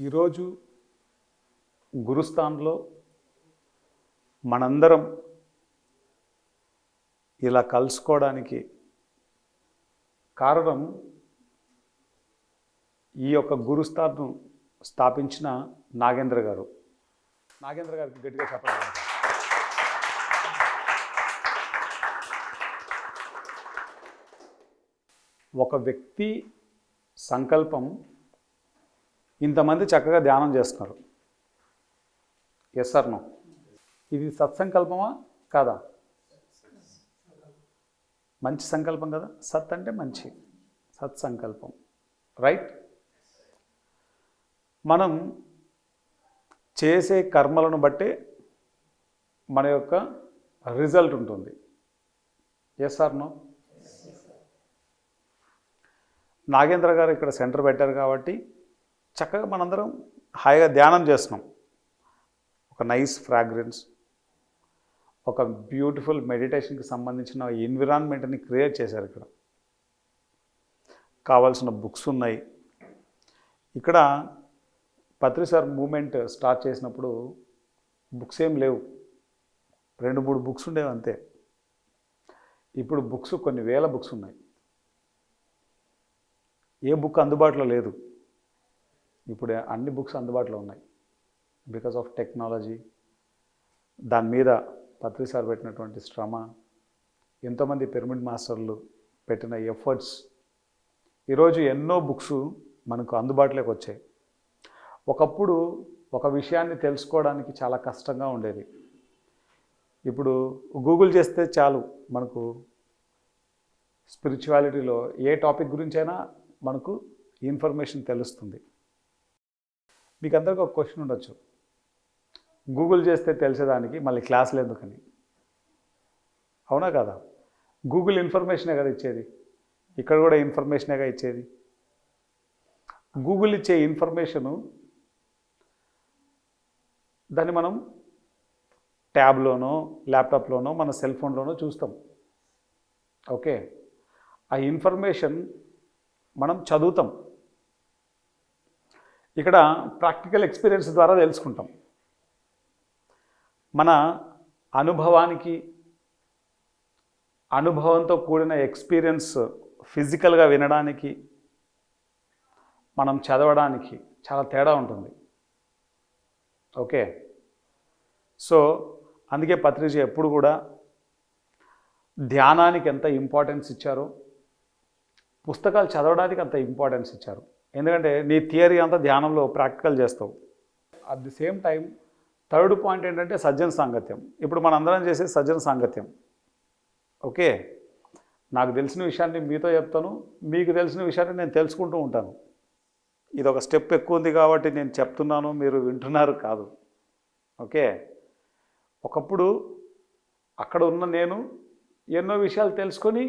ఈరోజు గురుస్థాన్లో మనందరం ఇలా కలుసుకోవడానికి కారణం ఈ యొక్క గురుస్థాన్ను స్థాపించిన నాగేంద్ర గారు. నాగేంద్ర గారికి గట్టిగా చెప్పండి. ఒక వ్యక్తి సంకల్పం ఇంతమంది చక్కగా ధ్యానం చేస్తున్నారు. Yes or no? ఇది సత్సంకల్పమా కాదా? మంచి సంకల్పం కదా. సత్ అంటే మంచి, సత్సంకల్పం, రైట్? మనం చేసే కర్మలను బట్టే మన యొక్క రిజల్ట్ ఉంటుంది. Yes or no? నాగేంద్ర గారు ఇక్కడ సెంటర్ పెట్టారు కాబట్టి చక్కగా మనందరం హాయిగా ధ్యానం చేస్తున్నాం. ఒక నైస్ ఫ్రాగ్రెన్స్, ఒక బ్యూటిఫుల్ మెడిటేషన్కి సంబంధించిన ఎన్విరాన్మెంట్ని క్రియేట్ చేశారు. ఇక్కడ కావాల్సిన బుక్స్ ఉన్నాయి. ఇక్కడ పత్రి సార్ మూమెంట్ స్టార్ట్ చేసినప్పుడు బుక్స్ ఏం లేవు, 2-3 బుక్స్ ఉండేవి అంతే. ఇప్పుడు బుక్స్ కొన్ని వేల బుక్స్ ఉన్నాయి. ఏ బుక్ అందుబాటులో లేదు. ఇప్పుడు అన్ని బుక్స్ అందుబాటులో ఉన్నాయి బికాస్ ఆఫ్ టెక్నాలజీ. దాని మీద పత్రి సార్ పెట్టినటువంటి శ్రమ, ఎంతోమంది పిరమిడ్ మాస్టర్లు పెట్టిన ఎఫర్ట్స్, ఈరోజు ఎన్నో బుక్స్ మనకు అందుబాటులోకి వచ్చాయి. ఒకప్పుడు ఒక విషయాన్ని తెలుసుకోవడానికి చాలా కష్టంగా ఉండేది. ఇప్పుడు గూగుల్ చేస్తే చాలు, మనకు స్పిరిచువాలిటీలో ఏ టాపిక్ గురించైనా మనకు ఇన్ఫర్మేషన్ తెలుస్తుంది. మీకు అందరికీ ఒక క్వశ్చన్ ఉండొచ్చు, గూగుల్ చేస్తే తెలిసేదానికి మళ్ళీ క్లాసులు ఎందుకని? అవునా కదా? గూగుల్ ఇన్ఫర్మేషనే కదా ఇచ్చేది, ఇక్కడ కూడా ఇన్ఫర్మేషనేగా ఇచ్చేది. గూగుల్ ఇచ్చే ఇన్ఫర్మేషను దాన్ని మనం ట్యాబ్లోనో ల్యాప్టాప్లోనో మన సెల్ ఫోన్లోనో చూస్తాం. ఓకే, ఆ ఇన్ఫర్మేషన్ మనం చదువుతాం. ఇక్కడ ప్రాక్టికల్ ఎక్స్పీరియన్స్ ద్వారా తెలుసుకుంటాం. మన అనుభవంతో కూడిన ఎక్స్పీరియన్స్ ఫిజికల్గా వినడానికి, మనం చదవడానికి చాలా తేడా ఉంటుంది. ఓకే, సో అందుకే పత్రిజీ ఎప్పుడు కూడా ధ్యానానికి ఎంత ఇంపార్టెన్స్ ఇచ్చారో పుస్తకాలు చదవడానికి అంత ఇంపార్టెన్స్ ఇచ్చారు. ఎందుకంటే నీ థియరీ అంతా ధ్యానంలో ప్రాక్టికల్ చేస్తావు. At the same time third point ఏంటంటే సజ్జన సాంగత్యం. ఇప్పుడు మనందరం చేసే సజ్జన సాంగత్యం. ఓకే, నాకు తెలిసిన విషయాన్ని మీతో చెప్తాను, మీకు తెలిసిన విషయాన్ని నేను తెలుసుకుంటూ ఉంటాను. ఇది ఒక స్టెప్ ఎక్కువ ఉంది కాబట్టి నేను చెప్తున్నాను, మీరు వింటున్నారు కాదు. ఓకే, ఒకప్పుడు అక్కడ ఉన్న నేను ఎన్నో విషయాలు తెలుసుకొని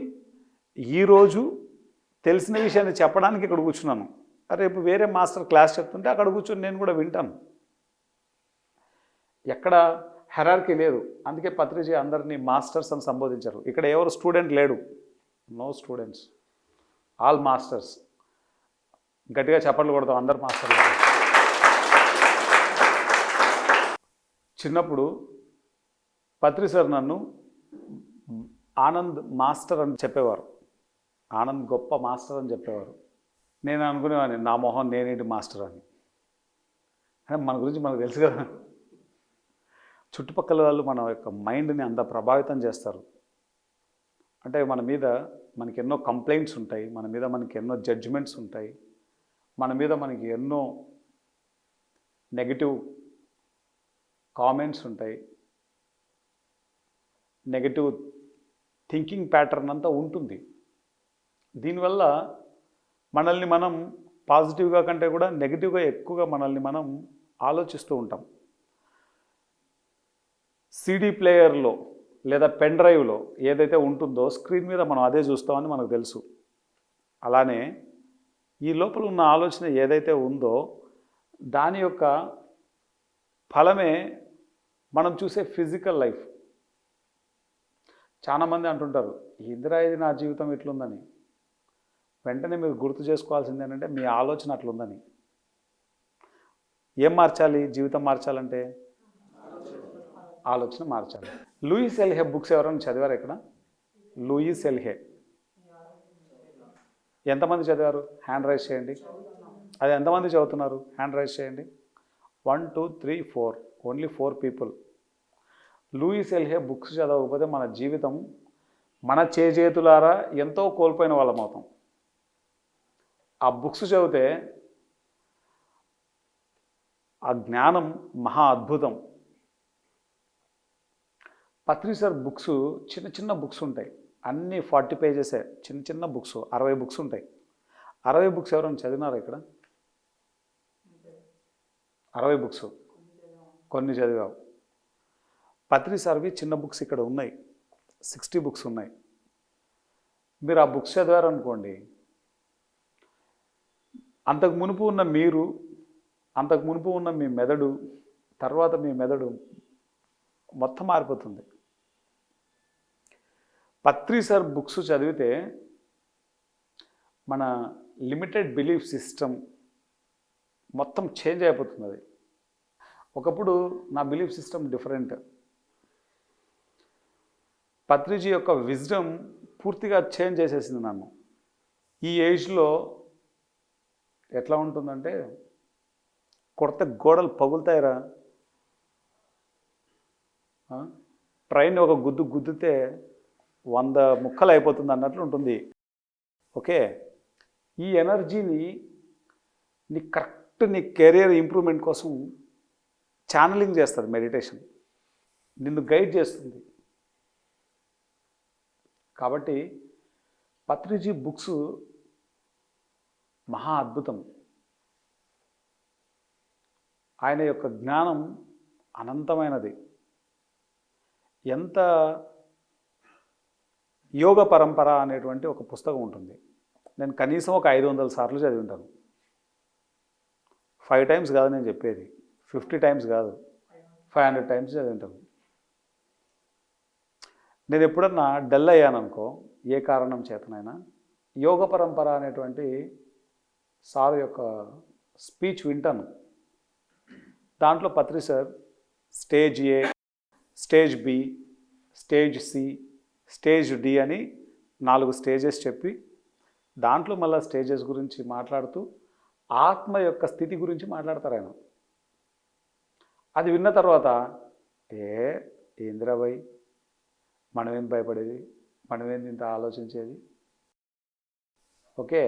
ఈరోజు తెలిసిన విషయాన్ని చెప్పడానికి ఇక్కడ కూర్చున్నాను. రేపు వేరే మాస్టర్ క్లాస్ చెప్తుంటే అక్కడ కూర్చొని నేను కూడా వింటాను. ఎక్కడ హెరార్కీ లేదు. అందుకే పత్రిజీ అందరినీ మాస్టర్స్ అని సంబోధించారు. ఇక్కడ ఎవరు స్టూడెంట్ లేడు, నో స్టూడెంట్స్, ఆల్ మాస్టర్స్. గట్టిగా చప్పట్లు కొడతాం అందరు మాస్టర్లు. చిన్నప్పుడు పత్రి సార్ నన్ను ఆనంద్ మాస్టర్ అని చెప్పేవారు. ఆనంద్ గొప్ప మాస్టర్ అని చెప్పేవారు. నేను అనుకునేవాడిని, నా మొహం నేనేంటి మాస్టర్ అని. మన గురించి మనకు తెలుసు కదా, చుట్టుపక్కల వాళ్ళు మన యొక్క మైండ్ని అంత ప్రభావితం చేస్తారు. అంటే మన మీద మనకి ఎన్నో కంప్లైంట్స్ ఉంటాయి, మన మీద మనకి ఎన్నో జడ్జిమెంట్స్ ఉంటాయి, మన మీద మనకి ఎన్నో నెగటివ్ కామెంట్స్ ఉంటాయి, నెగటివ్ థింకింగ్ ప్యాటర్న్ అంతా ఉంటుంది. దీనివల్ల మనల్ని మనం పాజిటివ్గా కంటే కూడా నెగిటివ్గా ఎక్కువగా మనల్ని మనం ఆలోచిస్తూ ఉంటాం. సీడీ ప్లేయర్లో లేదా పెన్ డ్రైవ్లో ఏదైతే ఉంటుందో స్క్రీన్ మీద మనం అదే చూస్తామని మనకు తెలుసు. అలానే ఈ లోపల ఉన్న ఆలోచన ఏదైతే ఉందో దాని యొక్క ఫలమే మనం చూసే ఫిజికల్ లైఫ్. చాలామంది అంటుంటారు, ఇందిరా ఇది నా జీవితం ఇట్లుందని. వెంటనే మీరు గుర్తు చేసుకోవాల్సింది ఏంటంటే మీ ఆలోచన అట్లుందని. ఏం మార్చాలి? జీవితం మార్చాలంటే ఆలోచన మార్చాలి. లూయిస్ ఎల్హే బుక్స్ ఎవరైనా చదివారు ఇక్కడ? లూయిస్ ఎల్హే ఎంతమంది చదివారు? హ్యాండ్ రైజ్ చేయండి. అది ఎంతమంది చదువుతున్నారు? హ్యాండ్ రైజ్ చేయండి. 1 2 3 4 ఓన్లీ 4 పీపుల్. లూయిస్ ఎల్హే బుక్స్ చదవకపోతే మన జీవితం మన చేజేతులారా ఎంతో కోల్పోయిన వాళ్ళం అవుతాం. ఆ బుక్స్ చదివితే ఆ జ్ఞానం మహా అద్భుతం. పత్రి సార్ బుక్స్ చిన్న చిన్న బుక్స్ ఉంటాయి, అన్నీ 40 పేజెసే, చిన్న చిన్న బుక్స్ 60 బుక్స్ ఉంటాయి. 60 బుక్స్ ఎవరైనా చదివినారా ఇక్కడ? 60 బుక్స్ కొన్ని చదివావు. పత్రి సార్వి చిన్న బుక్స్ ఇక్కడ ఉన్నాయి, 60 బుక్స్ ఉన్నాయి. మీరు ఆ బుక్స్ చదివారనుకోండి, అంతకు మునుపు ఉన్న మీరు, అంతకు మునుపు ఉన్న మీ మెదడు, తర్వాత మీ మెదడు మొత్తం మారిపోతుంది. పత్రి సార్ బుక్స్ చదివితే మన లిమిటెడ్ బిలీఫ్ సిస్టమ్ మొత్తం చేంజ్ అయిపోతుంది. అది ఒకప్పుడు నా బిలీఫ్ సిస్టమ్ డిఫరెంట్. పత్రిజీ యొక్క విజ్డమ్ పూర్తిగా చేంజ్ చేసేసింది నన్ను. ఈ ఏజ్లో ఎట్లా ఉంటుందంటే, కొడితే గోడలు పగులుతాయిరా, ట్రైన్ ఒక గుద్దితే 100 ముక్కలు అయిపోతుంది అన్నట్లు ఉంటుంది. ఓకే, ఈ ఎనర్జీని నీ కరెక్ట్ నీ కెరియర్ ఇంప్రూవ్మెంట్ కోసం ఛానలింగ్ చేస్తుంది మెడిటేషన్, నిన్ను గైడ్ చేస్తుంది. కాబట్టి పత్రిజీ బుక్స్ మహా అద్భుతం. ఆయన యొక్క జ్ఞానం అనంతమైనది. ఎంత యోగ పరంపర అనేటువంటి ఒక పుస్తకం ఉంటుంది. నేను కనీసం ఒక 500 సార్లు చదివి ఉంటాను. 5 టైమ్స్ కాదు నేను చెప్పేది, 50 టైమ్స్ కాదు, 500 టైమ్స్ చదివి ఉంటాను. నేను ఎప్పుడన్నా డల్ అయ్యాను అనుకో, ఏ కారణం చేతనైనా, యోగ పరంపర అనేటువంటి సార్ యొక్క స్పీచ్ వింటాను. దాంట్లో Patri sir stage A, stage B, stage C, stage D అని 4 స్టేజెస్ చెప్పి, దాంట్లో మళ్ళీ స్టేజెస్ గురించి మాట్లాడుతూ ఆత్మ యొక్క స్థితి గురించి మాట్లాడతారు ఆయన. అది విన్న తర్వాత ఏందిరాబాయ్, మనమేం భయపడేది, మనమేంది ఇంత ఆలోచించేది. ఓకే,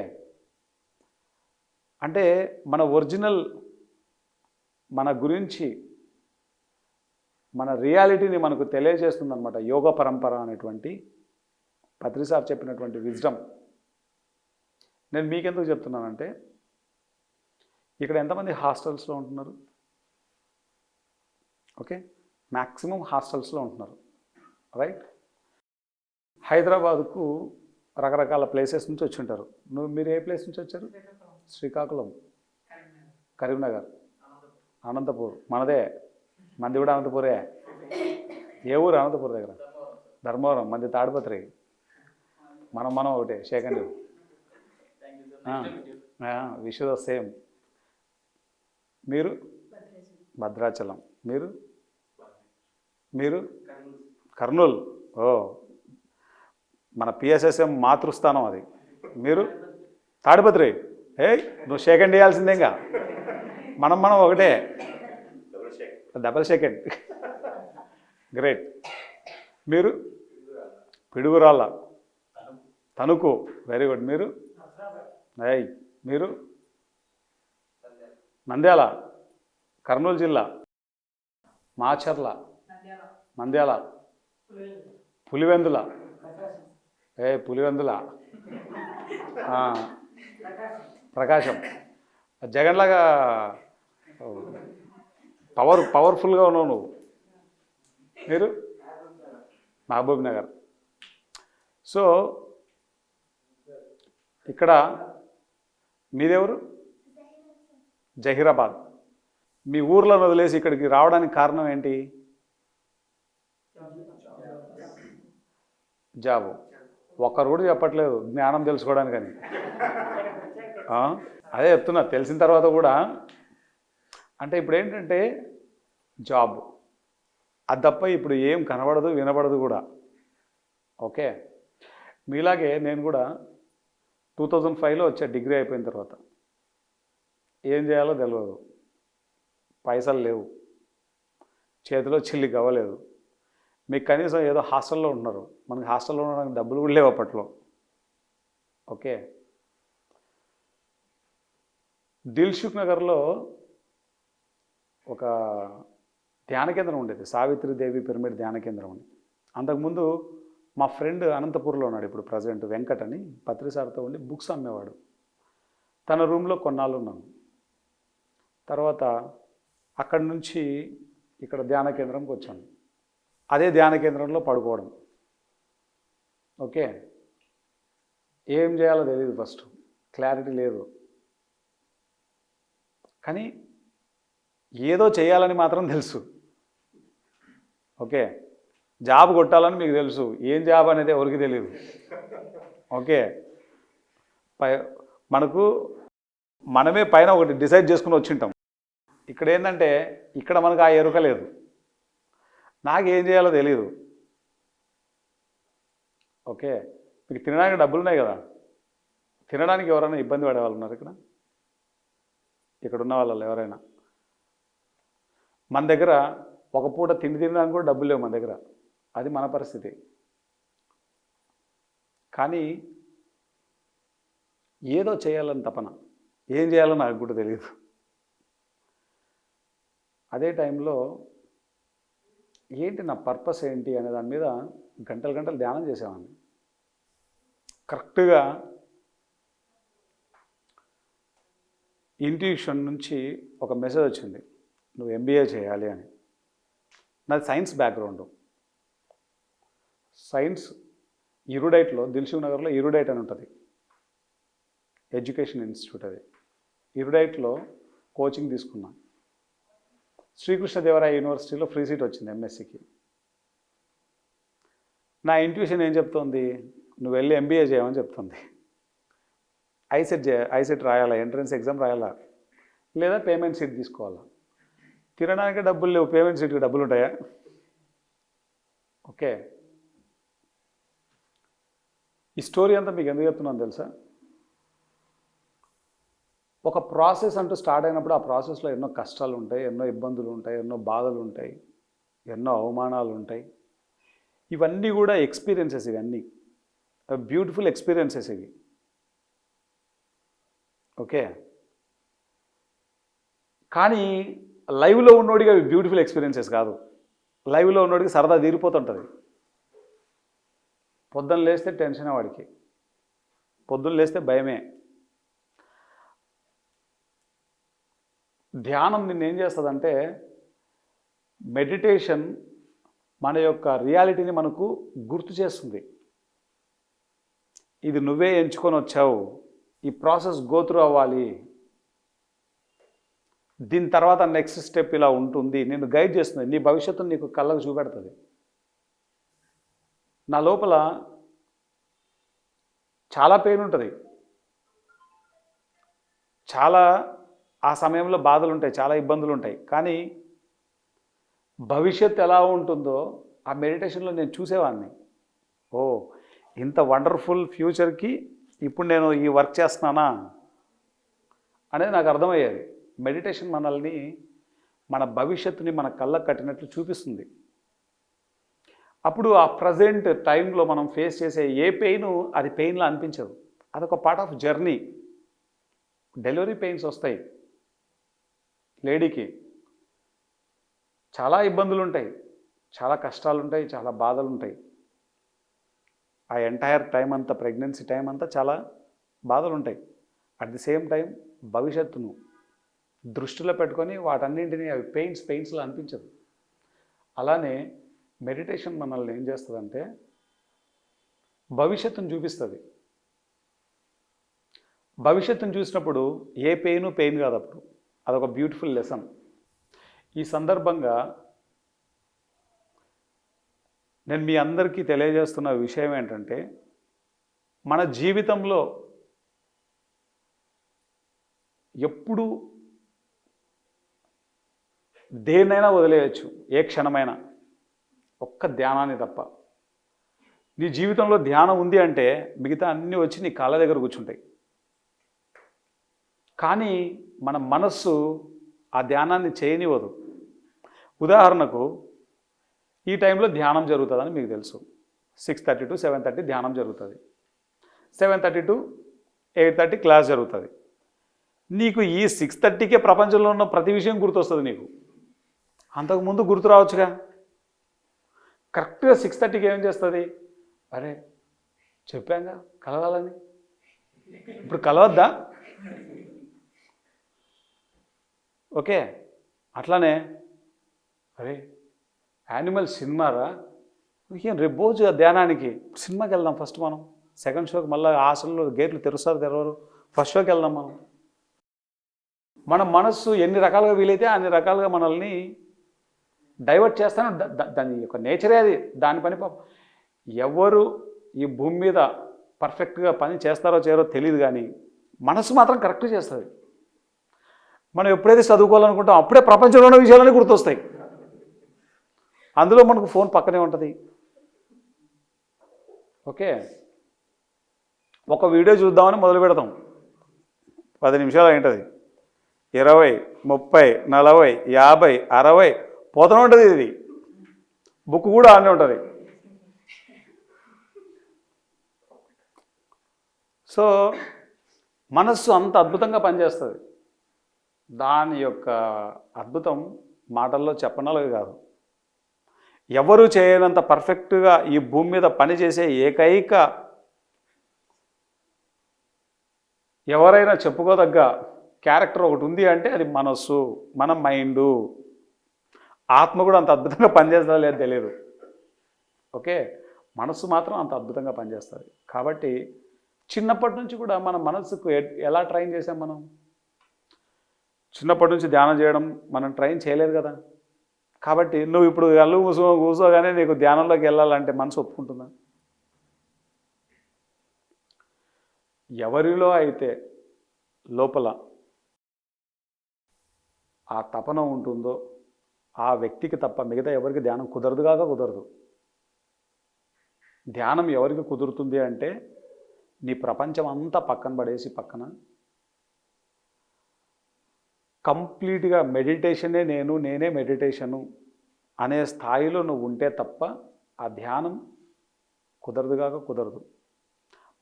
అంటే మన ఒరిజినల్, మన గురించి, మన రియాలిటీని మనకు తెలియజేస్తుంది అనమాట యోగ పరంపర అనేటువంటి పత్రి సార్ చెప్పినటువంటి విజ్డమ్. నేను మీకెందుకు చెప్తున్నానంటే, ఇక్కడ ఎంతమంది హాస్టల్స్లో ఉంటున్నారు? ఓకే, మ్యాక్సిమం హాస్టల్స్లో ఉంటున్నారు, రైట్? హైదరాబాద్కు రకరకాల ప్లేసెస్ నుంచి వచ్చి ఉంటారు. మీరు ఏ ప్లేస్ నుంచి వచ్చారు? శ్రీకాకుళం, కరీంనగర్, అనంతపూర్, మనదే, మంది కూడా అనంతపూరే. ఏ ఊరు? అనంతపూర్ దగ్గర ధర్మవరం, మంది తాడిపత్రి, మనం ఒకటే. Second wish the same. మీరు భద్రాచలం, మీరు కర్నూలు. ఓ, మన పిఎస్ఎస్ఎం మాతృస్థానం అది. మీరు తాడిపత్రి. నువ్వు సెకండ్ వేయాల్సిందేగా, మనం ఒకటే, డబల్ సెకండ్. గ్రేట్. మీరు పిడుగురాళ్ళ, తణుకు, వెరీ గుడ్. మీరు నంద్యాల, కర్నూలు జిల్లా, మాచర్ల, నంద్యాల, పులివెందుల, పులివెందుల, ప్రకాశం. జగన్లాగా పవర్ఫుల్గా ఉన్నావు నువ్వు. మీరు మహబూబ్ నగర్. సో ఇక్కడ మీదెవరు? జహీరాబాద్. మీ ఊర్లను వదిలేసి ఇక్కడికి రావడానికి కారణం ఏంటి? జాబు. ఒక్కరు కూడా చెప్పట్లేదు జ్ఞానం తెలుసుకోవడానికని. అదే చెప్తున్నా, తెలిసిన తర్వాత కూడా అంటే ఇప్పుడు ఏంటంటే జాబ్, అది తప్ప ఇప్పుడు ఏం కనబడదు వినబడదు కూడా. ఓకే, మీలాగే నేను కూడా 2005లో వచ్చా డిగ్రీ అయిపోయిన తర్వాత. ఏం చేయాలో తెలియదు, పైసలు లేవు, చేతిలో చిల్లి గవ్వలేదు. మీకు కనీసం ఏదో హాస్టల్లో ఉంటున్నారు, మనకి హాస్టల్లో ఉండడానికి డబ్బులు కూడా లేవు అప్పట్లో. ఓకే, దిల్సుఖ్ నగర్లో ఒక ధ్యాన కేంద్రం ఉండేది, సావిత్రిదేవి పిరమిడ్ ధ్యాన కేంద్రం అని. అంతకుముందు మా ఫ్రెండ్ అనంతపూర్లో ఉన్నాడు, ఇప్పుడు ప్రజెంట్ వెంకట్ అని, పత్రిసార్తో ఉండి బుక్స్ అమ్మేవాడు. తన రూమ్లో కొన్నాళ్ళు ఉన్నాను. తర్వాత అక్కడి నుంచి ఇక్కడ ధ్యాన కేంద్రంకి వచ్చాను. అదే ధ్యాన కేంద్రంలో పడుకోవడం. ఓకే, ఏం చేయాలో తెలియదు, ఫస్ట్ క్లారిటీ లేదు, కానీ ఏదో చేయాలని మాత్రం తెలుసు. ఓకే, జాబ్ కొట్టాలని మీకు తెలుసు, ఏం జాబ్ అనేది ఎవరికి తెలియదు. ఓకే, మనకు మనమే పైన ఒకటి డిసైడ్ చేసుకుని వచ్చింటాం. ఇక్కడ ఏంటంటే ఇక్కడ మనకు ఆ ఎరుక లేదు, నాకేం చేయాలో తెలియదు. ఓకే, మీకు తినడానికి డబ్బులు ఉన్నాయి కదా, తినడానికి ఎవరైనా ఇబ్బంది పడే వాళ్ళు ఉన్నారు ఇక్కడ ఉన్న వాళ్ళు ఎవరైనా? మన దగ్గర ఒక పూట తిండి తినడానికి కూడా డబ్బులు లేవు మన దగ్గర, అది మన పరిస్థితి. కానీ ఏదో చేయాలని తపన, ఏం చేయాలో నాకు కూడా తెలియదు. అదే టైంలో ఏంటి నా పర్పస్ ఏంటి అనే దాని మీద గంటలు గంటలు ధ్యానం చేసేవాడిని. కరెక్ట్గా ఇంట్యూషన్ నుంచి ఒక మెసేజ్ వచ్చింది, నువ్వు ఎంబీఏ చేయాలి అని. నాది సైన్స్ బ్యాక్గ్రౌండ్. సైన్స్ ఇరుడైట్లో, దిల్సుఖ్ నగర్లో ఇరుడైట్ అని ఉంటుంది, ఎడ్యుకేషన్ ఇన్స్టిట్యూట్. అది ఇరుడైట్లో కోచింగ్ తీసుకున్నా. శ్రీకృష్ణదేవరాయ యూనివర్సిటీలో ఫ్రీ సీట్ వచ్చింది ఎంఎస్సికి. నా ఇంట్యూషన్ ఏం చెప్తోంది, నువ్వు వెళ్ళి ఎంబీఏ చేయమని చెప్తుంది. ఐసెట్ రాయాలా, ఎంట్రన్స్ ఎగ్జామ్ రాయాలా, లేదా పేమెంట్ సీట్ తీసుకోవాలా. తినడానికి డబ్బులు లేవు, పేమెంట్ సీట్కి డబ్బులు ఉంటాయా? ఓకే, ఈ స్టోరీ అంతా మీకు ఎందుకు చెప్తున్నాను తెలుసా? ఒక ప్రాసెస్ అంటూ స్టార్ట్ అయినప్పుడు ఆ ప్రాసెస్లో ఎన్నో కష్టాలు ఉంటాయి, ఎన్నో ఇబ్బందులు ఉంటాయి, ఎన్నో బాధలు ఉంటాయి, ఎన్నో అవమానాలు ఉంటాయి. ఇవన్నీ కూడా ఎక్స్పీరియన్సెస్, ఇవన్నీ బ్యూటిఫుల్ ఎక్స్పీరియన్సెస్ ఇవి. ఓకే, కానీ లైవ్లో ఉన్నోడికి అవి బ్యూటిఫుల్ ఎక్స్పీరియన్సెస్ కాదు. లైవ్లో ఉన్నోడికి సరదా తీరిపోతుంటుంది. పొద్దున్న లేస్తే టెన్షన్, వాడికి పొద్దున్న లేస్తే భయమే. ధ్యానం నిన్ను ఏం చేస్తుందంటే, మెడిటేషన్ మన యొక్క రియాలిటీని మనకు గుర్తు చేస్తుంది. ఇది నువ్వే ఎంచుకొని వచ్చావు, ఈ ప్రాసెస్ గోత్రూ అవ్వాలి, దీని తర్వాత నెక్స్ట్ స్టెప్ ఇలా ఉంటుంది, నిన్ను గైడ్ చేస్తుంది, నీ భవిష్యత్తును నీకు కళ్ళకు చూపెడుతుంది. నా లోపల చాలా పెయిన్ ఉంటుంది, చాలా ఆ సమయంలో బాధలు ఉంటాయి, చాలా ఇబ్బందులు ఉంటాయి. కానీ భవిష్యత్తు ఎలా ఉంటుందో ఆ మెడిటేషన్లో నేను చూసేవాడిని. ఓ, ఇంత వండర్ఫుల్ ఫ్యూచర్కి ఇప్పుడు నేను ఈ వర్క్ చేస్తున్నానా అనేది నాకు అర్థమయ్యేది. మెడిటేషన్ మనల్ని, మన భవిష్యత్తుని మన కళ్ళకు కట్టినట్లు చూపిస్తుంది. అప్పుడు ఆ ప్రజెంట్ టైంలో మనం ఫేస్ చేసే ఏ పెయిన్ అది పెయిన్లా అనిపించదు, అదొక part of journey. Delivery pains వస్తాయి లేడీకి, చాలా ఇబ్బందులు ఉంటాయి, చాలా కష్టాలు ఉంటాయి, చాలా బాధలు ఉంటాయి. ఆ ఎంటైర్ టైం అంతా, ప్రెగ్నెన్సీ టైం అంతా చాలా బాధలు ఉంటాయి. అట్ ది సేమ్ టైం భవిష్యత్తును దృష్టిలో పెట్టుకొని వాటన్నింటినీ అవి పెయిన్స్లా అనిపించదు. అలానే మెడిటేషన్ మనల్ని ఏం చేస్తుందంటే భవిష్యత్తును చూపిస్తుంది. భవిష్యత్తును చూసినప్పుడు ఏ పెయిన్ కాదు, అప్పుడు అదొక బ్యూటిఫుల్ లెసన్. ఈ సందర్భంగా నేను మీ అందరికీ తెలియజేస్తున్న విషయం ఏంటంటే, మన జీవితంలో ఎప్పుడు దేన్నైనా వదిలేయచ్చు ఏ క్షణమైనా, ఒక్క ధ్యానాన్ని తప్ప. నీ జీవితంలో ధ్యానం ఉంది అంటే మిగతా అన్నీ వచ్చి నీ కాళ్ళ దగ్గర కూర్చుంటాయి. కానీ మన మనస్సు ఆ ధ్యానాన్ని చేయనివ్వదు. ఉదాహరణకు ఈ టైంలో ధ్యానం జరుగుతుందని మీకు తెలుసు. 6:30 to 7:30 ధ్యానం జరుగుతుంది. 7:30 to 8:30 క్లాస్ జరుగుతుంది. నీకు ఈ 6:30కే ప్రపంచంలో ఉన్న ప్రతి విషయం గుర్తొస్తుంది నీకు. అంతకుముందు గుర్తు రావచ్చుగా. కరెక్ట్గా 6:30కి ఏం చేస్తుంది? అరే చెప్పాంగా కలవాలని, ఇప్పుడు కలవద్దా? ఓకే. అట్లానే అరే యానిమల్ సినిమారా, రేపు రోజు ధ్యానానికి సినిమాకి వెళ్దాం ఫస్ట్ మనం, సెకండ్ షోకి మళ్ళీ హాస్టల్లో గేట్లు తెరుస్తారు తెరవరు, ఫస్ట్ షోకి వెళ్దాం మనం. మన మనస్సు ఎన్ని రకాలుగా వీలైతే అన్ని రకాలుగా మనల్ని డైవర్ట్ చేస్తాను. దాని యొక్క నేచరే అది, దాని పని. ఎవరు ఈ భూమి మీద పర్ఫెక్ట్గా పని చేస్తారో చేయరో తెలియదు, కానీ మనసు మాత్రం కరెక్ట్ చేస్తుంది. మనం ఎప్పుడైతే చదువుకోవాలనుకుంటాం అప్పుడే ప్రపంచంలో ఉన్న విషయాలన్నీ గుర్తొస్తాయి. అందులో మనకు ఫోన్ పక్కనే ఉంటుంది. ఓకే, ఒక వీడియో చూద్దామని మొదలు పెడతాం, 10 నిమిషాలు అయింటుంది, 20, 30, 40, 50, 60 పోతూనే ఉంటుంది. ఇది బుక్ కూడా ఆనే ఉంటుంది. సో మనస్సు అంత అద్భుతంగా పనిచేస్తుంది. దాని యొక్క అద్భుతం మాటల్లో చెప్పనలవి కాదు. ఎవరు చేయనంత పర్ఫెక్ట్గా ఈ భూమి మీద పనిచేసే ఏకైక ఎవరైనా చెప్పుకోదగ్గ క్యారెక్టర్ ఒకటి ఉంది అంటే అది మనస్సు, మన మైండు. ఆత్మ కూడా అంత అద్భుతంగా పనిచేస్తుందో లేదో తెలియదు. ఓకే, మనస్సు మాత్రం అంత అద్భుతంగా పనిచేస్తుంది. కాబట్టి చిన్నప్పటి నుంచి కూడా మన మనస్సుకు ఎలా ట్రైన్ చేసాం మనం? చిన్నప్పటి నుంచి ధ్యానం చేయడం మనం ట్రైన్ చేయలేదు కదా. కాబట్టి నువ్వు ఇప్పుడు కళ్ళు కూర్చోగానే నీకు ధ్యానంలోకి వెళ్ళాలంటే మనసు ఒప్పుకుంటుందా? ఎవరిలో అయితే లోపల ఆ తపన ఉంటుందో ఆ వ్యక్తికి తప్ప మిగతా ఎవరికి ధ్యానం కుదరదు. ధ్యానం ఎవరికి కుదురుతుంది అంటే నీ ప్రపంచం అంతా పక్కన పడేసి పక్కన కంప్లీట్గా మెడిటేషనే నేనే మెడిటేషను అనే స్థాయిలో నువ్వు ఉంటే తప్ప ఆ ధ్యానం కుదరదు.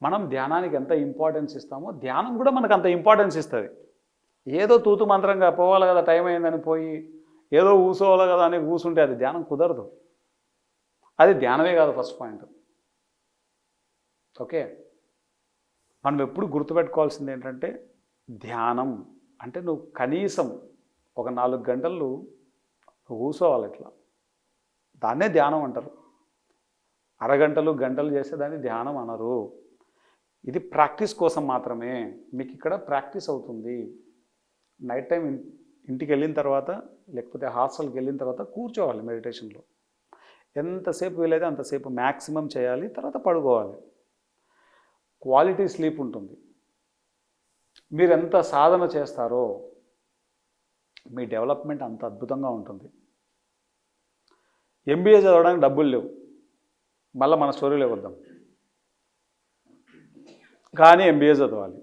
మనం ధ్యానానికి ఎంత ఇంపార్టెన్స్ ఇస్తామో ధ్యానం కూడా మనకు అంత ఇంపార్టెన్స్ ఇస్తుంది. ఏదో తూతు మంత్రంగా పోవాలి కదా, టైం అయిందని పోయి ఏదో కూర్చోవాలి కదా అని కూర్చుంటే అది ధ్యానం కుదరదు. అది ధ్యానమే కాదు ఫస్ట్ పాయింట్. ఓకే, మనం ఎప్పుడు గుర్తుపెట్టుకోవాల్సింది ఏంటంటే ధ్యానం అంటే నువ్వు కనీసం ఒక 4 గంటలు కూర్చోవాలి. ఇట్లా దాన్నే ధ్యానం అంటారు. అరగంటలు గంటలు చేస్తే దాన్ని ధ్యానం అనరు. ఇది ప్రాక్టీస్ కోసం మాత్రమే. మీకు ఇక్కడ ప్రాక్టీస్ అవుతుంది. నైట్ టైం ఇంటికి వెళ్ళిన తర్వాత లేకపోతే హాస్టల్కి వెళ్ళిన తర్వాత కూర్చోవాలి మెడిటేషన్లో. ఎంతసేపు వీలైతే అంతసేపు మ్యాక్సిమం చేయాలి, తర్వాత పడుకోవాలి. క్వాలిటీ స్లీప్ ఉంటుంది. మీరు ఎంత సాధన చేస్తారో మీ డెవలప్మెంట్ అంత అద్భుతంగా ఉంటుంది. ఎంబీఏ చదవడానికి డబ్బులు లేవు, మళ్ళీ మన స్టోరీలో వద్దాం. కానీ ఎంబీఏ చదవాలి.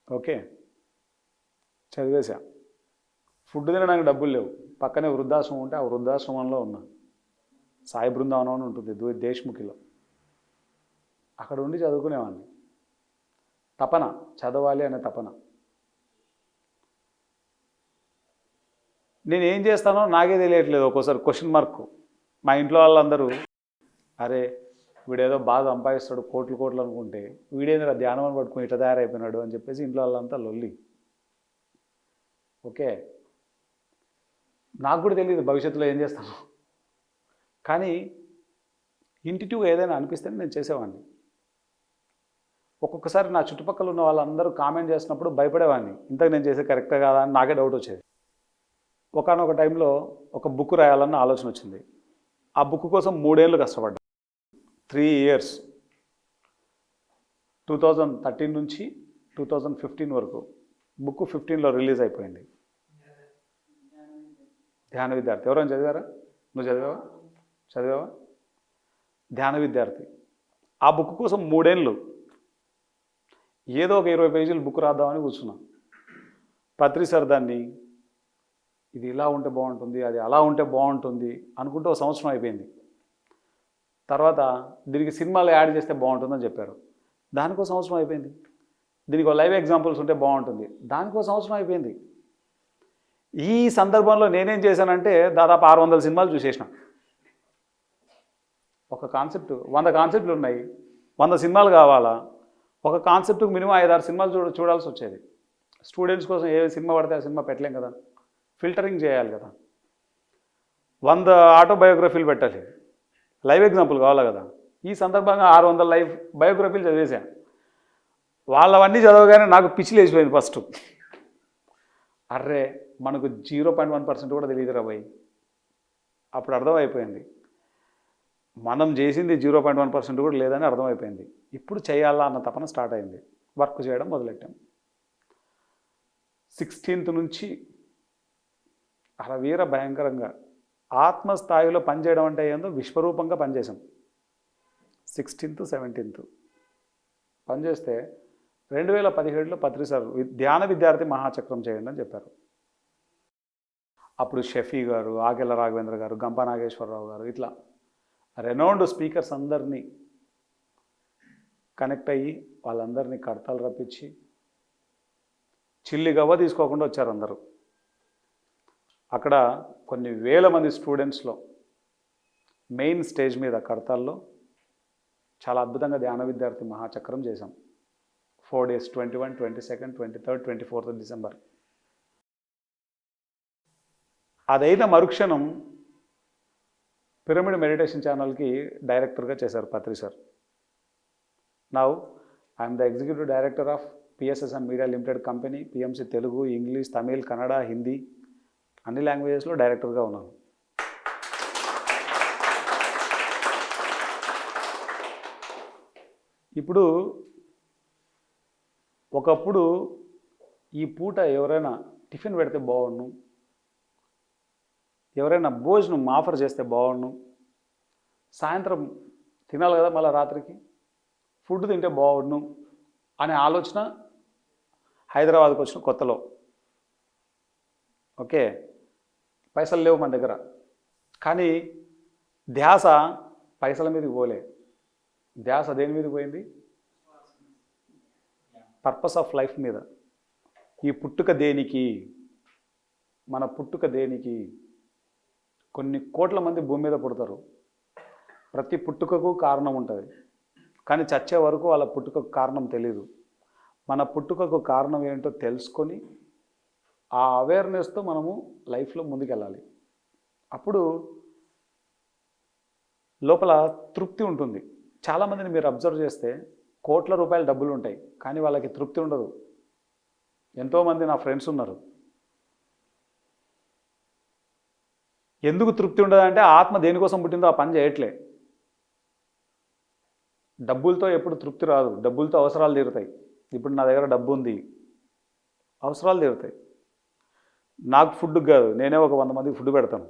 ఓకే, చదివేశా. ఫుడ్ తినడానికి డబ్బులు లేవు, పక్కనే వృద్ధాశ్రమం ఉంటే ఆ వృద్ధాశ్రమంలో ఉన్నా. సాయి బృందావనం అని ఉంటుంది దేశ్ముఖిలో, అక్కడ ఉండి చదువుకునేవాడిని. తపన, చదవాలి అనే తపన. నేను ఏం చేస్తానో నాకే తెలియట్లేదు. ఒక్కోసారి క్వశ్చన్ మార్క్. మా ఇంట్లో వాళ్ళందరూ అరే వీడేదో బాగా సంపాదిస్తాడు కోట్లు అనుకుంటే వీడేంద్ర ధ్యానం అని పట్టుకుని ఇట్లా తయారైపోయినాడు అని చెప్పేసి ఇంట్లో వాళ్ళంతా లొల్లి. ఓకే, నాకు కూడా తెలియదు భవిష్యత్తులో ఏం చేస్తాను, కానీ ఇంటిట్యూగా ఏదైనా అనిపిస్తేనే నేను చేసేవాడిని. ఒక్కొక్కసారి నా చుట్టుపక్కల ఉన్న వాళ్ళందరూ కామెంట్ చేసినప్పుడు భయపడేవాడిని. ఇంతకు నేను చేసే కరెక్టే కాదా అని నాకే డౌట్ వచ్చేది. ఒకానొక టైంలో ఒక బుక్ రాయాలన్న ఆలోచన వచ్చింది. ఆ బుక్ కోసం 3 ఏళ్ళు కష్టపడ్డా. 3 years, 2013 నుంచి 2015 వరకు. బుక్ 15లో రిలీజ్ అయిపోయింది. ధ్యాన విద్యార్థి. ఎవరైనా చదివారా? నువ్వు చదివావా? చదివావా? ధ్యాన విద్యార్థి. ఆ బుక్ కోసం 3 ఏళ్ళు ఏదో ఒక 20 పేజీలు బుక్ రాద్దామని కూర్చున్నా. పత్రి సార్ దాన్ని ఇది ఇలా ఉంటే బాగుంటుంది, అది అలా ఉంటే బాగుంటుంది అనుకుంటే ఒక సంవత్సరం అయిపోయింది. తర్వాత దీనికి సినిమాలు యాడ్ చేస్తే బాగుంటుందని చెప్పారు. దానికో సంవత్సరం అయిపోయింది. దీనికి లైవ్ ఎగ్జాంపుల్స్ ఉంటే బాగుంటుంది, దానికో సంవత్సరం అయిపోయింది. ఈ సందర్భంలో నేనేం చేశానంటే దాదాపు 600 సినిమాలు చూసేసిన. ఒక కాన్సెప్ట్ 100 కాన్సెప్ట్లు ఉన్నాయి, 100 సినిమాలు కావాలా? ఒక కాన్సెప్ట్కి మినిమం 5-6 సినిమాలు చూడాల్సి వచ్చేది. స్టూడెంట్స్ కోసం ఏ సినిమా పడితే ఆ సినిమా పెట్టలేం కదా, ఫిల్టరింగ్ చేయాలి కదా. 100 ఆటోబయోగ్రఫీలు పెట్టాలి, లైవ్ ఎగ్జాంపుల్ కావాలి కదా. ఈ సందర్భంగా 600 లైవ్ బయోగ్రఫీలు చదివేశాను. వాళ్ళవన్నీ చదవగానే నాకు పిచ్చి లేచిపోయింది ఫస్ట్. అర్రే మనకు 0.1% కూడా తెలియదురా భయ్. అప్పుడు అర్థమైపోయింది మనం చేసింది 0.1% కూడా లేదని అర్థమైపోయింది. ఇప్పుడు చేయాలా అన్న తపన స్టార్ట్ అయింది. వర్క్ చేయడం మొదలెట్టాం. 16th నుంచి వీర భయంకరంగా ఆత్మస్థాయిలో పనిచేయడం అంటే ఏందో విశ్వరూపంగా పనిచేసాం. 16th 17th పనిచేస్తే 2017లో పత్రి సార్ ధ్యాన విద్యార్థి మహాచక్రం చేయండి అని చెప్పారు. అప్పుడు షఫీ గారు, ఆకెళ్ళ రాఘవేంద్ర గారు, గంప నాగేశ్వరరావు గారు, ఇట్లా రెనౌండ్ స్పీకర్స్ అందరినీ కనెక్ట్ అయ్యి వాళ్ళందరినీ కడతాలు రప్పించి చిల్లి గవ్వ తీసుకోకుండా వచ్చారు అందరూ. అక్కడ కొన్ని వేల మంది స్టూడెంట్స్లో మెయిన్ స్టేజ్ మీద కడతాల్లో చాలా అద్భుతంగా ధ్యాన విద్యార్థి మహాచక్రం చేశాం. 4 days 21, 22, 23, 24 December. అదైన మరుక్షణం పిరమిడ్ మెడిటేషన్ ఛానల్కి డైరెక్టర్గా చేశారు Patri sir. Now I'm the executive director of PSSN media limited company. PMC Telugu, English, Tamil, Kannada, Hindi అన్ని లాంగ్వేజెస్లో డైరెక్టర్గా ఉన్నాను. ఇప్పుడు ఒకప్పుడు ఈ పూట ఎవరైనా టిఫిన్ పెడితే బాగుండు, ఎవరైనా భోజనం ఆఫర్ చేస్తే బాగుండు, సాయంత్రం తినాలి కదా మళ్ళీ రాత్రికి ఫుడ్ తింటే బాగుండు అనే ఆలోచన హైదరాబాద్కి వచ్చిన కొత్తలో. ఓకే, పైసలు లేవు మన దగ్గర, కానీ ధ్యాస పైసల మీదకి పోలే. ధ్యాస దేని మీదకి పోయింది? పర్పస్ ఆఫ్ లైఫ్ మీద. ఈ పుట్టుక దేనికి? మన పుట్టుక దేనికి? కొన్ని కోట్ల మంది భూమి మీద పుడతారు. ప్రతి పుట్టుకకు కారణం ఉంటుంది, కానీ చచ్చే వరకు వాళ్ళ పుట్టుకకు కారణం తెలీదు. మన పుట్టుకకు కారణం ఏంటో తెలుసుకొని ఆ అవేర్నెస్తో మనము లైఫ్లో ముందుకెళ్ళాలి. అప్పుడు లోపల తృప్తి ఉంటుంది. చాలామందిని మీరు అబ్జర్వ్ చేస్తే కోట్ల రూపాయల డబ్బులు ఉంటాయి, కానీ వాళ్ళకి తృప్తి ఉండదు. ఎంతోమంది నా ఫ్రెండ్స్ ఉన్నారు. ఎందుకు తృప్తి ఉండదంటే ఆత్మ దేనికోసం పుట్టిందో ఆ పని చేయట్లే. డబ్బులతో ఎప్పుడు తృప్తి రాదు, డబ్బులతో అవసరాలు తీరుతాయి. ఇప్పుడు నా దగ్గర డబ్బు ఉంది, అవసరాలు తీరుతాయి. నాకు ఫుడ్ కాదు, నేనే ఒక 100 మందికి ఫుడ్ పెడతాను.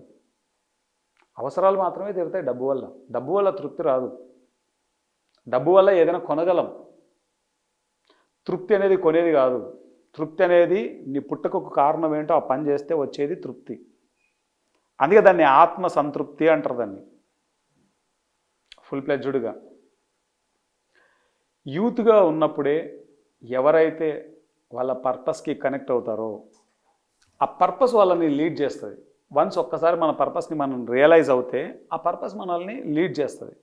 అవసరాలు మాత్రమే తీరుతాయి డబ్బు వల్ల. డబ్బు వల్ల తృప్తి రాదు. డబ్బు వల్ల ఏదైనా కొనగలం. తృప్తి అనేది కొనేది కాదు. తృప్తి అనేది నీ పుట్టుకకు కారణం ఏంటో ఆ పని చేస్తే వచ్చేది తృప్తి. అందుకే దాన్ని ఆత్మ సంతృప్తి అంటారు. దాన్ని ఫుల్ ప్లెడ్జ్డ్గా యూత్గా ఉన్నప్పుడే ఎవరైతే వాళ్ళ పర్పస్కి కనెక్ట్ అవుతారో ఆ పర్పస్ వాళ్ళని లీడ్ చేస్తుంది. వన్స్ ఒక్కసారి మన పర్పస్ని మనం రియలైజ్ అవుతే ఆ పర్పస్ మనల్ని లీడ్ చేస్తుంది.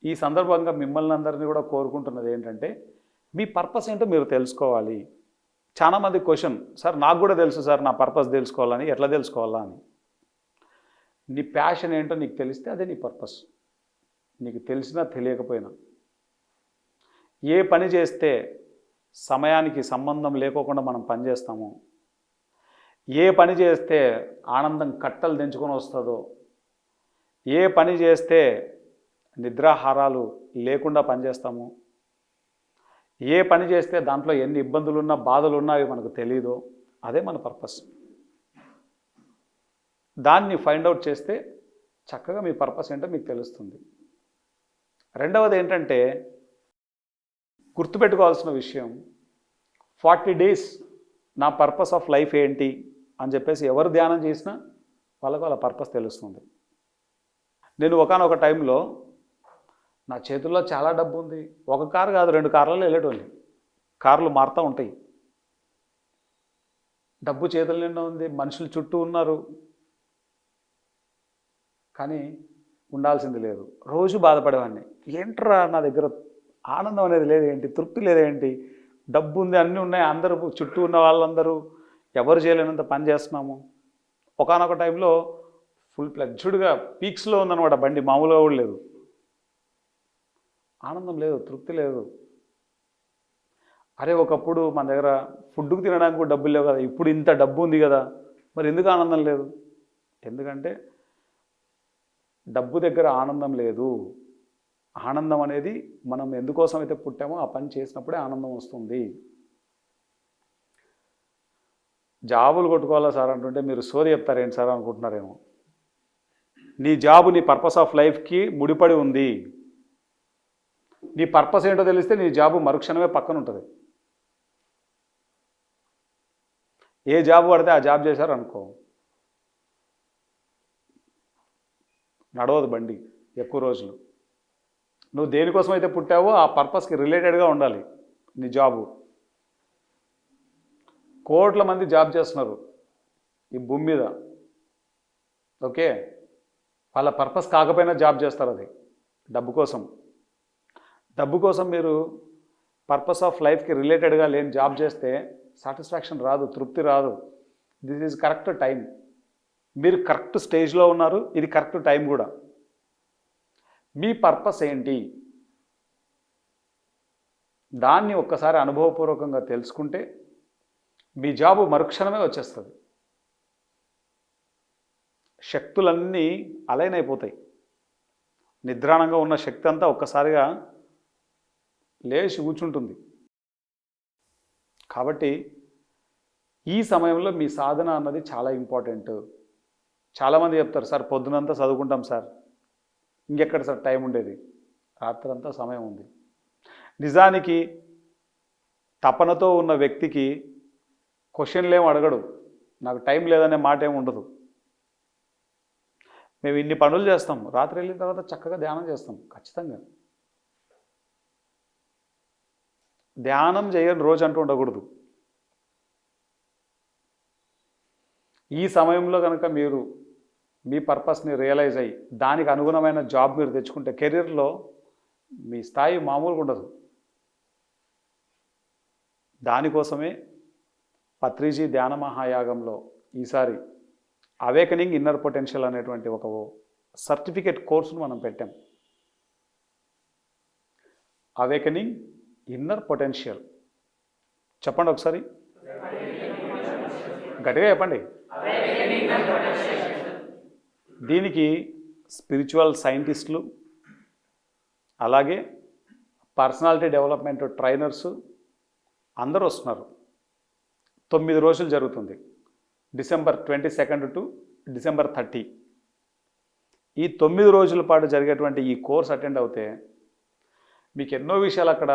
ఈ సందర్భంగా మిమ్మల్ని అందరినీ కూడా కోరుకుంటున్నది ఏంటంటే మీ పర్పస్ ఏంటో మీరు తెలుసుకోవాలి. చాలామంది క్వశ్చన్, సార్ నాకు కూడా తెలుసు సార్ నా పర్పస్ తెలుసుకోవాలని, ఎట్లా తెలుసుకోవాలా అని. నీ ప్యాషన్ ఏంటో నీకు తెలిస్తే అదే నీ పర్పస్. నీకు తెలిసినా తెలియకపోయినా ఏ పని చేస్తే సమయానికి సంబంధం లేకోకుండా మనం పని చేస్తామో, ఏ పని చేస్తే ఆనందం కట్టలు తెంచుకొని వస్తుందో, ఏ పని చేస్తే నిద్రాహారాలు లేకుండా పనిచేస్తాము, ఏ పని చేస్తే దాంట్లో ఎన్ని ఇబ్బందులున్నా బాధలున్నా అవి మనకు తెలీదో, అదే మన పర్పస్. దాన్ని ఫైండ్ అవుట్ చేస్తే చక్కగా మీ పర్పస్ ఏంటో మీకు తెలుస్తుంది. రెండవది ఏంటంటే గుర్తుపెట్టుకోవాల్సిన విషయం, 40 డేస్ నా పర్పస్ ఆఫ్ లైఫ్ ఏంటి అని చెప్పేసి ఎవరు ధ్యానం చేసినా వాళ్ళకు వాళ్ళ పర్పస్ తెలుస్తుంది. నేను ఒకానొక టైంలో నా చేతుల్లో చాలా డబ్బు ఉంది, ఒక కారు కాదు 2 కార్లలో వెళ్ళేటోని, కార్లు మారుతూ ఉంటాయి, డబ్బు చేతుల నిండా ఉంది, మనుషులు చుట్టూ ఉన్నారు, కానీ ఉండాల్సింది లేదు. రోజు బాధపడేవాడిని, ఏంట్రా నా దగ్గర ఆనందం అనేది లేదేంటి, తృప్తి లేదేంటి, డబ్బు ఉంది, అన్నీ ఉన్నాయి, అందరూ చుట్టూ ఉన్న వాళ్ళందరూ ఎవరు చేయలేనంత పని చేస్తున్నాము. ఒకానొక టైంలో ఫుల్ ఫ్లెడ్జ్డ్గా పీక్స్లో ఉందన్నమాట బండి, మామూలుగా కూడా లేదు, ఆనందం లేదు, తృప్తి లేదు. అరే ఒకప్పుడు మన దగ్గర ఫుడ్కి తినడానికి కూడా డబ్బులు లేవు కదా, ఇప్పుడు ఇంత డబ్బు ఉంది కదా, మరి ఎందుకు ఆనందం లేదు? ఎందుకంటే డబ్బు దగ్గర ఆనందం లేదు. ఆనందం అనేది మనం ఎందుకోసం అయితే పుట్టామో ఆ పని చేసినప్పుడే ఆనందం వస్తుంది. జాబులు కొట్టుకోవాలా సార్ అంటుంటే మీరు సోది చెప్తారేంటి సార్ అనుకుంటున్నారేమో. నీ జాబు నీ పర్పస్ ఆఫ్ లైఫ్కి ముడిపడి ఉంది. నీ పర్పస్ ఏంటో తెలిస్తే నీ జాబు మరుక్షణమే పక్కన ఉంటుంది. ఏ జాబ్ పడితే ఆ జాబ్ చేశారు అనుకో, నడవదు బండి ఎక్కువ రోజులు. నువ్వు దేనికోసం అయితే పుట్టావో ఆ పర్పస్కి రిలేటెడ్గా ఉండాలి నీ జాబు. కోట్ల మంది జాబ్ చేస్తున్నారు ఈ భూమి మీద, ఓకే, వాళ్ళ పర్పస్ కాకపోయినా జాబ్ చేస్తారు, అది డబ్బు కోసం. డబ్బు కోసం మీరు పర్పస్ ఆఫ్ లైఫ్కి రిలేటెడ్గా లేని జాబ్ చేస్తే సాటిస్ఫాక్షన్ రాదు, తృప్తి రాదు. దిస్ ఈజ్ కరెక్ట్ టైం, మీరు కరెక్ట్ స్టేజ్లో ఉన్నారు, ఇది కరెక్ట్ టైం కూడా. మీ పర్పస్ ఏంటి దాన్ని ఒక్కసారి అనుభవపూర్వకంగా తెలుసుకుంటే మీ జాబు మరుక్షణమే వచ్చేస్తుంది. శక్తులన్నీ అలైన్ అయిపోతాయి. నిద్రాణంగా ఉన్న శక్తి అంతా ఒక్కసారిగా లేచి కూర్చుంటుంది. కాబట్టి ఈ సమయంలో మీ సాధన అన్నది చాలా ఇంపార్టెంట్. చాలామంది చెప్తారు, సార్ పొద్దునంతా చదువుకుంటాం సార్, ఇంకెక్కడ సార్ టైం ఉండేది, రాత్రంతా సమయం ఉంది. నిజానికి తపనతో ఉన్న వ్యక్తికి క్వశ్చన్లు ఏమి అడగడు, నాకు టైం లేదనే మాట ఏమి ఉండదు. మేము ఇన్ని పనులు చేస్తాం, రాత్రి వెళ్ళిన తర్వాత చక్కగా ధ్యానం చేస్తాం. ఖచ్చితంగా ధ్యానం చేయని రోజు అంటూ ఉండకూడదు. ఈ సమయంలో కనుక మీరు మీ పర్పస్ని రియలైజ్ అయ్యి దానికి అనుగుణమైన జాబ్ మీరు తెచ్చుకుంటే కెరీర్లో మీ స్థాయి మామూలుగా ఉండదు. దానికోసమే పత్రిజీ ధ్యాన మహాయాగంలో ఈసారి అవేకనింగ్ ఇన్నర్ పొటెన్షియల్ అనేటువంటి ఒక సర్టిఫికేట్ కోర్సును మనం పెట్టాం. అవేకనింగ్ ఇన్నర్ పొటెన్షియల్, చెప్పండి ఒకసారి గట్టిగా చెప్పండి. దీనికి స్పిరిచువల్ సైంటిస్టులు, అలాగే పర్సనాలిటీ డెవలప్మెంట్ ట్రైనర్స్ అందరూ వస్తున్నారు. 9 రోజులు జరుగుతుంది, December 22 టు December 30. ఈ 9 రోజుల పాటు జరిగేటువంటి ఈ కోర్స్ అటెండ్ అవుతే మీకు ఎన్నో విషయాలు అక్కడ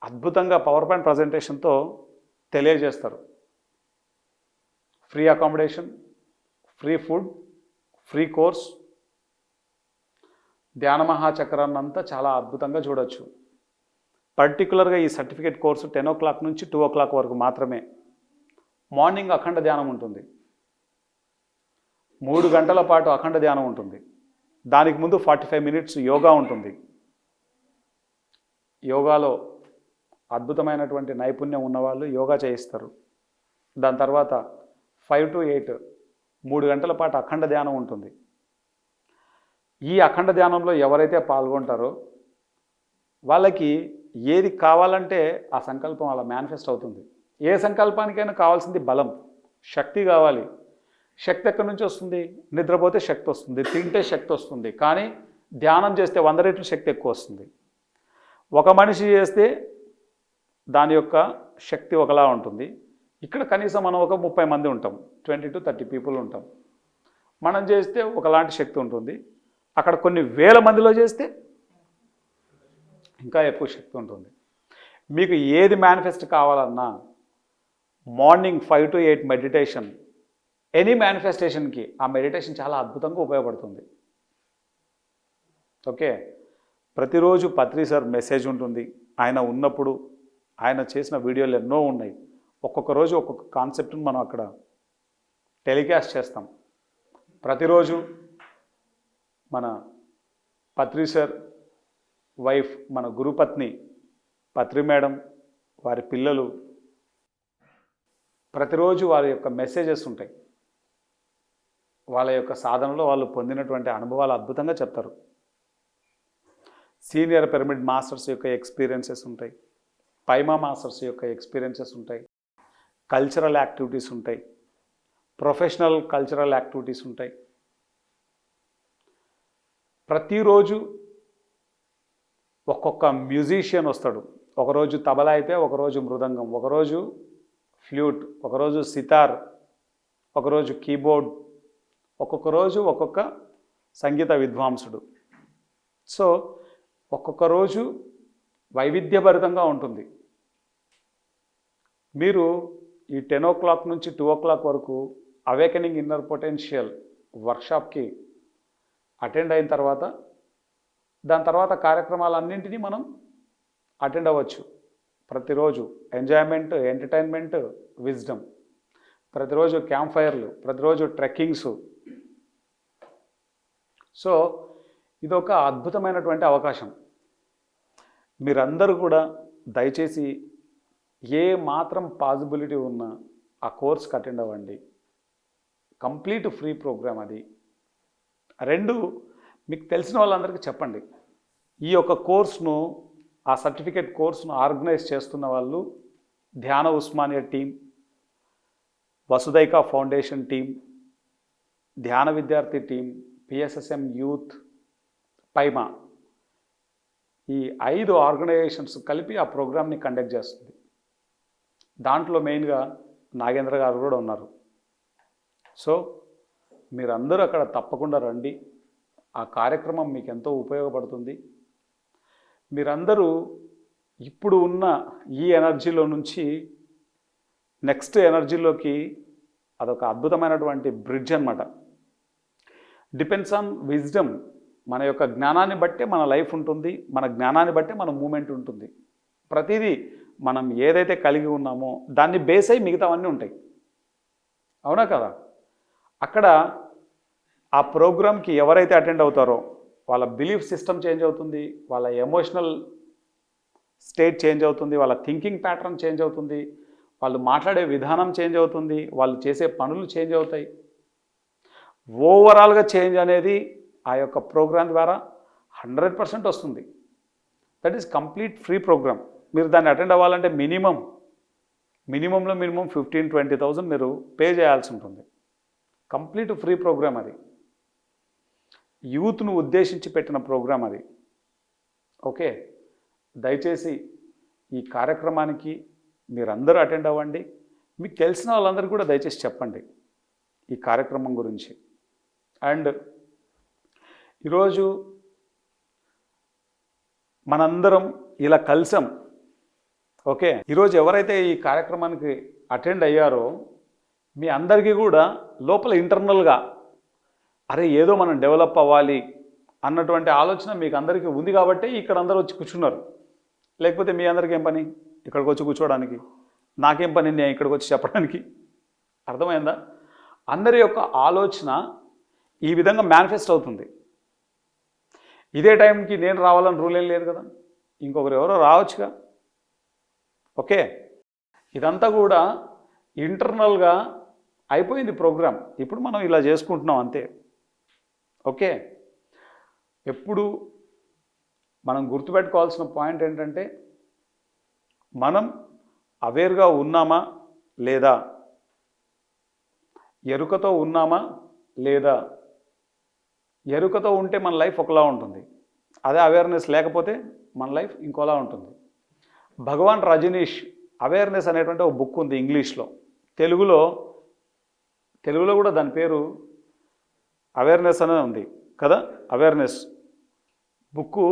అద్భుతంగా పవర్ పాయింట్ ప్రజెంటేషన్తో తెలియజేస్తారు. Free accommodation, free food, free course, ధ్యాన మహాచక్రాన్ని అంతా చాలా అద్భుతంగా చూడొచ్చు. పర్టికులర్గా ఈ సర్టిఫికేట్ కోర్సు 10 o'clock నుంచి 2 o'clock వరకు మాత్రమే. మార్నింగ్ అఖండ ధ్యానం ఉంటుంది, 3 గంటల పాటు అఖండ ధ్యానం ఉంటుంది. దానికి ముందు 45 minutes యోగా ఉంటుంది. యోగాలో అద్భుతమైనటువంటి నైపుణ్యం ఉన్నవాళ్ళు యోగా చేయిస్తారు. దాని తర్వాత 5 to 8 3 గంటల పాటు అఖండ ధ్యానం ఉంటుంది. ఈ అఖండ ధ్యానంలో ఎవరైతే పాల్గొంటారో వాళ్ళకి ఏది కావాలంటే ఆ సంకల్పం అలా మేనిఫెస్ట్ అవుతుంది. ఏ సంకల్పానికైనా కావాల్సింది బలం, శక్తి కావాలి. శక్తి ఎక్కడి నుంచి వస్తుంది? నిద్రపోతే శక్తి వస్తుంది, తింటే శక్తి వస్తుంది, కానీ ధ్యానం చేస్తే 100 రెట్లు శక్తి ఎక్కువ వస్తుంది. ఒక మనిషి చేస్తే దాని యొక్క శక్తి ఒకలా ఉంటుంది. ఇక్కడ కనీసం మనం ఒక 30 మంది ఉంటాం, 20 to 30 people ఉంటాం. మనం చేస్తే ఒకలాంటి శక్తి ఉంటుంది, అక్కడ కొన్ని వేల మందిలో చేస్తే ఇంకా ఎక్కువ శక్తి ఉంటుంది. మీకు ఏది మేనిఫెస్ట్ కావాలన్నా మార్నింగ్ 5 to 8 మెడిటేషన్, ఎనీ మేనిఫెస్టేషన్కి ఆ మెడిటేషన్ చాలా అద్భుతంగా ఉపయోగపడుతుంది. ఓకే, ప్రతిరోజు పత్రి సార్ మెసేజ్ ఉంటుంది. ఆయన ఉన్నప్పుడు ఆయన చేసిన వీడియోలు ఎన్నో ఉన్నాయి. ఒక్కొక్క రోజు ఒక్కొక్క కాన్సెప్ట్ని మనం అక్కడ టెలికాస్ట్ చేస్తాం. ప్రతిరోజు మన పత్రి సార్ వైఫ్, మన గురుపత్ని పత్రి మేడం, వారి పిల్లలు ప్రతిరోజు వారి యొక్క మెసేజెస్ ఉంటాయి. వాళ్ళ యొక్క సాధనలో వాళ్ళు పొందినటువంటి అనుభవాలు అద్భుతంగా చెప్తారు. సీనియర్ పిరమిడ్ మాస్టర్స్ యొక్క ఎక్స్పీరియన్సెస్ ఉంటాయి, పైమా మాస్టర్స్ యొక్క ఎక్స్పీరియన్సెస్ ఉంటాయి, కల్చరల్ యాక్టివిటీస్ ఉంటాయి, ప్రొఫెషనల్ కల్చరల్ యాక్టివిటీస్ ఉంటాయి. ప్రతిరోజు ఒక్కొక్క మ్యూజిషియన్ వస్తాడు. ఒకరోజు తబలా అయితే, ఒకరోజు మృదంగం, ఒకరోజు ఫ్లూట్, ఒకరోజు సితార్, ఒకరోజు కీబోర్డ్, ఒక్కొక్క రోజు ఒక్కొక్క సంగీత విద్వాంసుడు. సో ఒక్కొక్క రోజు వైవిధ్యభరితంగా ఉంటుంది. మీరు ఈ 10 o'clock నుంచి 2 o'clock వరకు అవేకనింగ్ ఇన్నర్ పొటెన్షియల్ వర్క్షాప్కి అటెండ్ అయిన తర్వాత, దాని తర్వాత కార్యక్రమాలన్నింటినీ మనం అటెండ్ అవ్వచ్చు. ప్రతిరోజు ఎంజాయ్మెంట్, ఎంటర్టైన్మెంట్, విజ్డమ్, ప్రతిరోజు క్యాంప్ ఫైర్లు, ప్రతిరోజు ట్రెక్కింగ్స్. సో ఇదొక అద్భుతమైనటువంటి అవకాశం. మీరందరూ కూడా దయచేసి ఏ మాత్రం పాసిబిలిటీ ఉన్నా ఆ కోర్స్కి అటెండ్ అవ్వండి. కంప్లీట్ ఫ్రీ ప్రోగ్రామ్ అది. 2, మీకు తెలిసిన వాళ్ళందరికీ చెప్పండి. ఈ యొక్క కోర్సును, ఆ సర్టిఫికేట్ కోర్సును ఆర్గనైజ్ చేస్తున్న వాళ్ళు ధ్యాన ఉస్మానియా టీం, వసుదైక ఫౌండేషన్ టీం, ధ్యాన విద్యార్థి టీం, పిఎస్ఎస్ఎం యూత్, పైమా, ఈ 5 ఆర్గనైజేషన్స్ కలిపి ఆ ప్రోగ్రామ్ని కండక్ట్ చేస్తుంది. దాంట్లో మెయిన్గా నాగేంద్ర గారు కూడా ఉన్నారు. సో మీరందరూ అక్కడ తప్పకుండా రండి. ఆ కార్యక్రమం మీకు ఎంతో ఉపయోగపడుతుంది. మీరందరూ ఇప్పుడు ఉన్న ఈ ఎనర్జీలో నుంచి నెక్స్ట్ ఎనర్జీలోకి, అదొక అద్భుతమైనటువంటి బ్రిడ్జ్ అన్నమాట. Depends on wisdom. మన యొక్క జ్ఞానాన్ని బట్టే మన లైఫ్ ఉంటుంది, మన జ్ఞానాన్ని బట్టే మన మూమెంట్ ఉంటుంది. ప్రతిదీ మనం ఏదైతే కలిగి ఉన్నామో దాన్ని బేస్ అయి మిగతావన్నీ ఉంటాయి. అవునా కదా? అక్కడ ఆ ప్రోగ్రామ్కి ఎవరైతే అటెండ్ అవుతారో వాళ్ళ బిలీఫ్ సిస్టమ్ చేంజ్ అవుతుంది, వాళ్ళ ఎమోషనల్ స్టేట్ చేంజ్ అవుతుంది, వాళ్ళ థింకింగ్ ప్యాటర్న్ చేంజ్ అవుతుంది, వాళ్ళు మాట్లాడే విధానం చేంజ్ అవుతుంది, వాళ్ళు చేసే పనులు చేంజ్ అవుతాయి. ఓవరాల్గా చేంజ్ అనేది ఆ యొక్క ప్రోగ్రామ్ ద్వారా 100% వస్తుంది. That is complete free programme. మీరు దాన్ని అటెండ్ అవ్వాలంటే మినిమంలో 15-20,000 మీరు పే చేయాల్సి ఉంటుంది. కంప్లీట్ ఫ్రీ ప్రోగ్రామ్ అది. యూత్ను ఉద్దేశించి పెట్టిన ప్రోగ్రామ్ అది. ఓకే, దయచేసి ఈ కార్యక్రమానికి మీరందరూ అటెండ్ అవ్వండి. మీకు తెలిసిన వాళ్ళందరూ కూడా దయచేసి చెప్పండి ఈ కార్యక్రమం గురించి. అండ్ ఈరోజు మనందరం ఇలా కలిసాం. ఓకే, ఈరోజు ఎవరైతే ఈ కార్యక్రమానికి అటెండ్ అయ్యారో మీ అందరికీ కూడా లోపల ఇంటర్నల్గా అరే ఏదో మనం డెవలప్ అవ్వాలి అన్నటువంటి ఆలోచన మీకు అందరికీ ఉంది కాబట్టి ఇక్కడ అందరూ వచ్చి కూర్చున్నారు. లేకపోతే మీ అందరికీ ఏం పని ఇక్కడికి వచ్చి కూర్చోవడానికి? నాకేం పని నేను ఇక్కడికి వచ్చి చెప్పడానికి? అర్థమైందా? అందరి యొక్క ఆలోచన ఈ విధంగా మేనిఫెస్ట్ అవుతుంది. ఇదే టైంకి నేను రావాలని రూల్ ఏం లేదు కదా, ఇంకొకరు ఎవరో రావచ్చుగా. ఓకే, ఇదంతా కూడా ఇంటర్నల్గా అయిపోయింది ప్రోగ్రామ్. ఇప్పుడు మనం ఇలా చేసుకుంటున్నాం అంతే. ఓకే, ఎప్పుడు మనం గుర్తుపెట్టుకోవాల్సిన పాయింట్ ఏంటంటే మనం అవేర్గా ఉన్నామా లేదా, ఎరుకతో ఉన్నామా లేదా. ఎరుకతో ఉంటే మన లైఫ్ ఒకలా ఉంటుంది, అదే అవేర్నెస్ లేకపోతే మన లైఫ్ ఇంకోలా ఉంటుంది. భగవాన్ రజనీష్ అవేర్నెస్ అనేటువంటి ఒక బుక్ ఉంది ఇంగ్లీష్లో. తెలుగులో కూడా దాని పేరు అవేర్నెస్ అనేది ఉంది కదా, అవేర్నెస్ బుక్కు.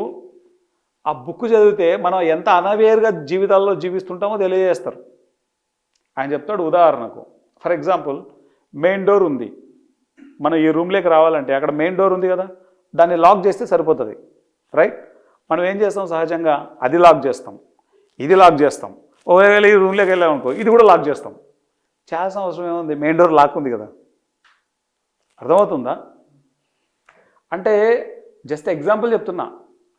ఆ బుక్ చదివితే మనం ఎంత అనవేర్గా జీవితాల్లో జీవిస్తుంటామో తెలియజేస్తారు. ఆయన చెప్తాడు ఉదాహరణకు, ఫర్ ఎగ్జాంపుల్ మెయిన్ డోర్ ఉంది, మనం ఈ రూమ్లోకి రావాలంటే అక్కడ మెయిన్ డోర్ ఉంది కదా, దాన్ని లాక్ చేస్తే సరిపోతుంది, రైట్? మనం ఏం చేస్తాం సహజంగా, అది లాక్ చేస్తాం, ఇది లాక్ చేస్తాం. ఒకవేళ ఈ రూమ్లోకి వెళ్ళామనుకో ఇది కూడా లాక్ చేస్తాం. చేయాల్సిన అవసరం ఏముంది, మెయిన్ డోర్ లాక్ ఉంది కదా. అర్థమవుతుందా? అంటే జస్ట్ ఎగ్జాంపుల్ చెప్తున్నా.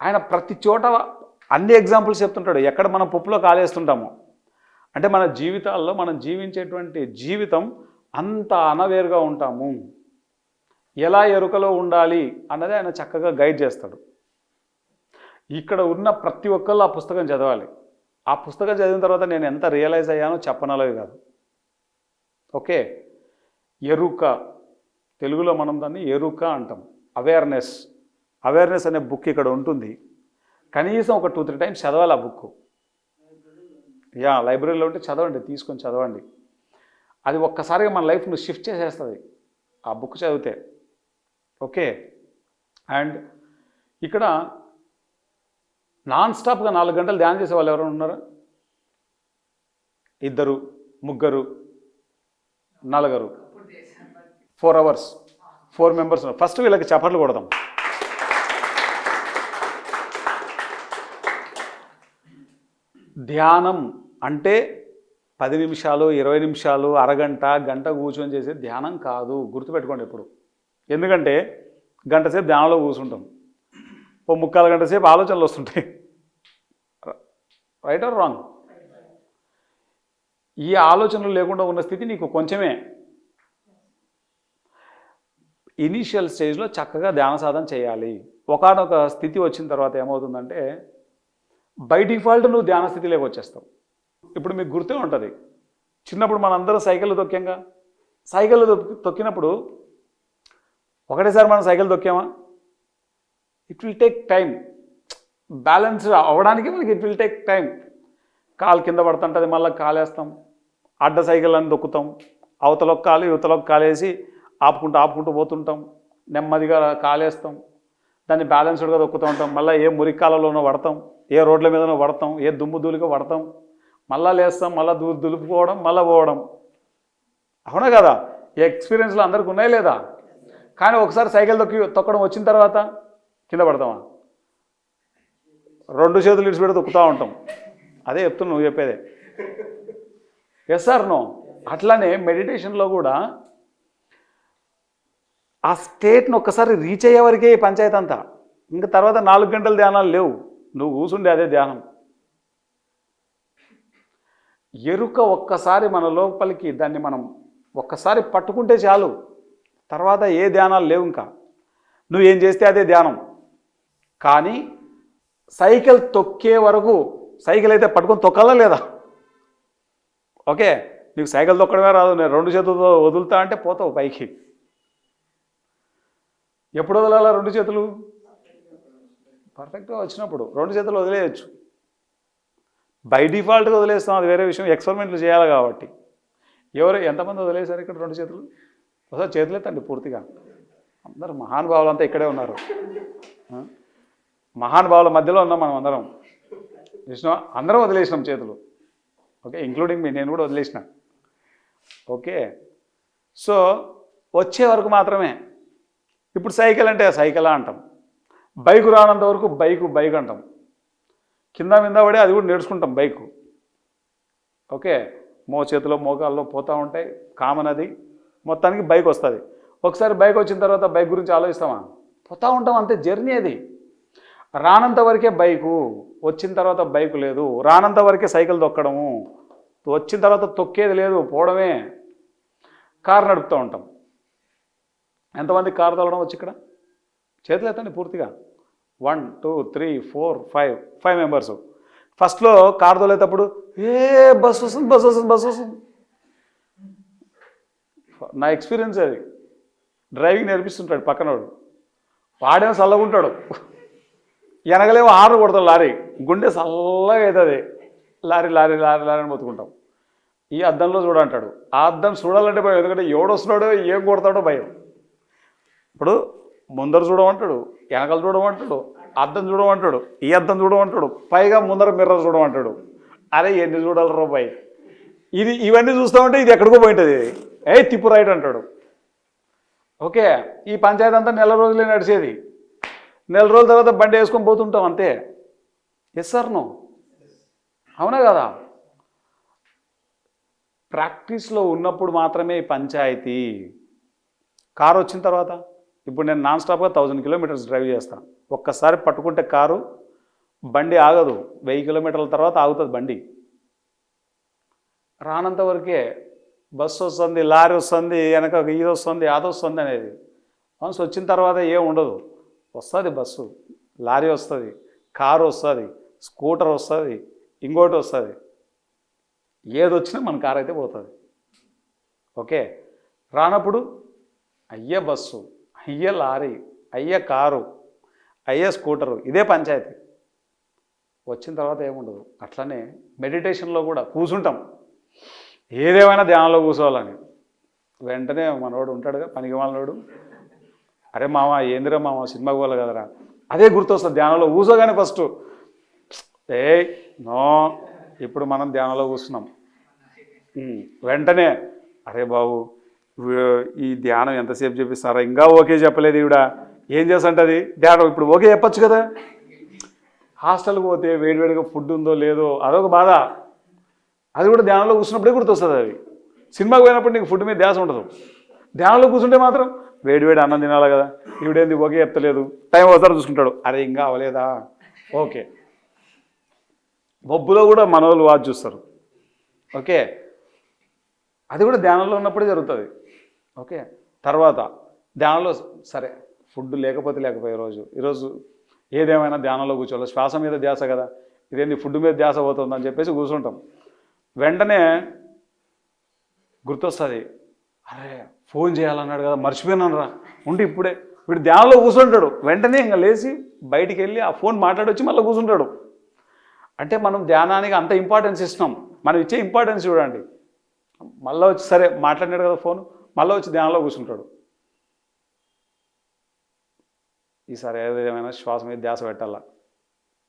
ఆయన ప్రతి చోట అన్ని ఎగ్జాంపుల్స్ చెప్తుంటాడు, ఎక్కడ మనం పప్పులో కాలేస్తుంటామో. అంటే మన జీవితాల్లో మనం జీవించేటువంటి జీవితం అంత అనవేరుగా ఉంటాము, ఎలా ఎరుకలో ఉండాలి అన్నది ఆయన చక్కగా గైడ్ చేస్తాడు. ఇక్కడ ఉన్న ప్రతి ఒక్కళ్ళు ఆ పుస్తకం చదవాలి. ఆ పుస్తకం చదివిన తర్వాత నేను ఎంత రియలైజ్ అయ్యానో చెప్పనలవి కాదు. ఓకే, ఎరుక, తెలుగులో మనం దాన్ని ఎరుక అంటాం, అవేర్నెస్. అవేర్నెస్ అనే బుక్ ఇక్కడ ఉంటుంది. కనీసం ఒక 2-3 టైమ్స్ చదవాలి ఆ బుక్. లైబ్రరీలో ఉంటే చదవండి, తీసుకొని చదవండి. అది ఒక్కసారిగా మన లైఫ్ను షిఫ్ట్ చేసేస్తుంది ఆ బుక్ చదివితే. ఓకే, అండ్ ఇక్కడ నాన్ స్టాప్గా 4 గంటలు ధ్యానం చేసే వాళ్ళు ఎవరైనా ఉన్నారా? 2, 3, 4, 4 hours, 4 members ఉన్నారు. ఫస్ట్ వీళ్ళకి చప్పట్లు కొడదాం. ధ్యానం అంటే 10 నిమిషాలు, 20 నిమిషాలు, అరగంట, గంట కూర్చొని చేసే ధ్యానం కాదు. గుర్తుపెట్టుకోండి ఎప్పుడు. ఎందుకంటే గంట సేపు ధ్యానంలో కూర్చుంటాం, ఓ 3/4 గంట సేపు ఆలోచనలు వస్తుంటాయి. Right are wrong? ఈ ఆలోచనలు లేకుండా ఉన్న స్థితి నీకు కొంచెమే. ఇనీషియల్ స్టేజ్లో చక్కగా ధ్యాన సాధన చేయాలి. ఒకనొక స్థితి వచ్చిన తర్వాత ఏమవుతుందంటే బై డిఫాల్ట్ నువ్వు ధ్యాన స్థితిలోకి వచ్చేస్తావు. ఇప్పుడు మీకు గుర్తే ఉంటుంది, చిన్నప్పుడు మనందరం సైకిల్ తొక్కాంగా. సైకిల్ తొక్కినప్పుడు ఒకటేసారి మనం సైకిల్ తొక్కామా? It will take time. Balance అవ్వడానికి మనకి ఇట్ విల్ టేక్ టైం. కాలు కింద పడుతుంటుంది, మళ్ళీ కాలేస్తాం, అడ్డ సైకిల్ అని దొక్కుతాం, అవతలొక్క కాలు యువతలొక్క కాలేసి ఆపుకుంటూ పోతుంటాం, నెమ్మదిగా కాలేస్తాం, దాన్ని బ్యాలెన్స్డ్గా దొక్కుతూ ఉంటాం, మళ్ళీ ఏ మురికాలలోనో పడతాం, ఏ రోడ్ల మీదనో పడతాం, ఏ దుమ్ము ధూళిగా పడతాం, మళ్ళీ లేస్తాం, మళ్ళీ దులుపుకోవడం, మళ్ళీ పోవడం. అవునా కదా? ఈ ఎక్స్పీరియన్స్లు అందరికీ ఉన్నాయి లేదా? కానీ ఒకసారి సైకిల్ తొక్కడం వచ్చిన తర్వాత కింద పడతామా? 2 చేతులు ఇడిచిపెట్టి తొక్కుతూ ఉంటాం. అదే చెప్తున్నా, నువ్వు చెప్పేదే. Yes or no? అట్లానే మెడిటేషన్లో కూడా ఆ స్టేట్ను ఒక్కసారి రీచ్ అయ్యే వరకే ఈ పంచాయతీ అంతా. ఇంకా తర్వాత 4 గంటల ధ్యానాలు లేవు, నువ్వు కూర్చుండే అదే ధ్యానం. ఎరుక ఒక్కసారి మన లోపలికి దాన్ని మనం ఒక్కసారి పట్టుకుంటే చాలు, తర్వాత ఏ ధ్యానాలు లేవు. ఇంకా నువ్వు ఏం చేస్తే అదే ధ్యానం. కానీ సైకిల్ తొక్కే వరకు, సైకిల్ అయితే పట్టుకొని తొక్కాలా లేదా? ఓకే, నీకు సైకిల్ తొక్కడమే రాదు, నేను 2 చేతులతో వదులుతా అంటే పోతావు పైకి. ఎప్పుడు వదలాలా 2 చేతులు? పర్ఫెక్ట్గా వచ్చినప్పుడు 2 చేతులు వదిలేయచ్చు. బై డిఫాల్ట్గా వదిలేస్తాం, అది వేరే విషయం. ఎక్స్పెరిమెంట్లు చేయాలి కాబట్టి. ఎంతమంది వదిలేశారు ఇక్కడ 2 చేతులు? ఒకసారి చేతులెత్తండి పూర్తిగా. అందరు మహానుభావులు అంతా ఇక్కడే ఉన్నారు. మహానుభావుల మధ్యలో ఉన్నాం మనం అందరం. చూసినా, అందరం వదిలేసినాం చేతులు. ఓకే, ఇంక్లూడింగ్ మీ, నేను కూడా వదిలేసిన. ఓకే, సో వచ్చే వరకు మాత్రమే. ఇప్పుడు సైకిల్ అంటే సైకిలా అంటాం, బైకు రానంత వరకు బైక్ అంటాం. కింద మీద పడి అది కూడా నేర్చుకుంటాం బైకు. ఓకే, చేతిలో మోకాల్లో పోతూ ఉంటాయి, కామన్ అది. మొత్తానికి బైక్ వస్తుంది. ఒకసారి బైక్ వచ్చిన తర్వాత బైక్ గురించి ఆలోచిస్తామా? పోతూ ఉంటాం, అంతే. జర్నీ అది. రానంత వరకే బైకు, వచ్చిన తర్వాత బైకు లేదు. రానంత వరకే సైకిల్ తొక్కడము, వచ్చిన తర్వాత తొక్కేది లేదు, పోవడమే. కారు నడుపుతూ ఉంటాం. ఎంతమంది కారు తోలడం వచ్చి ఇక్కడ? చేతులు ఎత్తండి పూర్తిగా. 1 2 3 4 5 మెంబర్స్. ఫస్ట్లో కారు తోలేటప్పుడు బస్సు వస్తుంది. నా ఎక్స్పీరియన్స్ అది. డ్రైవింగ్ నేర్పిస్తుంటాడు పక్కనోడు, వాడేమో చల్లగుంటాడు, వెనకలేమో హార్న్ కొడతాడు లారీ, గుండె చల్లగా అవుతుంది. లారీ అని మొత్తుకుంటాం. ఈ అద్దంలో చూడంటాడు. ఆ అద్దం చూడాలంటే భయం, ఎందుకంటే ఎవడొస్తున్నాడో ఏం కొడతాడో భయం. ఇప్పుడు ముందర చూడమంటాడు, వెనకాల చూడమంటాడు, అద్దం చూడమంటాడు, ఈ అద్దం చూడమంటాడు, పైగా ముందర మిర్రర్ చూడమంటాడు. అరే ఎన్ని చూడాలి రూపాయి, ఇవన్నీ చూస్తామంటే ఇది ఎక్కడికో పోయింటుంది, తిప్పు రైట్ అంటాడు. ఓకే, ఈ పంచాయతీ అంతా నెల రోజులే నడిచేది, నెల రోజుల తర్వాత బండి వేసుకొని పోతుంటాం అంతే. ఎస్ సార్ నో, అవునా కదా? ప్రాక్టీస్లో ఉన్నప్పుడు మాత్రమే పంచాయతీ. కారు వచ్చిన తర్వాత, ఇప్పుడు నేను నాన్ స్టాప్గా 1000 కిలోమీటర్స్ డ్రైవ్ చేస్తాను. ఒక్కసారి పట్టుకుంటే కారు బండి ఆగదు, 1000 కిలోమీటర్ల తర్వాత ఆగుతుంది బండి. రానంత వరకే బస్సు వస్తుంది, లారీ వస్తుంది, వెనక ఇది వస్తుంది, అది వస్తుంది అనేది. వన్స్ వచ్చిన తర్వాత ఏం ఉండదు. వస్తుంది బస్సు, లారీ వస్తుంది, కారు వస్తుంది, స్కూటర్ వస్తుంది, ఇంకోటి వస్తుంది. ఏది వచ్చినా మన కారు అయితే పోతుంది. ఓకే, రానప్పుడు అయ్యే బస్సు, అయ్యే లారీ, అయ్యే కారు, అయ్యే స్కూటరు, ఇదే పంచాయతీ. వచ్చిన తర్వాత ఏముండదు. అట్లనే మెడిటేషన్లో కూడా కూర్చుంటాం, ఏదేమైనా ధ్యానంలో కూర్చోవాలని. వెంటనే మనవాడు ఉంటాడుగా పనికి మాలినోడు, అరే మామ ఏందిరా మామ సినిమాకి పోవాలి కదరా, అదే గుర్తొస్తుంది ధ్యానంలో కూర్చోగానే ఫస్ట్. నో, ఇప్పుడు మనం ధ్యానంలో కూర్చున్నాం. వెంటనే అరే బాబు ఈ ధ్యానం ఎంతసేపు చెప్పిస్తారా, ఇంకా ఓకే చెప్పలేదు ఈవిడ, ఏం చేస్తుంటుంది ధ్యానం, ఇప్పుడు ఓకే చెప్పచ్చు కదా. హాస్టల్కి పోతే వేడివేడిగా ఫుడ్ ఉందో లేదో అదొక బాధ, అది కూడా ధ్యానంలో కూర్చున్నప్పుడే గుర్తొస్తుంది. అది సినిమాకి పోయినప్పుడు నీకు ఫుడ్ మీద ధ్యాస ఉండదు, ధ్యానంలో కూర్చుంటే మాత్రం వేడివేడి అన్నం తినాలి కదా, ఈవిడేంది ఓకే చెప్తలేదు, టైం ఒకసారి చూసుకుంటాడు, అరే ఇంకా అవ్వలేదా, ఓకే. బొబ్బులో కూడా మనోళ్ళు వాచ్ చూస్తారు. ఓకే, అది కూడా ధ్యానంలో ఉన్నప్పుడే జరుగుతుంది. ఓకే, తర్వాత ధ్యానంలో సరే ఫుడ్ లేకపోతే లేకపోయే ఈరోజు ఏదేమైనా ధ్యానంలో కూర్చోవాలి, శ్వాస మీద ధ్యాస కదా, ఇదేంది ఫుడ్ మీద ధ్యాస పోతుందని చెప్పేసి కూర్చుంటాం. వెంటనే గుర్తొస్తుంది, అరే ఫోన్ చేయాలన్నాడు కదా మర్చిపోయినాను రా, ఉండి ఇప్పుడే. వీడు ధ్యానంలో కూర్చుంటాడు, వెంటనే ఇంకా లేచి బయటికి వెళ్ళి ఆ ఫోన్ మాట్లాడొచ్చి మళ్ళీ కూర్చుంటాడు. అంటే మనం ధ్యానానికి అంత ఇంపార్టెన్స్ ఇస్తున్నాం. మనం ఇచ్చే ఇంపార్టెన్స్ చూడండి. మళ్ళీ వచ్చి సరే మాట్లాడినాడు కదా ఫోన్, మళ్ళీ వచ్చి ధ్యానంలో కూర్చుంటాడు. ఈసారి ఏదేమైనా శ్వాస మీద ధ్యాస పెట్టాలా,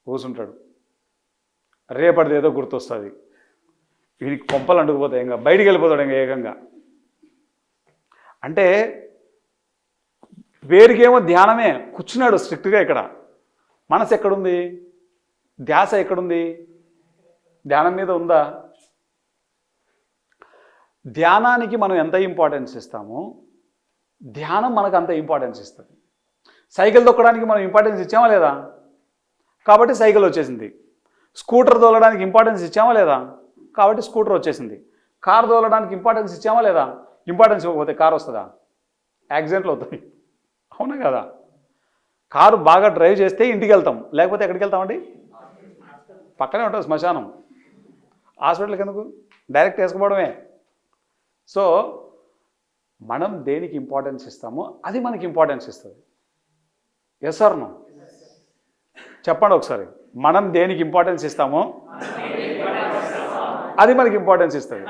కూర్చుంటాడు. రేపటిది ఏదో గుర్తొస్తుంది, వీడికి కొంపలు అంటుకుపోతాయి, ఇంకా బయటికి వెళ్ళిపోతాడు ఇంకా ఏకంగా. అంటే వేరికేమో ధ్యానమే కూర్చున్నాడు స్ట్రిక్ట్గా, ఇక్కడ మనసు ఎక్కడుంది, ధ్యాస ఎక్కడుంది, ధ్యానం మీద ఉందా? ధ్యానానికి మనం ఎంత ఇంపార్టెన్స్ ఇస్తామో ధ్యానం మనకు అంత ఇంపార్టెన్స్ ఇస్తుంది. సైకిల్ తొక్కడానికి మనం ఇంపార్టెన్స్ ఇచ్చామా లేదా, కాబట్టి సైకిల్ వచ్చేసింది. స్కూటర్ తోలడానికి ఇంపార్టెన్స్ ఇచ్చామా లేదా, కాబట్టి స్కూటర్ వచ్చేసింది. కారు తోలడానికి ఇంపార్టెన్స్ ఇచ్చామా లేదా, ఇంపార్టెన్స్ ఇవ్వకపోతే కారు వస్తుందా, యాక్సిడెంట్లు అవుతాయి, అవునా కదా? కారు బాగా డ్రైవ్ చేస్తే ఇంటికి వెళ్తాం, లేకపోతే ఎక్కడికి వెళ్తామండి, పక్కనే ఉంటుంది శ్మశానం, హాస్పిటల్కి ఎందుకు, డైరెక్ట్ వేసుకోవడమే. సో మనం దేనికి ఇంపార్టెన్స్ ఇస్తామో అది మనకి ఇంపార్టెన్స్ ఇస్తుంది. ఎస్ ఆర్ నో, చెప్పండి ఒకసారి. మనం దేనికి ఇంపార్టెన్స్ ఇస్తామో అది మనకి ఇంపార్టెన్స్ ఇస్తుంది.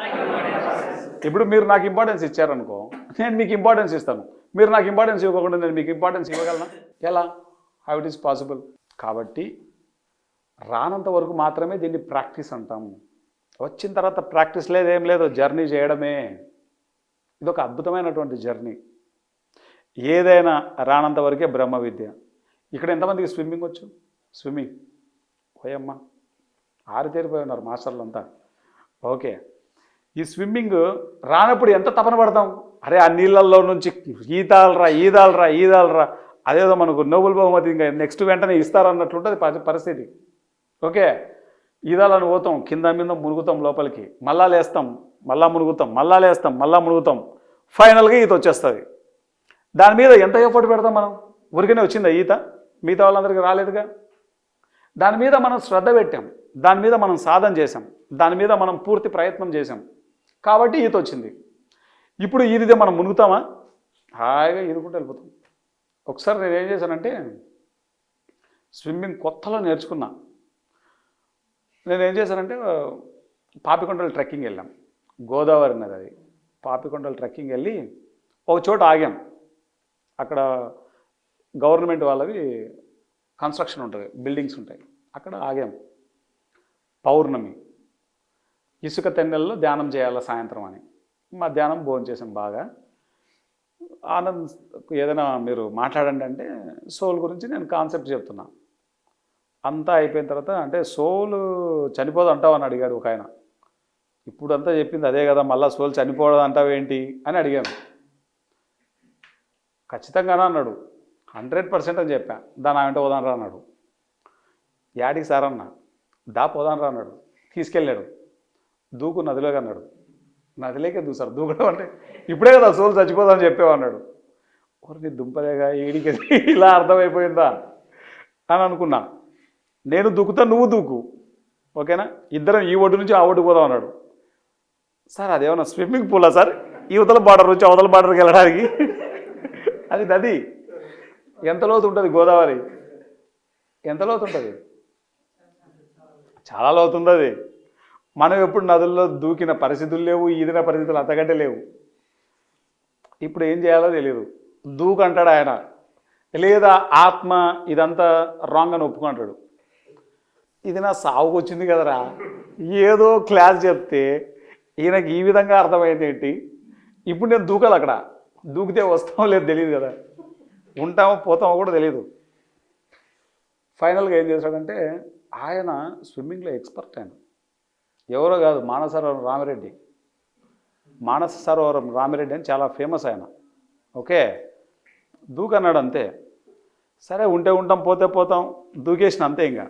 ఇప్పుడు మీరు నాకు ఇంపార్టెన్స్ ఇచ్చారనుకో, నేను మీకు ఇంపార్టెన్స్ ఇస్తాను. మీరు నాకు ఇంపార్టెన్స్ ఇవ్వకుండా నేను మీకు ఇంపార్టెన్స్ ఇవ్వగలనా? ఎలా? How it is possible? కాబట్టి రానంత వరకు మాత్రమే దీన్ని ప్రాక్టీస్ అంటాము. వచ్చిన తర్వాత ప్రాక్టీస్ లేదు, ఏం లేదు, జర్నీ చేయడమే. ఇదొక అద్భుతమైనటువంటి జర్నీ. ఏదైనా రానంత వరకే బ్రహ్మ విద్య. ఇక్కడ ఎంతమందికి స్విమ్మింగ్ వచ్చు? స్విమ్మింగ్ పోయమ్మా, ఆరితేరిపోయి ఉన్నారు మాస్టర్లు అంతా. ఓకే, ఈ స్విమ్మింగ్ రానప్పుడు ఎంత తపన పడతాం, అరే ఆ నీళ్ళల్లో నుంచి ఈదాలరా ఈదాలరా ఈదాలరా, అదేదో మనకు నోబెల్ బహుమతి ఇంకా నెక్స్ట్ వెంటనే ఇస్తారన్నట్లుంటుంది పరిస్థితి. ఓకే, ఈదాలని పోతాం, కింద మీద మునుగుతాం లోపలికి, మళ్ళా లేస్తాం, మళ్ళా మునుగుతాం, మళ్ళా లేస్తాం, మళ్ళా మునుగుతాం, ఫైనల్గా ఈత వచ్చేస్తుంది. దాని మీద ఎంత ఎఫర్ట్ పెడతాం మనం? ఊరికనే వచ్చిందా ఈత? మిగతా వాళ్ళందరికీ రాలేదుగా. దాని మీద మనం శ్రద్ధ పెట్టాం, దాని మీద మనం సాధన చేసాం, దాని మీద మనం పూర్తి ప్రయత్నం చేసాం, కాబట్టి ఈత వచ్చింది. ఇప్పుడు ఈదిదే మనం మునుగుతామా? హాయిగా ఈదుకుంటూ వెళ్ళిపోతాం. ఒకసారి నేను ఏం చేశానంటే, స్విమ్మింగ్ కొత్తలో నేర్చుకున్నా. నేనేం చేశానంటే పాపికొండలు ట్రెక్కింగ్ వెళ్ళాం, గోదావరి నది అది. పాపికొండలు ట్రెక్కింగ్ వెళ్ళి ఒక చోట ఆగాం. అక్కడ గవర్నమెంట్ వాళ్ళవి కన్స్ట్రక్షన్ ఉంటుంది, బిల్డింగ్స్ ఉంటాయి. అక్కడ ఆగాం. పౌర్ణమి, ఇసుక తెన్నెల్లో ధ్యానం చేయాలి సాయంత్రం అని. మధ్యాహ్నం భోజనం చేసాం బాగా. ఆనంద్ ఏదైనా మీరు మాట్లాడండి అంటే సోల్ గురించి నేను కాన్సెప్ట్ చెప్తున్నా. అంతా అయిపోయిన తర్వాత అంటే సోల్ చనిపోదు అంటావు అని అడిగాడు ఒక ఆయన. ఇప్పుడు అంతా చెప్పింది అదే కదా, మళ్ళీ సోల్ చనిపోవడం అంటావు ఏంటి అని అడిగాను. ఖచ్చితంగానే అన్నాడు. 100% అని చెప్పా. దాని వెంట పోదానరా అన్నాడు. యాడికి సార్ అన్న, దా పోదానరా అన్నాడు. తీసుకెళ్ళాడు. దూకు నదిలోకి అన్నాడు. నదిలోకే దూసారు. దూకడం అంటే ఇప్పుడే కదా సోల్ చచ్చిపోదామని చెప్పావు అన్నాడు. నీ దుంపలేగా ఏడికి ఇలా అర్థమైపోయిందా అని అనుకున్నా. నేను దూకుతా, నువ్వు దూకు, ఓకేనా? ఇద్దరం ఈ ఒడ్డు నుంచి ఆ ఒడ్డుకు పోదాం అన్నాడు. సార్ అదేమన్నా స్విమ్మింగ్ పూలా సార్, ఈ అవతల బార్డర్ నుంచి అవతల బార్డర్కి వెళ్ళడానికి? అది నది. ఎంత లోతు ఉంటుంది గోదావరి? ఎంత లోతు ఉంటుంది? చాలా లోతు ఉంది అది. మనం ఎప్పుడు నదుల్లో దూకిన పరిస్థితులు లేవు, ఈదిన పరిస్థితులు అంతకంటే లేవు. ఇప్పుడు ఏం చేయాలో తెలియదు. దూకంటాడు ఆయన, లేదా ఆత్మ ఇదంతా రాంగ్ అని ఒప్పుకుంటాడు. ఇది నా సావుకు వచ్చింది కదరా, ఏదో క్లాస్ చెప్తే ఈయనకి ఈ విధంగా అర్థమైంది ఏంటి? ఇప్పుడు నేను దూకాలి. అక్కడ దూకితే వస్తామో లేదు తెలియదు కదా, ఉంటామో పోతామో కూడా తెలియదు. ఫైనల్గా ఏం చేశాడంటే ఆయన స్విమ్మింగ్లో ఎక్స్పర్ట్. ఆయన ఎవరో కాదు, మానస సరోవరం రామిరెడ్డి అని చాలా ఫేమస్ ఆయన. ఓకే, దూకన్నాడు అంతే. సరే ఉంటే ఉంటాం, పోతే పోతాం, దూకేసిన అంతే. ఇంకా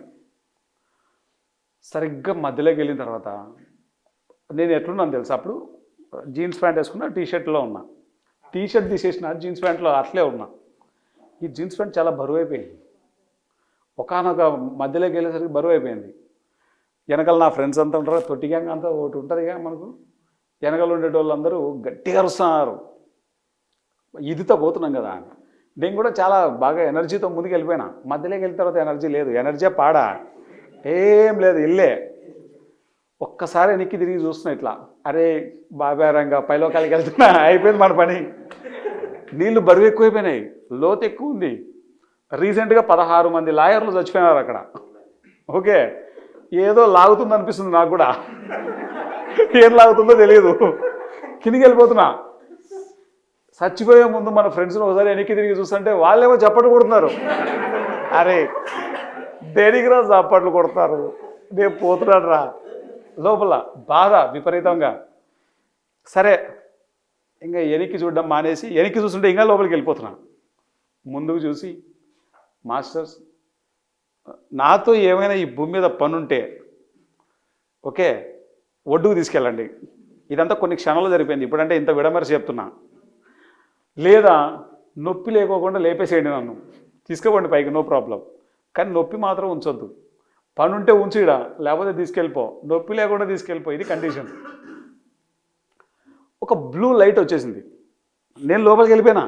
సరిగ్గా మధ్యలోకి వెళ్ళిన తర్వాత నేను ఎట్లున్నాను తెలుసా, అప్పుడు జీన్స్ ప్యాంట్ వేసుకున్నా, టీషర్ట్లో ఉన్నా. టీషర్ట్ తీసేసిన, జీన్స్ ప్యాంట్లో అట్లే ఉన్నా. ఈ జీన్స్ ప్యాంట్ చాలా బరువు అయిపోయింది. ఒకనొక మధ్యలోకి వెళ్ళేసరికి బరువు అయిపోయింది. వెనకాల నా ఫ్రెండ్స్ అంతా ఉంటారు, తొట్టి గ్యాంగ్ అంతా ఒకటి ఉంటుంది కదా మనకు. వెనకాల ఉండేటోళ్ళందరూ గట్టిగా అరుస్తున్నారు, ఇదితో పోతున్నాం కదా అని. నేను కూడా చాలా బాగా ఎనర్జీతో ముందుకు వెళ్ళిపోయినా. మధ్యలోకి వెళ్ళిన తర్వాత ఎనర్జీ లేదు, ఎనర్జీ పాడా ఏం లేదు, ఇల్లే. ఒక్కసారి వెనక్కి తిరిగి చూస్తున్నా ఇట్లా, అరే బాబారంగా పైలోకాలకి వెళ్తున్నా, అయిపోయింది మన పని. నీళ్లు బరువు ఎక్కువైపోయినాయి, లోతు ఎక్కువ ఉంది. రీసెంట్గా 16 మంది లాయర్లు చచ్చిపోయినారు అక్కడ. ఓకే, ఏదో లాగుతుంది అనిపిస్తుంది నాకు కూడా, ఏం లాగుతుందో తెలియదు. కిందికి వెళ్ళిపోతున్నా. చచ్చిపోయే ముందు మన ఫ్రెండ్స్ని ఒకసారి వెనక్కి తిరిగి చూస్తుంటే వాళ్ళేమో చప్పట్లు కొడుతున్నారు. అరే దేనికి రా చప్పట్లు కొడతారు, నేను పోతున్నాడు రా. లోపల బాధ విపరీతంగా. సరే ఇంకా వెనక్కి చూడడం మానేసి, వెనక్కి చూస్తుంటే ఇంకా లోపలికి వెళ్ళిపోతున్నా. ముందుకు చూసి, మాస్టర్స్ నాతో ఏమైనా ఈ భూమి మీద పనుంటే ఓకే ఒడ్డుకు తీసుకెళ్ళండి. ఇదంతా కొన్ని క్షణాలు జరిపోయింది. ఇప్పుడంటే ఇంత విడమరిచి చెప్తున్నా. లేదా నొప్పి లేకోకుండా లేపేసేయండి, నన్ను తీసుకుపోండి పైకి, నో ప్రాబ్లం. కానీ నొప్పి మాత్రం ఉంచొద్దు. పని ఉంటే ఉంచిడా, లేకపోతే తీసుకెళ్ళిపో, నొప్పి లేకుండా తీసుకెళ్ళిపో, ఇది కండిషన్. ఒక బ్లూ లైట్ వచ్చేసింది. నేను లోపలికి వెళ్ళిపోయినా.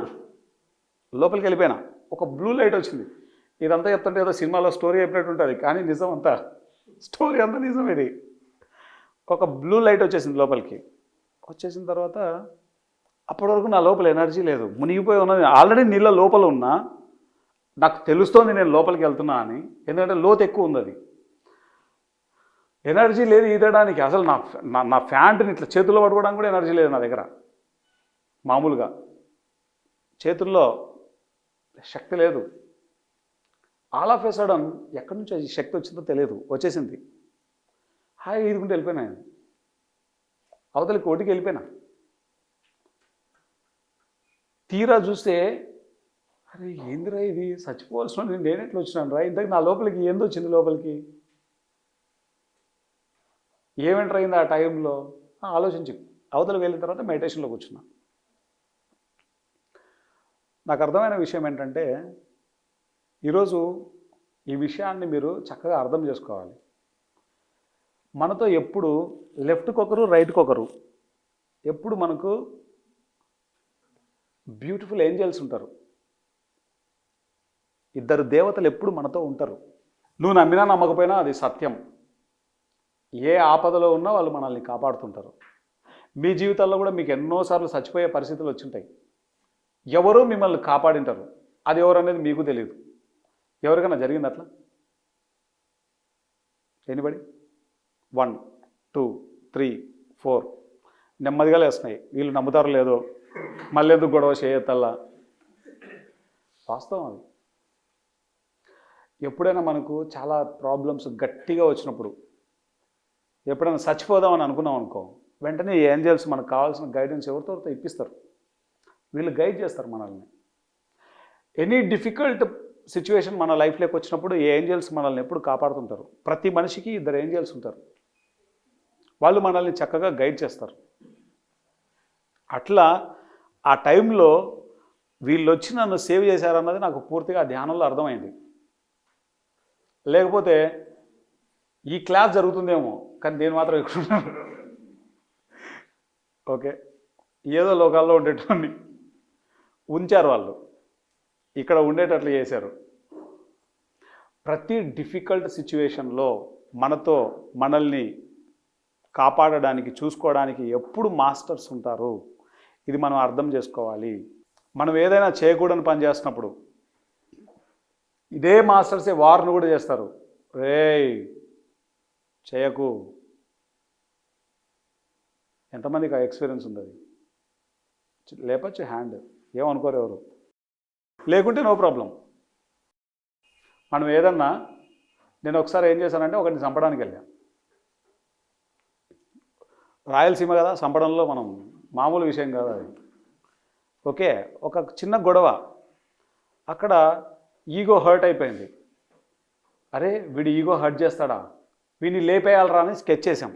ఒక బ్లూ లైట్ వచ్చింది. ఇదంతా చెప్తుంటే ఏదో సినిమాలో స్టోరీ చెప్పినట్టు ఉంటుంది, కానీ నిజం అంతా, స్టోరీ అంతా నిజం ఇది. ఒక బ్లూ లైట్ వచ్చేసింది లోపలికి. వచ్చేసిన తర్వాత అప్పటి వరకు నా లోపల ఎనర్జీ లేదు, మునిగిపోయి ఉన్నది. ఆల్రెడీ నీళ్ళ లోపల ఉన్నా, నాకు తెలుస్తోంది నేను లోపలికి వెళ్తున్నా అని, ఎందుకంటే లోతు ఎక్కువ ఉంది. అది ఎనర్జీ లేదు ఈదడానికి. అసలు నా ఫ్యాంట్ని ఇట్లా చేతుల్లో పట్టుకోవడానికి కూడా ఎనర్జీ లేదు నా దగ్గర. మామూలుగా చేతుల్లో శక్తి లేదు. ఆల్ ఆఫ్ ఏ సడన్ ఎక్కడి నుంచి ఈ శక్తి వచ్చిందో తెలియదు, వచ్చేసింది. హాయిగా ఈదుకుంటూ వెళ్ళిపోయినా. అవతలికి ఓటికి వెళ్ళిపోయినా. తీరా చూస్తే అరే ఏందిరా ఇది, చచ్చిపోవాల్సిన నేను ఎట్లా వచ్చినాను రా, ఇంతకు నా లోపలికి ఏందో వచ్చింది. లోపలికి ఏమెంటర్ అయింది ఆ టైంలో ఆలోచించి అవతలికి వెళ్ళిన తర్వాత మెడిటేషన్లో కూర్చున్నా. నాకు అర్థమైన విషయం ఏంటంటే, ఈరోజు ఈ విషయాన్ని మీరు చక్కగా అర్థం చేసుకోవాలి. మనతో ఎప్పుడు లెఫ్ట్కి ఒకరు, రైట్కి ఒకరు, ఎప్పుడు మనకు బ్యూటిఫుల్ ఏంజల్స్ ఉంటారు. ఇద్దరు దేవతలు ఎప్పుడు మనతో ఉంటారు. నువ్వు నమ్మినా నమ్మకపోయినా అది సత్యం. ఏ ఆపదలో ఉన్నా వాళ్ళు మనల్ని కాపాడుతుంటారు. మీ జీవితాల్లో కూడా మీకు ఎన్నోసార్లు చచ్చిపోయే పరిస్థితులు వచ్చుంటాయి. ఎవరో మిమ్మల్ని కాపాడింటారు. అది ఎవరు అనేది మీకు తెలియదు. ఎవరికైనా జరిగింది అట్లా? ఎనిబడి? 1 2 3 4 నెమ్మదిగా లేస్తున్నాయి. వీళ్ళు నమ్ముతారో లేదో, మళ్ళీ ఎందుకు గొడవ చేయత్తల్లా. వాస్తవం అది. ఎప్పుడైనా మనకు చాలా ప్రాబ్లమ్స్ గట్టిగా వచ్చినప్పుడు, ఎప్పుడైనా చచ్చిపోదామని అనుకున్నాం అనుకో, వెంటనే ఈ ఏంజల్స్ మనకు కావాల్సిన గైడెన్స్ ఎవరితో ఇప్పిస్తారు. వీళ్ళు గైడ్ చేస్తారు మనల్ని. ఎనీ డిఫికల్ట్ సిచ్యువేషన్ మన లైఫ్లోకి వచ్చినప్పుడు ఈ ఏంజల్స్ మనల్ని ఎప్పుడు కాపాడుతుంటారు. ప్రతి మనిషికి 2 ఏంజల్స్ ఉంటారు. వాళ్ళు మనల్ని చక్కగా గైడ్ చేస్తారు. అట్లా ఆ టైంలో వీళ్ళు వచ్చి నన్ను సేవ్ చేశారన్నది నాకు పూర్తిగా ధ్యానంలో అర్థమైంది. లేకపోతే ఈ క్లాస్ జరుగుతుందేమో, కానీ నేను మాత్రం ఎక్కున్నాను. ఓకే, ఏదో లోకాల్లో ఉండేటోని ఉంచారు వాళ్ళు, ఇక్కడ ఉండేటట్లు చేశారు. ప్రతి డిఫికల్ట్ సిచ్యువేషన్లో మనల్ని కాపాడడానికి, చూసుకోవడానికి ఎప్పుడు మాస్టర్స్ ఉంటారు. ఇది మనం అర్థం చేసుకోవాలి. మనం ఏదైనా చేయకూడని పని చేస్తున్నప్పుడు ఇదే మాస్టర్సే వార్ను కూడా చేస్తారు. రేయ్ చేయకు. ఎంతమందికి ఆ ఎక్స్పీరియన్స్ ఉంది? అది లేపచ్చు హ్యాండ్, ఏమనుకోరు ఎవరు. లేకుంటే నో ప్రాబ్లం. మనం ఏదన్నా, నేను ఒకసారి ఏం చేశానంటే ఒకరిని చంపడానికి వెళ్ళాను. రాయలసీమ కదా, చంపడంలో మనం మామూలు విషయం కాదు అది. ఓకే, ఒక చిన్న గొడవ, అక్కడ ఈగో హర్ట్ అయిపోయింది. అరే వీడి ఈగో హర్ట్ చేస్తాడా, వీడిని లేపేయాలరా అని స్కెచ్ చేసాం.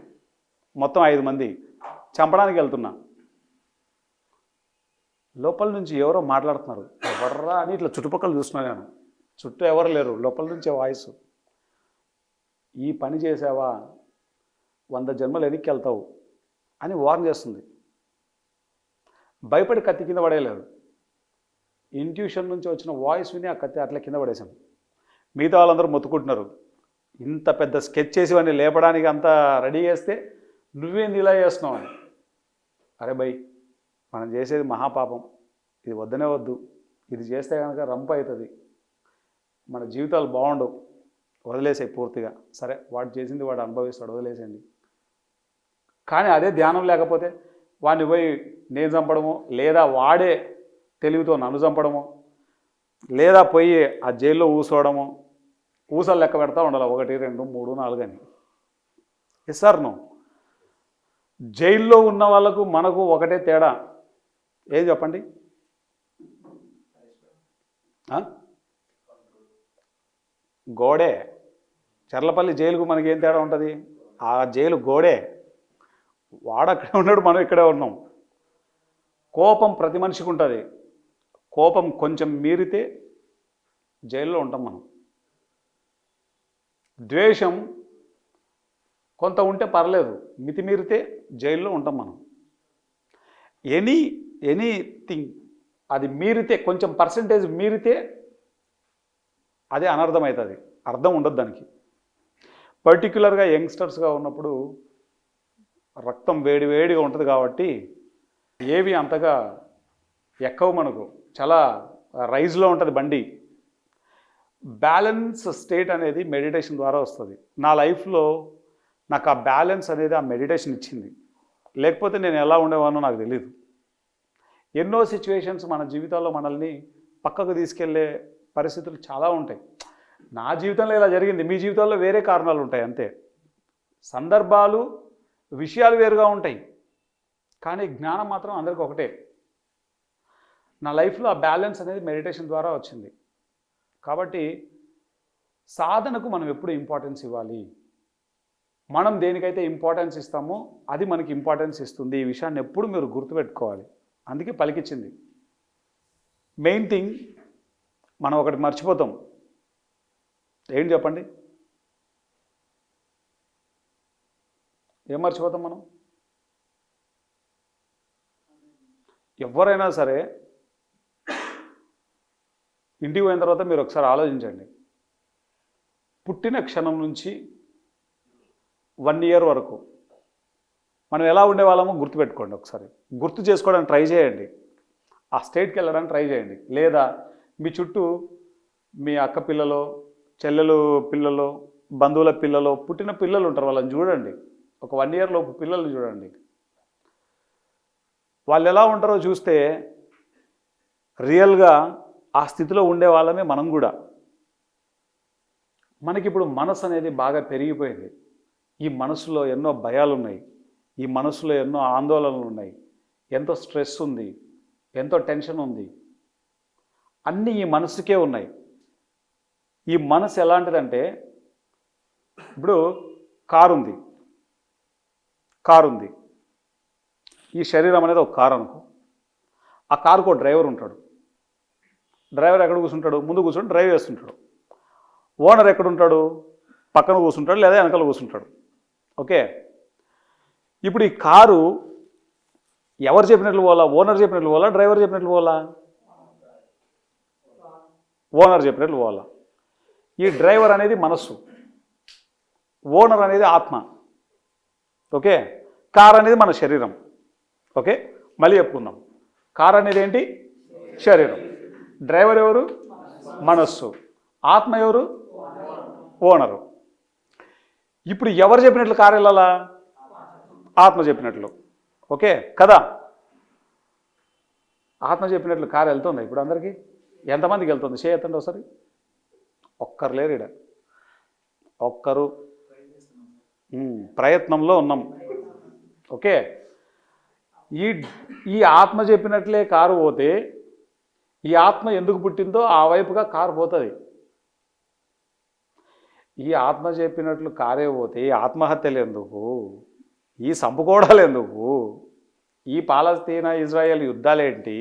మొత్తం 5 మంది చంపడానికి వెళ్తున్నా. లోపల నుంచి ఎవరో మాట్లాడుతున్నారు. ఎవర్రా అని ఇట్లా చుట్టుపక్కల చూస్తున్నా నేను. చుట్టూ ఎవరు లేరు, లోపల నుంచే వాయిస్. ఈ పని చేసావా 100 జన్మలు వెనక్కి వెళ్తావు అని వార్న్ చేస్తుంది. భయపడి కత్తి కింద పడేయలేదు. ఇంట్యూషన్ నుంచి వచ్చిన వాయిస్ విని ఆ కత్తి అట్లా కింద పడేశాను. మిగతా వాళ్ళందరూ మొత్తుకుంటున్నారు. ఇంత పెద్ద స్కెచ్ చేసి వాడిని లేపడానికి అంతా రెడీ చేస్తే నువ్వేంది ఇలా చేస్తున్నావు అని. అరే భయ్, మనం చేసేది మహాపాపం, ఇది వద్దనే వద్దు. ఇది చేస్తే కనుక రంపు అవుతుంది, మన జీవితాలు బాగుండవు, వదిలేసాయి పూర్తిగా. సరే వాడు చేసింది వాడు అనుభవిస్తాడు, వదిలేసేయండి. కానీ అదే ధ్యానం లేకపోతే వాడిని పోయి నేను చంపడము, లేదా వాడే తెలివితో నన్ను చంపడము, లేదా పోయి ఆ జైల్లో ఊసోవడము. ఊసలు లెక్క పెడతా ఉండాలి, 1 2 3 4 అని. Yes sir no. జైల్లో ఉన్న వాళ్ళకు మనకు ఒకటే తేడా, ఏం చెప్పండి? గోడే. చర్లపల్లి జైలుకు మనకి ఏం తేడా ఉంటుంది? ఆ జైలు గోడే. వాడు అక్కడే ఉన్నాడు, మనం ఇక్కడే ఉన్నాం. కోపం ప్రతి మనిషికి ఉంటుంది. కోపం కొంచెం మీరితే జైల్లో ఉంటాం మనం. ద్వేషం కొంత ఉంటే పర్లేదు, మితిమీరితే జైల్లో ఉంటాం మనం. ఎనీథింగ్ అది మీరితే, కొంచెం పర్సంటేజ్ మీరితే అదే అనర్థమవుతుంది, అర్థం ఉండదు దానికి. పర్టిక్యులర్గా యంగ్స్టర్స్గా ఉన్నప్పుడు రక్తం వేడిగా ఉంటుంది కాబట్టి ఏవి అంతగా ఎక్కవు మనకు, చాలా రైజ్లో ఉంటుంది బండి. బ్యాలెన్స్ స్టేట్ అనేది మెడిటేషన్ ద్వారా వస్తుంది. నా లైఫ్లో నాకు ఆ బ్యాలెన్స్ అనేది ఆ మెడిటేషన్ ఇచ్చింది. లేకపోతే నేను ఎలా ఉండేవానో నాకు తెలియదు. ఎన్నో సిచ్యువేషన్స్ మన జీవితాల్లో మనల్ని పక్కకు తీసుకెళ్లే పరిస్థితులు చాలా ఉంటాయి. నా జీవితంలో ఇలా జరిగింది, మీ జీవితాల్లో వేరే కారణాలు ఉంటాయి అంతే. సందర్భాలు, విషయాలు వేరుగా ఉంటాయి, కానీ జ్ఞానం మాత్రం అందరికీ ఒకటే. నా లైఫ్లో ఆ బ్యాలెన్స్ అనేది మెడిటేషన్ ద్వారా వచ్చింది. కాబట్టి సాధనకు మనం ఎప్పుడు ఇంపార్టెన్స్ ఇవ్వాలి. మనం దేనికైతే ఇంపార్టెన్స్ ఇస్తామో అది మనకి ఇంపార్టెన్స్ ఇస్తుంది. ఈ విషయాన్ని ఎప్పుడు మీరు గుర్తుపెట్టుకోవాలి. అందుకే పలికిచ్చింది. మెయిన్ థింగ్, మనం ఒకటి మర్చిపోతాం. ఏంటి చెప్పండి? ఏం మర్చిపోతాం మనం? ఎవరైనా సరే ఇంటికి పోయిన తర్వాత మీరు ఒకసారి ఆలోచించండి. పుట్టిన క్షణం నుంచి 1 year వరకు మనం ఎలా ఉండేవాళ్ళమో గుర్తుపెట్టుకోండి. ఒకసారి గుర్తు చేసుకోవడానికి ట్రై చేయండి. ఆ స్టేట్కి వెళ్ళడానికి ట్రై చేయండి. లేదా మీ చుట్టూ మీ అక్క పిల్లలో, చెల్లెలు పిల్లలో, బంధువుల పిల్లలో పుట్టిన పిల్లలు ఉంటారు, వాళ్ళని చూడండి. ఒక 1 year లోపు పిల్లల్ని చూడండి. వాళ్ళు ఎలా ఉంటారో చూస్తే రియల్గా ఆ స్థితిలో ఉండే వాళ్ళమే మనం కూడా. మనకిప్పుడు మనసు అనేది బాగా పెరిగిపోయింది. ఈ మనసులో ఎన్నో భయాలు ఉన్నాయి, ఈ మనసులో ఎన్నో ఆందోళనలు ఉన్నాయి, ఎంతో స్ట్రెస్ ఉంది, ఎంతో టెన్షన్ ఉంది. అన్నీ ఈ మనసుకే ఉన్నాయి. ఈ మనసు ఎలాంటిదంటే, ఇప్పుడు కారు ఉంది. ఈ శరీరం అనేది ఒక కారు అనుకో. ఆ కారుకు ఒక డ్రైవర్ ఉంటాడు. డ్రైవర్ ఎక్కడ కూర్చుంటాడు? ముందు కూర్చొని డ్రైవ్ చేస్తుంటాడు. ఓనర్ ఎక్కడ ఉంటాడు? పక్కన కూర్చుంటాడు లేదా వెనకాల కూర్చుంటాడు. ఓకే, ఇప్పుడు ఈ కారు ఎవరు చెప్పినట్లు పోవాలా? ఓనర్ చెప్పినట్లు పోవాలా, డ్రైవర్ చెప్పినట్లు పోవాలా? ఓనర్ చెప్పినట్లు పోవాలా. ఈ డ్రైవర్ అనేది మనస్సు, ఓనర్ అనేది ఆత్మ. ఓకే, కార్ అనేది మన శరీరం. ఓకే, మళ్ళీ చెప్పుకుందాం. కార్ అనేది ఏంటి? శరీరం. డ్రైవర్ ఎవరు? మనస్సు. ఆత్మ ఎవరు? ఓనరు. ఇప్పుడు ఎవరు చెప్పినట్లు కారు వెళ్ళాలా? ఆత్మ చెప్పినట్లు. ఓకే కదా? ఆత్మ చెప్పినట్లు కారు వెళ్తుంది ఇప్పుడు అందరికీ? ఎంతమందికి వెళ్తుంది? చేయొద్దండి ఒకసారి. ఒక్కరు లేరు ఇక్కడ. ఒక్కరు ప్రయత్నంలో ఉన్నాం. ఓకే, ఈ ఆత్మ చెప్పినట్లే కారు పోతే ఈ ఆత్మ ఎందుకు పుట్టిందో ఆ వైపుగా కారు పోతుంది. ఈ ఆత్మ చెప్పినట్లు కారే పోతే ఈ ఆత్మహత్యలు ఎందుకు? ఈ సంపుకోవడాలు ఎందుకు? ఈ పాలస్తీనా ఇజ్రాయెల్ యుద్ధాలేంటి?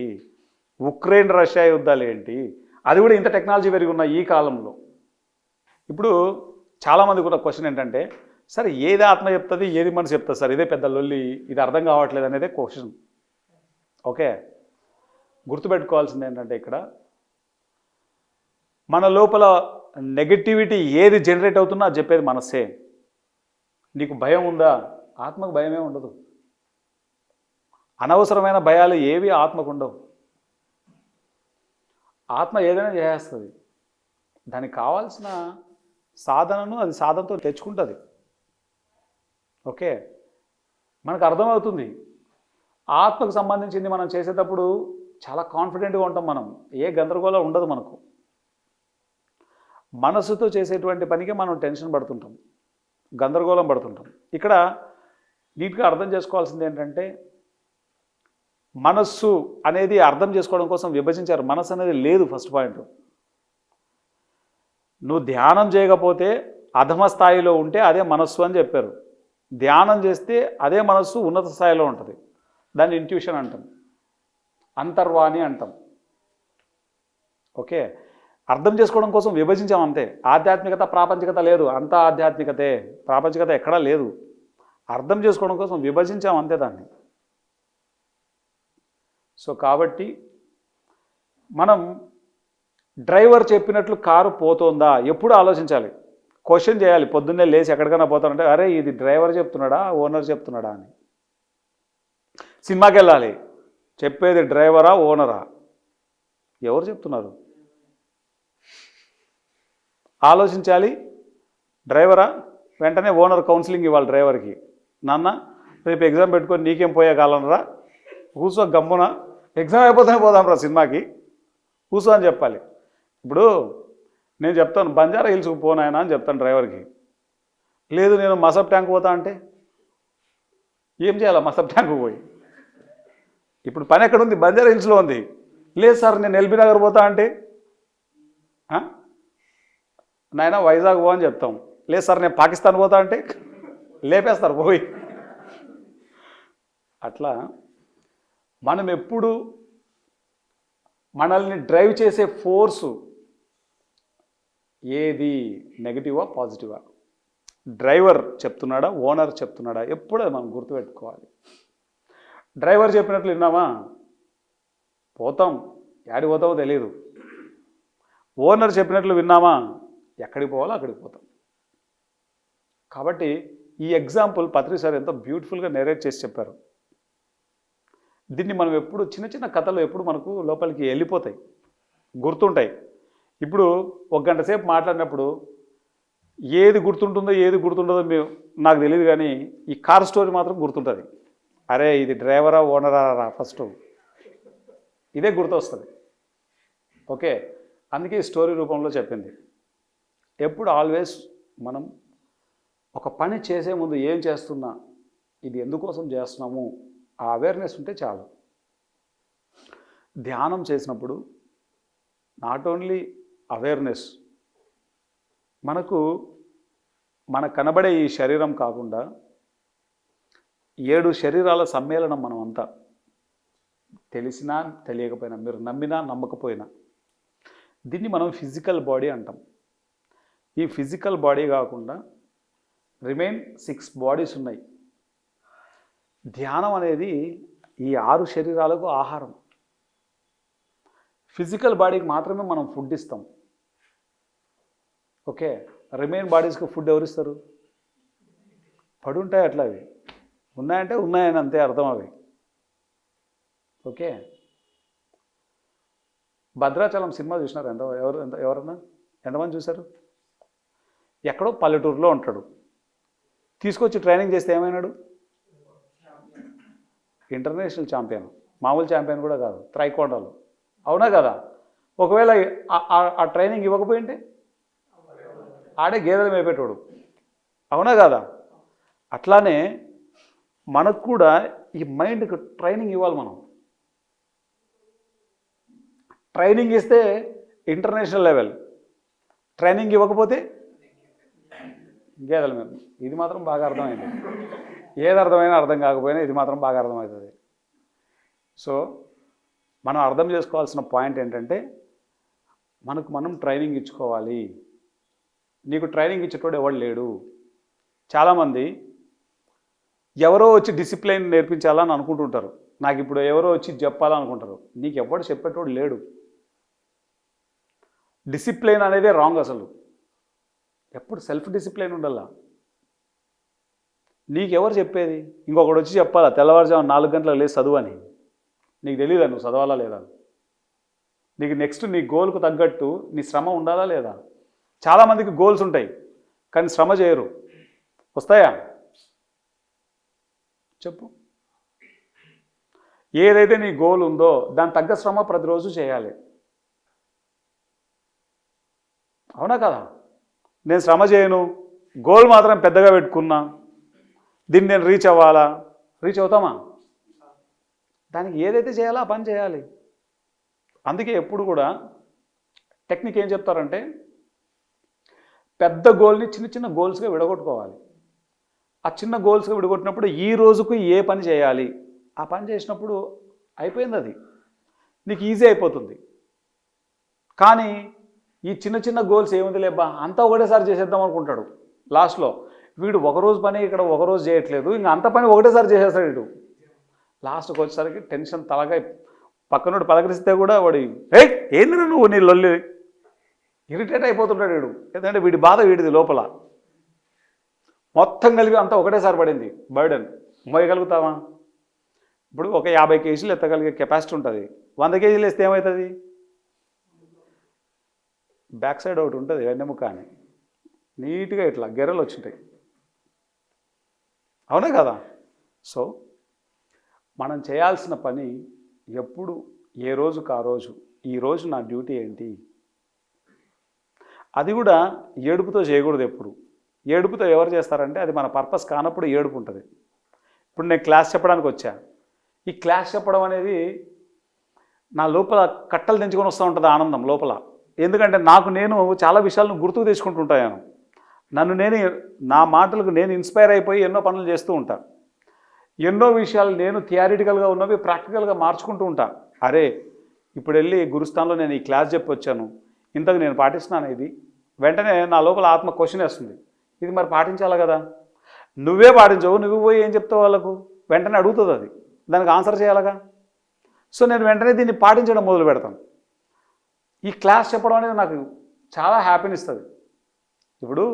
ఉక్రెయిన్ రష్యా యుద్ధాలేంటి? అది కూడా ఇంత టెక్నాలజీ పెరిగి ఉన్న ఈ కాలంలో. ఇప్పుడు చాలామందికి కూడా క్వశ్చన్ ఏంటంటే, సరే ఏది ఆత్మ చెప్తుంది, ఏది మనసు చెప్తుంది సార్? ఇదే పెద్ద లొల్లి, ఇది అర్థం కావట్లేదు అనేదే క్వశ్చన్. ఓకే, గుర్తుపెట్టుకోవాల్సింది ఏంటంటే, ఇక్కడ మన లోపల నెగటివిటీ ఏది జనరేట్ అవుతుందో అది చెప్పేది మనస్సే. నీకు భయం ఉందా? ఆత్మకు భయమే ఉండదు. అనవసరమైన భయాలు ఏవి ఆత్మకు ఉండవు. ఆత్మ ఏదైనా చేస్తుంది. దానికి కావాల్సిన సాధనను అది సాధనతో తెచ్చుకుంటుంది. ఓకే, మనకు అర్థమవుతుంది. ఆత్మకు సంబంధించింది మనం చేసేటప్పుడు చాలా కాన్ఫిడెంట్గా ఉంటాం. మనం ఏ గందరగోళం ఉండదు మనకు. మనసుతో చేసేటువంటి పనికి మనం టెన్షన్ పడుతుంటాం, గందరగోళం పడుతుంటాం. ఇక్కడ నీట్గా అర్థం చేసుకోవాల్సింది ఏంటంటే, మనస్సు అనేది అర్థం చేసుకోవడం కోసం విభజించారు. మనస్సు అనేది లేదు. ఫస్ట్ పాయింట్, నువ్వు ధ్యానం చేయకపోతే అధమ స్థాయిలో ఉంటే అదే మనస్సు అని చెప్పారు. ధ్యానం చేస్తే అదే మనస్సు ఉన్నత స్థాయిలో ఉంటుంది. దాన్ని ఇంట్యూషన్ అంటాం, అంతర్వాణి అంటాం. ఓకే, అర్థం చేసుకోవడం కోసం విభజించాం అంతే. ఆధ్యాత్మికత ప్రాపంచికత లేదు, అంతా ఆధ్యాత్మికతే, ప్రాపంచికత ఎక్కడా లేదు. అర్థం చేసుకోవడం కోసం విభజించాం అంతే దాన్ని. సో కాబట్టి మనం డ్రైవర్ చెప్పినట్లు కారు పోతుందా ఎప్పుడు ఆలోచించాలి, క్వశ్చన్ చేయాలి. పొద్దున్నే లేచి ఎక్కడికైనా పోతానంటే, అరే ఇది డ్రైవర్ చెప్తున్నాడా, ఓనర్ చెప్తున్నాడా అని. సినిమాకి వెళ్ళాలి, చెప్పేది డ్రైవరా ఓనరా? ఎవరు చెప్తున్నారు? ఆలోచించాలి. డ్రైవరా? వెంటనే ఓనర్ కౌన్సిలింగ్ ఇవ్వాలి డ్రైవర్కి. నాన్న రేపు ఎగ్జామ్ పెట్టుకొని నీకేం పోయే కాలనరా, కూర్చో గమ్మున, ఎగ్జామ్ అయిపోతేనే పోదాం రా సినిమాకి, కూర్చో అని చెప్పాలి. ఇప్పుడు నేను చెప్తాను బంజారా హిల్స్కి పోనాయనా అని చెప్తాను డ్రైవర్కి. లేదు నేను మసబ్ ట్యాంక్ పోతా అంటే ఏం చేయాలి? మసబ్ ట్యాంకు పోయి ఇప్పుడు పని ఎక్కడ ఉంది? బంజారా హిల్స్లో ఉంది. లేదు సార్ నేను ఎల్బీ నగర్ పోతా అంటే, నాయన వైజాగ్ పో అని చెప్తాం. లేదు సార్ నేను పాకిస్తాన్ పోతా అంటే లేపేస్తారు పోయి. అట్లా మనం ఎప్పుడు మనల్ని డ్రైవ్ చేసే ఫోర్సు ఏది, నెగిటివా పాజిటివా? Driver చెప్తున్నాడా, owner చెప్తున్నాడా? ఎప్పుడు అది మనం గుర్తుపెట్టుకోవాలి. డ్రైవర్ చెప్పినట్లు విన్నామా, పోతాం, యాడికి పోతామో తెలియదు. ఓనర్ చెప్పినట్లు విన్నామా, ఎక్కడికి పోవాలో అక్కడికి పోతాం. కాబట్టి ఈ ఎగ్జాంపుల్ పత్రి సార్ ఎంతో బ్యూటిఫుల్గా నెరేట్ చేసి చెప్పారు. దీన్ని మనం ఎప్పుడు చిన్న చిన్న కథలు ఎప్పుడు మనకు లోపలికి వెళ్ళిపోతాయి, గుర్తుంటాయి. ఇప్పుడు 1 గంట సేపు మాట్లాడినప్పుడు ఏది గుర్తుంటుందో ఏది గుర్తుంటుందో నాకు తెలియదు, కానీ ఈ కార్ స్టోరీ మాత్రం గుర్తుంటుంది. అరే ఇది డ్రైవరా ఓనరా రా ఫస్ట్, ఇదే గుర్తొస్తుంది. ఓకే, అందుకే ఈ స్టోరీ రూపంలో చెప్పింది. ఎప్పుడు ఆల్వేస్ మనం ఒక పని చేసే ముందు ఏం చేస్తున్నా, ఇది ఎందుకోసం చేస్తున్నాము, ఆ అవేర్నెస్ ఉంటే చాలు. ధ్యానం చేసినప్పుడు నాట్ ఓన్లీ అవేర్నెస్, మనకు కనబడే ఈ శరీరం కాకుండా 7 శరీరాల సమ్మేళనం మనం అంతా. తెలిసినా తెలియకపోయినా, మీరు నమ్మినా నమ్మకపోయినా, దీన్ని మనం ఫిజికల్ బాడీ అంటాం. ఈ ఫిజికల్ బాడీ కాకుండా రిమైన్ 6 బాడీస్ ఉన్నాయి. ధ్యానం అనేది ఈ 6 శరీరాలకు ఆహారం. ఫిజికల్ బాడీకి మాత్రమే మనం ఫుడ్ ఇస్తాం. ఓకే, రిమైన్ బాడీస్కి ఫుడ్ ఎవరు ఇస్తారు? పడుంటాయి అట్లా, అవి ఉన్నాయంటే ఉన్నాయని అంతే అర్థం అవి. ఓకే, భద్రాచలం సినిమా చూసినారు? ఎవరన్నా ఎంతమంది చూశారు? ఎక్కడో పల్లెటూరులో ఉంటాడు, తీసుకొచ్చి ట్రైనింగ్ చేస్తే ఏమైనాడు? ఇంటర్నేషనల్ ఛాంపియన్, మామూలు ఛాంపియన్ కూడా కాదు, త్రైకోండాలు. అవునా కదా? ఒకవేళ ఆ ట్రైనింగ్ ఇవ్వకపోయింటే ఆడే గేదెలు మేపేటోడు. అవునా కదా? అట్లానే మనకు కూడా ఈ మైండ్కి ట్రైనింగ్ ఇవ్వాలి. మనం ట్రైనింగ్ ఇస్తే ఇంటర్నేషనల్ లెవెల్, ట్రైనింగ్ ఇవ్వకపోతే గేదెలు మేము. ఇది మాత్రం బాగా అర్థమైంది. ఏది అర్థమైనా అర్థం కాకపోయినా ఇది మాత్రం బాగా అర్థమవుతుంది. సో మనం అర్థం చేసుకోవాల్సిన పాయింట్ ఏంటంటే, మనకు మనం ట్రైనింగ్ ఇచ్చుకోవాలి. నీకు ట్రైనింగ్ ఇచ్చేటోడు ఎవడు లేడు. చాలామంది ఎవరో వచ్చి డిసిప్లైన్ నేర్పించాలని అనుకుంటుంటారు. నాకు ఇప్పుడు ఎవరో వచ్చి చెప్పాలనుకుంటారు. నీకు ఎవడు చెప్పేటోడు లేడు. డిసిప్లైన్ అనేదే రాంగ్ అసలు. ఎప్పుడు సెల్ఫ్ డిసిప్లైన్ ఉండాలా. నీకెవరు చెప్పేది? ఇంకొకటి వచ్చి చెప్పాలా తెల్లవారుజాము 4 గంటలకు లేచి చదువు అని? నీకు తెలియదా నువ్వు చదవాలా లేదా? నీకు నెక్స్ట్ నీ గోల్కు తగ్గట్టు నీ శ్రమ ఉండాలా లేదా? చాలామందికి గోల్స్ ఉంటాయి కానీ శ్రమ చేయరు. వస్తాయా చెప్పు? ఏదైతే నీ గోల్ ఉందో దాని తగ్గ శ్రమ ప్రతిరోజు చేయాలి. అవునా కదా? నేను శ్రమ చేయను, గోల్ మాత్రం పెద్దగా పెట్టుకున్నా, దీన్ని నేను రీచ్ అవ్వాలా, రీచ్ అవుతామా? దానికి ఏదైతే చేయాలో ఆ పని చేయాలి. అందుకే ఎప్పుడు కూడా టెక్నిక్ ఏం చెప్తారంటే, పెద్ద గోల్ని చిన్న చిన్న గోల్స్గా విడగొట్టుకోవాలి. ఆ చిన్న గోల్స్గా విడగొట్టినప్పుడు ఈ రోజుకు ఏ పని చేయాలి, ఆ పని చేసినప్పుడు అయిపోయింది, అది నీకు ఈజీ అయిపోతుంది. కానీ ఈ చిన్న చిన్న గోల్స్ ఏముంది లేబ్బా అంతా ఒకటేసారి చేసేద్దాం అనుకుంటాడు. లాస్ట్లో వీడు ఒకరోజు పని ఇక్కడ ఒకరోజు చేయట్లేదు, ఇంకా అంత పని ఒకటేసారి చేసేస్తాడు. వీడు లాస్ట్కి వచ్చేసరికి టెన్షన్ తలగా, పక్కనోడు పలకరిస్తే కూడా వాడు ఏంది నువ్వు నీ లొల్లి, ఇరిటేట్ అయిపోతుంటాడు వీడు. ఎందుకంటే వీడి బాధ వీడిది లోపల. మొత్తం కలిపి అంతా ఒకటేసారి పడింది బర్డెన్. మోయగలుగుతావా? ఇప్పుడు ఒక 50 కేజీలు ఎత్తగలిగే కెపాసిటీ ఉంటుంది. 100 కేజీలు వేస్తే ఏమవుతుంది? బ్యాక్ సైడ్ ఒకటి ఉంటుంది వెన్నెముక అని, నీట్గా ఇట్లా గెర్రలు వచ్చింటాయి. అవునా కదా? సో మనం చేయాల్సిన పని ఎప్పుడు ఏ రోజుకు ఆ రోజు, ఈరోజు నా డ్యూటీ ఏంటి, అది కూడా ఏడుపుతో చేయకూడదు. ఎప్పుడు ఏడుపుతో ఎవరు చేస్తారంటే అది మన పర్పస్ కానప్పుడు ఏడుపు ఉంటుంది. ఇప్పుడు నేను క్లాస్ చెప్పడానికి వచ్చా, ఈ క్లాస్ చెప్పడం అనేది నా లోపల కట్టలు తెంచుకొని వస్తూ ఉంటుంది ఆనందం లోపల. ఎందుకంటే నేను చాలా విషయాలను గుర్తుకు తెచ్చుకుంటుంటాను. నా మాటలకు నేను ఇన్స్పైర్ అయిపోయి ఎన్నో పనులు చేస్తూ ఉంటాను. ఎన్నో విషయాలు నేను థియరిటికల్గా ఉన్నవి ప్రాక్టికల్గా మార్చుకుంటూ ఉంటాను. అరే ఇప్పుడు వెళ్ళి గురుస్థాన్లో నేను ఈ క్లాస్ చెప్పి వచ్చాను, ఇంతకు నేను పాటిస్తున్నాను ఇది. వెంటనే నా లోపల ఆత్మ క్వశ్చన్ వేస్తుంది, ఇది మరి పాటించాలి కదా. నువ్వే పాటించవు, నువ్వు పోయి ఏం చెప్తావు వాళ్ళకు? వెంటనే అడుగుతుంది అది, దానికి ఆన్సర్ చేయాలగా. సో నేను వెంటనే దీన్ని పాటించడం మొదలు పెడతాను. ఈ క్లాస్ చెప్పడం అనేది నాకు చాలా హ్యాపీని ఇస్తుంది. ఇప్పుడు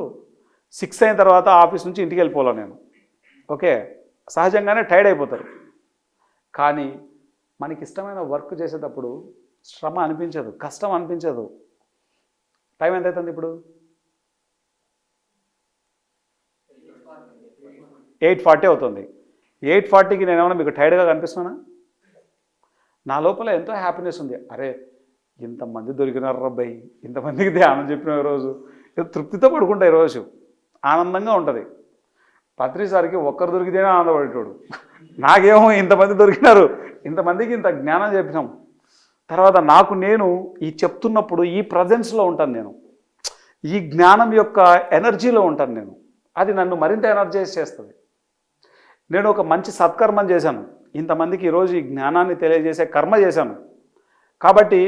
6 అయిన తర్వాత ఆఫీస్ నుంచి ఇంటికి వెళ్ళిపోవాలి నేను. ఓకే, సహజంగానే టైర్డ్ అయిపోతారు. కానీ మనకి ఇష్టమైన వర్క్ చేసేటప్పుడు శ్రమ అనిపించదు, కష్టం అనిపించదు. టైం ఎంత అవుతుంది ఇప్పుడు? 8:40 అవుతుంది. 8:40కి నేను ఏమన్నా మీకు టైర్డ్గా కనిపిస్తున్నానా? నా లోపల ఎంతో హ్యాపీనెస్ ఉంది. అరే ఇంతమంది దొరికినారు రబ్బాయి, ఇంతమందికి ధ్యానం చెప్పిన రోజు తృప్తితో పడుకుంటా ఈరోజు, ఆనందంగా ఉంటుంది. పత్రిసారికి ఒక్కరు దొరికితేనే ఆనందపడేటోడు. నాకేమో ఇంతమంది దొరికినారు, ఇంతమందికి ఇంత జ్ఞానం చెప్పినాం. తర్వాత నాకు నేను ఈ చెప్తున్నప్పుడు ఈ ప్రజెన్స్లో ఉంటాను, నేను ఈ జ్ఞానం యొక్క ఎనర్జీలో ఉంటాను నేను. అది నన్ను మరింత ఎనర్జైజ్ చేస్తుంది. నేను ఒక మంచి సత్కర్మం చేశాను, ఇంతమందికి ఈరోజు ఈ జ్ఞానాన్ని తెలియజేసే కర్మ చేశాను. కాబట్టి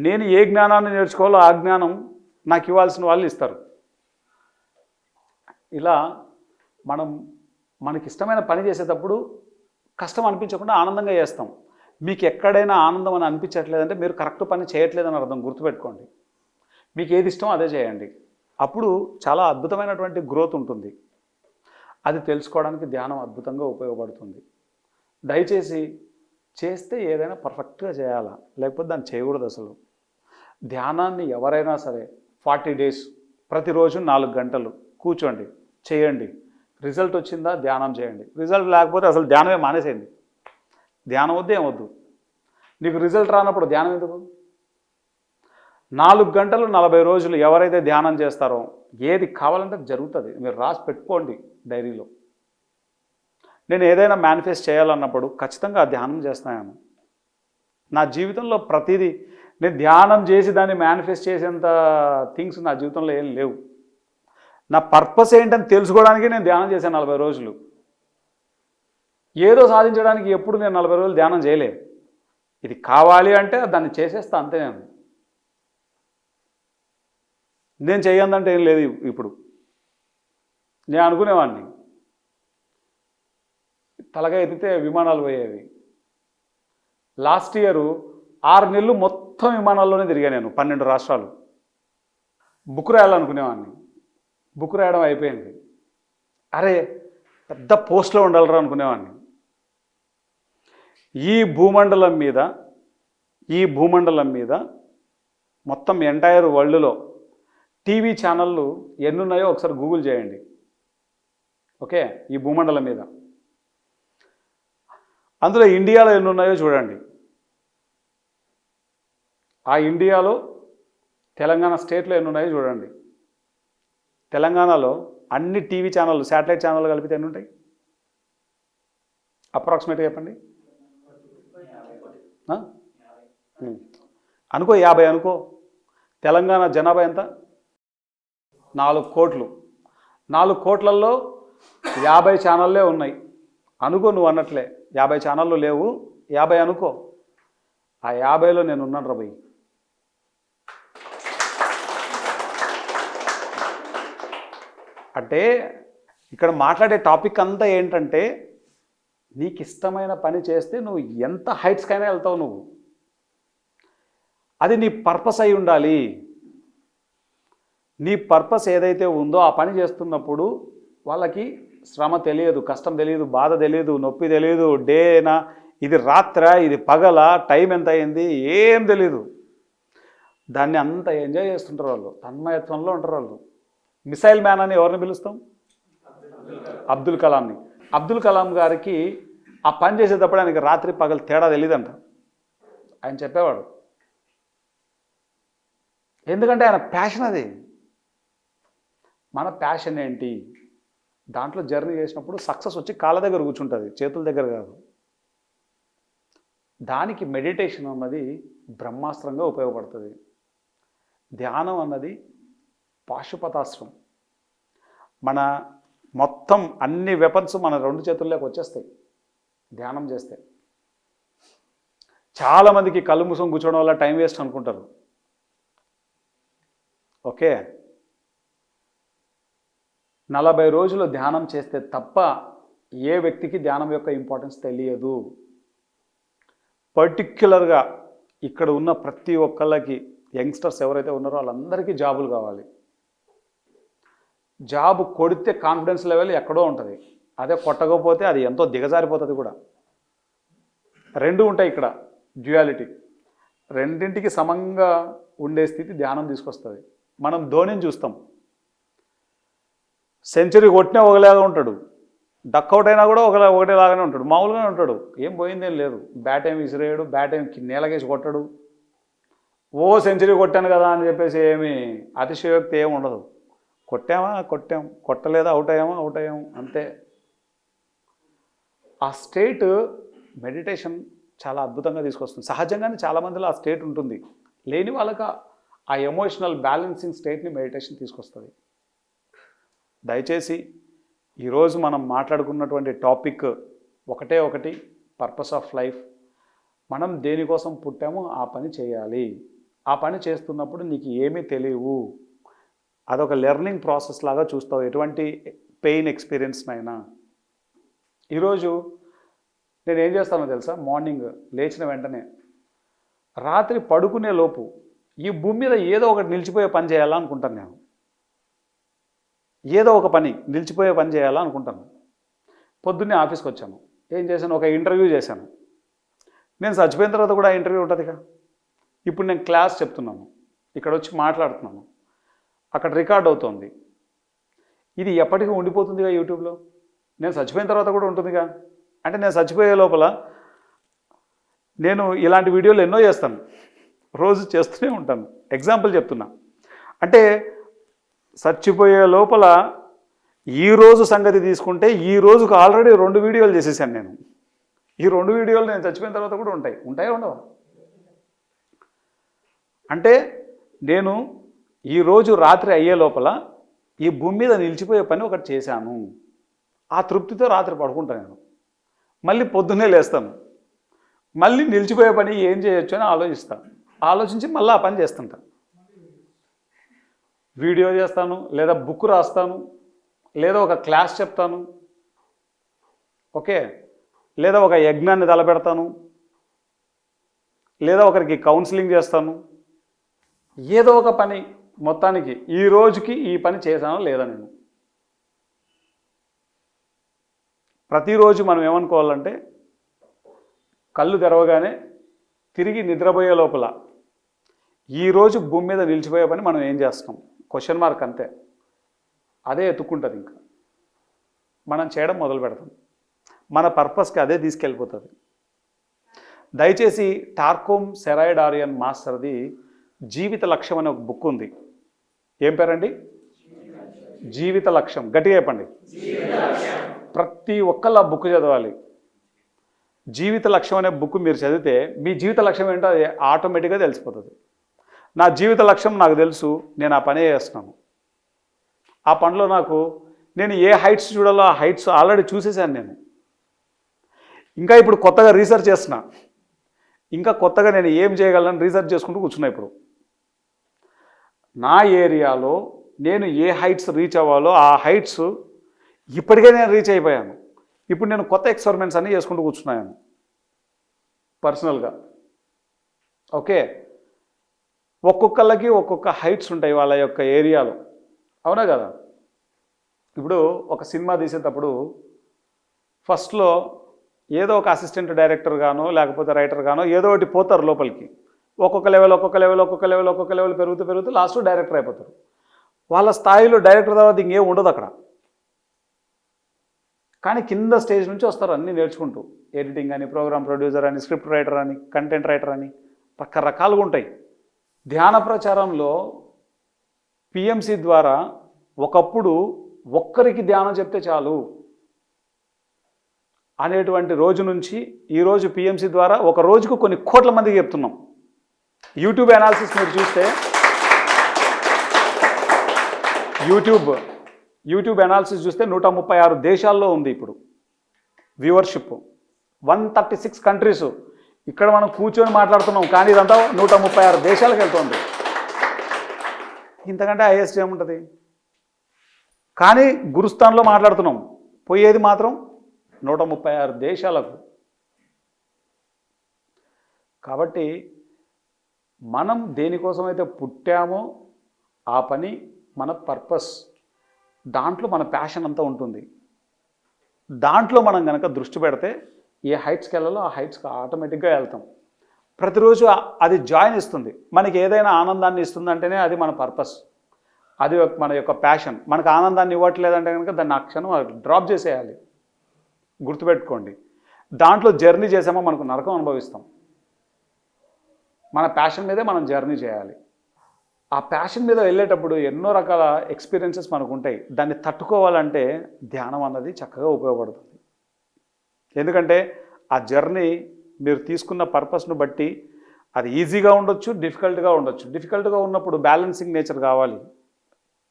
నేను ఏ జ్ఞానాన్ని నేర్చుకోవాలో ఆ జ్ఞానం నాకు ఇవ్వాల్సిన వాళ్ళు ఇస్తారు. ఇలా మనకి ఇష్టమైన పని చేసేటప్పుడు కష్టం అనిపించకుండా ఆనందంగా చేస్తాం. మీకు ఎక్కడైనా ఆనందం అని అనిపించట్లేదంటే మీరు కరెక్ట్ పని చేయట్లేదని అర్థం, గుర్తుపెట్టుకోండి. మీకు ఏది ఇష్టమో అదే చేయండి, అప్పుడు చాలా అద్భుతమైనటువంటి గ్రోత్ ఉంటుంది. అది తెలుసుకోవడానికి ధ్యానం అద్భుతంగా ఉపయోగపడుతుంది. దయచేసి చేస్తే ఏదైనా పర్ఫెక్ట్గా చేయాలా, లేకపోతే దాన్ని చేయకూడదు అసలు. ధ్యానాన్ని ఎవరైనా సరే 40 days ప్రతిరోజు 4 గంటలు కూర్చోండి, చేయండి. రిజల్ట్ వచ్చిందా ధ్యానం చేయండి, రిజల్ట్ లేకపోతే అసలు ధ్యానమే మానేసేయండి. ధ్యానం వద్దు ఏమొద్దు. నీకు రిజల్ట్ రానప్పుడు ధ్యానం ఎందుకు? 4 గంటలు 40 రోజులు ఎవరైతే ధ్యానం చేస్తారో ఏది కావాలంటే జరుగుతుంది. మీరు రాసి పెట్టుకోండి డైరీలో. నేను ఏదైనా మేనిఫెస్ట్ చేయాలన్నప్పుడు ఖచ్చితంగా ధ్యానం చేస్తాను. నా జీవితంలో ప్రతిదీ నేను ధ్యానం చేసి దాన్ని మేనిఫెస్ట్ చేసేంత థింగ్స్ నా జీవితంలో ఏం లేవు. నా పర్పస్ ఏంటని తెలుసుకోవడానికి నేను ధ్యానం చేశాను 40 రోజులు. ఏదో సాధించడానికి ఎప్పుడు నేను 40 రోజులు ధ్యానం చేయలే. ఇది కావాలి అంటే దాన్ని చేసేస్తా అంతే. నేను చేయందంటే ఏం లేదు. ఇప్పుడు నేను అనుకునేవాడిని, తలగా ఎత్తితే విమానాలు పోయేవి. లాస్ట్ ఇయర్ 6 నెలలు మొత్తం విమానాల్లోనే తిరిగా నేను, 12 రాష్ట్రాలు. బుక్ రాయాలనుకునేవాడిని, బుక్ రాయడం అయిపోయింది. అరే పెద్ద పోస్ట్లో ఉండాలరా అనుకునేవాడిని. ఈ భూమండలం మీద మొత్తం ఎంటైర్ వరల్డ్లో టీవీ ఛానళ్ళు ఎన్నున్నాయో ఒకసారి గూగుల్ చేయండి. ఓకే, ఈ భూమండలం మీద అందులో ఇండియాలో ఎన్నున్నాయో చూడండి. ఆ ఇండియాలో తెలంగాణ స్టేట్లో ఎన్నున్నాయో చూడండి. తెలంగాణలో అన్ని టీవీ ఛానళ్ళు, శాటిలైట్ ఛానళ్ళు కలిపితే ఎన్ని ఉంటాయి? అప్రాక్సిమేట్గా చెప్పండి. అనుకో 50 అనుకో. తెలంగాణ జనాభా ఎంత? 4 కోట్లు. 4 కోట్లలో 50 ఛానళ్ళే ఉన్నాయి అనుకో. నువ్వు అన్నట్లే 50 ఛానళ్ళు లేవు, 50 అనుకో. ఆ 50లో నేను ఉన్నాను రా భయ్. అంటే ఇక్కడ మాట్లాడే టాపిక్ అంతా ఏంటంటే, నీకు ఇష్టమైన పని చేస్తే నువ్వు ఎంత హైట్స్కైనా వెళ్తావు. నువ్వు అది నీ పర్పస్ అయి ఉండాలి. నీ పర్పస్ ఏదైతే ఉందో ఆ పని చేస్తున్నప్పుడు వాళ్ళకి శ్రమ తెలియదు, కష్టం తెలియదు, బాధ తెలియదు, నొప్పి తెలియదు, డేనా, ఇది రాత్ర, ఇది పగల, టైం ఎంత అయింది, ఏం తెలీదు. దాన్ని అంత ఎంజాయ్ చేస్తుంటారు వాళ్ళు, తన్మయత్వంలో ఉంటారు వాళ్ళు. మిసైల్ మ్యాన్ అని ఎవరిని పిలుస్తాం? అబ్దుల్ కలాంని. అబ్దుల్ కలాం గారికి ఆ పని చేసేటప్పుడు ఆయనకి రాత్రి పగలు తేడా తెలియదంట. ఆయన చెప్పేవాడు, ఎందుకంటే ఆయన ప్యాషన్ అది. మన ప్యాషన్ ఏంటి? దాంట్లో జర్నీ చేసినప్పుడు సక్సెస్ వచ్చి కాళ్ళ దగ్గర కూర్చుంటుంది, చేతుల దగ్గర కాదు. దానికి మెడిటేషన్ అన్నది బ్రహ్మాస్త్రంగా ఉపయోగపడుతుంది. ధ్యానం అన్నది పాశుపతాస్త్రం. మన మొత్తం అన్ని వెపన్స్ మన 2 చేతుల్లోకి వచ్చేస్తాయి ధ్యానం చేస్తే. చాలామందికి కళ్ళు మూసుకొని కూర్చోవడం వల్ల టైం వేస్ట్ అనుకుంటారు. ఓకే, 40 రోజులు ధ్యానం చేస్తే తప్ప ఏ వ్యక్తికి ధ్యానం యొక్క ఇంపార్టెన్స్ తెలియదు. పర్టిక్యులర్గా ఇక్కడ ఉన్న ప్రతి ఒక్కళ్ళకి, యంగ్స్టర్స్ ఎవరైతే ఉన్నారో వాళ్ళందరికీ జాబులు కావాలి. జాబ్ కొడితే కాన్ఫిడెన్స్ లెవెల్ ఎక్కడో ఉంటుంది, అదే కొట్టకపోతే అది ఎంతో దిగజారిపోతుంది కూడా. 2 ఉంటాయి ఇక్కడ. డ్యుయాలిటీ, రెండింటికి సమంగా ఉండే స్థితి ధ్యానం తీసుకొస్తుంది. మనం ధోనిని చూస్తాం, సెంచరీ కొట్టినా ఒకలాగా ఉంటాడు, డక్అవుట్ అయినా కూడా ఒకటేలాగానే ఉంటాడు, మామూలుగానే ఉంటాడు, ఏం పోయిందేం లేదు. బ్యాట్ ఏం విసిరేయడు, బ్యాట్ ఏం నేలకేసి కొట్టడు, ఓ సెంచరీ కొట్టాను కదా అని చెప్పేసి ఏమి అతిశయోక్తి ఏమి ఉండదు. కొట్టాం, కొట్టలేదా అవుట్ అయ్యాము అంతే. ఆ స్టేట్ మెడిటేషన్ చాలా అద్భుతంగా తీసుకొస్తుంది. సహజంగానే చాలామందిలో ఆ స్టేట్ ఉంటుంది, లేని వాళ్ళకి ఆ ఎమోషనల్ బ్యాలెన్సింగ్ స్టేట్ని మెడిటేషన్ తీసుకొస్తుంది. దయచేసి ఈరోజు మనం మాట్లాడుకున్నటువంటి టాపిక్ ఒకటి, పర్పస్ ఆఫ్ లైఫ్. మనం దేనికోసం పుట్టామో ఆ పని చేయాలి. ఆ పని చేస్తున్నప్పుడు నీకు ఏమీ తెలియవు, అదొక లెర్నింగ్ ప్రాసెస్ లాగా చూస్తావు, ఎటువంటి పెయిన్ ఎక్స్పీరియన్స్నైనా. ఈరోజు నేను ఏం చేస్తానో తెలుసా, మార్నింగ్ లేచిన వెంటనే రాత్రి పడుకునే లోపు ఈ భూమి మీద ఏదో ఒకటి నిలిచిపోయే పని చేయాలనుకుంటాను. నేను ఏదో ఒక పని నిలిచిపోయే పని చేయాలనుకుంటాను. పొద్దున్నే ఆఫీస్కి వచ్చాను, ఏం చేశాను, ఒక ఇంటర్వ్యూ చేశాను. నేను చచ్చిపోయిన తర్వాత కూడా ఇంటర్వ్యూ ఉంటుందిగా. ఇప్పుడు నేను క్లాస్ చెప్తున్నాను, ఇక్కడ వచ్చి మాట్లాడుతున్నాను, అక్కడ రికార్డ్ అవుతోంది. ఇది ఎప్పటికీ ఉండిపోతుందిగా యూట్యూబ్లో. నేను చచ్చిపోయిన తర్వాత కూడా ఉంటుందిగా. అంటే నేను చచ్చిపోయే లోపల నేను ఇలాంటి వీడియోలు ఎన్నో చేస్తాను, రోజు చేస్తూనే ఉంటాను. ఎగ్జాంపుల్ చెప్తున్నా. అంటే చచ్చిపోయే లోపల ఈరోజు సంగతి తీసుకుంటే ఈ రోజుకు ఆల్రెడీ 2 వీడియోలు చేసేసాను నేను. ఈ 2 వీడియోలు నేను చచ్చిపోయిన తర్వాత కూడా ఉంటాయా ఉండవా? అంటే నేను ఈరోజు రాత్రి అయ్యే లోపల ఈ భూమి మీద నిలిచిపోయే పని ఒకటి చేశాను. ఆ తృప్తితో రాత్రి పడుకుంటాను నేను. మళ్ళీ పొద్దున్నే లేస్తాను, మళ్ళీ నిలిచిపోయే పని ఏం చేయొచ్చు అని ఆలోచించి మళ్ళీ ఆ పని చేస్తుంటాను. వీడియో చేస్తాను, లేదా బుక్ రాస్తాను, లేదా ఒక క్లాస్ చెప్తాను, ఓకే, లేదా ఒక యజ్ఞాన్ని తలపెడతాను, లేదా ఒకరికి కౌన్సిలింగ్ చేస్తాను. ఏదో ఒక పని మొత్తానికి ఈ రోజుకి ఈ పని చేశానో లేదా. నేను ప్రతిరోజు మనం ఏమనుకోవాలంటే కళ్ళు తెరవగానే తిరిగి నిద్రపోయే లోపల ఈరోజు భూమి మీద నిలిచిపోయే పని మనం ఏం చేస్తాం, క్వశ్చన్ మార్క్ అంతే. అదే ఎత్తుక్కుంటుంది, ఇంకా మనం చేయడం మొదలు పెడతాం, మన పర్పస్కి అదే తీసుకెళ్ళిపోతుంది. దయచేసి టార్కోమ్ సెరాయిడారియన్ మాస్టర్ది జీవిత లక్ష్యం అనే ఒక బుక్ ఉంది. ఏం పేరండి? జీవిత లక్ష్యం. గట్టిగా చెప్పండి. ప్రతి ఒక్కళ్ళు ఆ బుక్ చదవాలి. జీవిత లక్ష్యం అనే బుక్ మీరు చదివితే మీ జీవిత లక్ష్యం ఏంటో అది ఆటోమేటిక్గా తెలిసిపోతుంది. నా జీవిత లక్ష్యం నాకు తెలుసు, నేను ఆ పనే చేస్తున్నాను. ఆ పనిలో నేను ఏ హైట్స్ చూడాలో ఆ హైట్స్ ఆల్రెడీ చూసేసాను నేను. ఇంకా ఇప్పుడు కొత్తగా రీసెర్చ్ చేస్తున్నా, ఇంకా కొత్తగా నేను ఏం చేయగలను రీసెర్చ్ చేసుకుంటూ కూర్చున్నా. ఇప్పుడు నా ఏరియాలో నేను ఏ హైట్స్ రీచ్ అవ్వాలో ఆ హైట్స్ ఇప్పటికే నేను రీచ్ అయిపోయాను. ఇప్పుడు నేను కొత్త ఎక్స్పెరిమెంట్స్ అన్నీ చేసుకుంటూ కూర్చున్నాను పర్సనల్గా. ఓకే, ఒక్కొక్కళ్ళకి ఒక్కొక్క హైట్స్ ఉంటాయి వాళ్ళ యొక్క ఏరియాలో, అవునా కదా? ఇప్పుడు ఒక సినిమా తీసేటప్పుడు ఫస్ట్లో ఏదో ఒక అసిస్టెంట్ డైరెక్టర్ గానో లేకపోతే రైటర్ గానో ఏదో ఒకటి పోతారు లోపలికి. ఒక్కొక్క లెవెల్ పెరుగుతూ లాస్ట్ డైరెక్టర్ అయిపోతారు. వాళ్ళ స్థాయిలో డైరెక్టర్ తర్వాత ఇంకేం ఉండదు అక్కడ. కానీ కింద స్టేజ్ నుంచి వస్తారు అన్నీ నేర్చుకుంటూ. ఎడిటింగ్ అని, ప్రోగ్రామ్ ప్రొడ్యూసర్ అని, స్క్రిప్ట్ రైటర్ అని, కంటెంట్ రైటర్ అని రకరకాలుగా ఉంటాయి. ధ్యాన ప్రచారంలో పిఎంసి ద్వారా ఒకప్పుడు ఒక్కరికి ధ్యానం చెప్తే చాలు అనేటువంటి రోజు నుంచి ఈరోజు పిఎంసి ద్వారా ఒక రోజుకు కొన్ని కోట్ల మందికి చెప్తున్నాం. యూట్యూబ్ అనాలిసిస్ మీరు చూస్తే యూట్యూబ్ అనాలిసిస్ చూస్తే 136 దేశాల్లో ఉంది ఇప్పుడు వ్యూవర్షిప్. 136 కంట్రీస్. ఇక్కడ మనం కూర్చొని మాట్లాడుతున్నాం, కానీ ఇదంతా 136 దేశాలకు వెళ్తుంది. ఇంతకంటే హైయెస్ట్ ఏముంటుంది? కానీ గురుస్థాన్లో మాట్లాడుతున్నాం, పోయేది మాత్రం 136 దేశాలకు. కాబట్టి మనం దేనికోసమైతే పుట్టామో ఆ పని మన పర్పస్, దాంట్లో మన ప్యాషన్ అంతా ఉంటుంది. దాంట్లో మనం కనుక దృష్టి పెడితే ఏ హైట్స్కి వెళ్ళాలో ఆ హైట్స్కి ఆటోమేటిక్గా వెళ్తాం. ప్రతిరోజు అది జాయిన్ ఇస్తుంది. మనకి ఏదైనా ఆనందాన్ని ఇస్తుందంటేనే అది మన పర్పస్, అది మన యొక్క ప్యాషన్. మనకు ఆనందాన్ని ఇవ్వట్లేదంటే కనుక దాన్ని ఆ క్షణం డ్రాప్ చేసేయాలి. గుర్తుపెట్టుకోండి, దాంట్లో జర్నీ చేసామో మనకు నరకం అనుభవిస్తాం. మన ప్యాషన్ మీదే మనం జర్నీ చేయాలి. ఆ ప్యాషన్ మీద వెళ్ళేటప్పుడు ఎన్నో రకాల ఎక్స్పీరియన్సెస్ మనకు ఉంటాయి. దాన్ని తట్టుకోవాలంటే ధ్యానం అన్నది చక్కగా ఉపయోగపడుతుంది. ఎందుకంటే ఆ జర్నీ మీరు తీసుకున్న పర్పస్ను బట్టి అది ఈజీగా ఉండొచ్చు, డిఫికల్ట్గా ఉండొచ్చు. డిఫికల్ట్గా ఉన్నప్పుడు బ్యాలెన్సింగ్ నేచర్ కావాలి.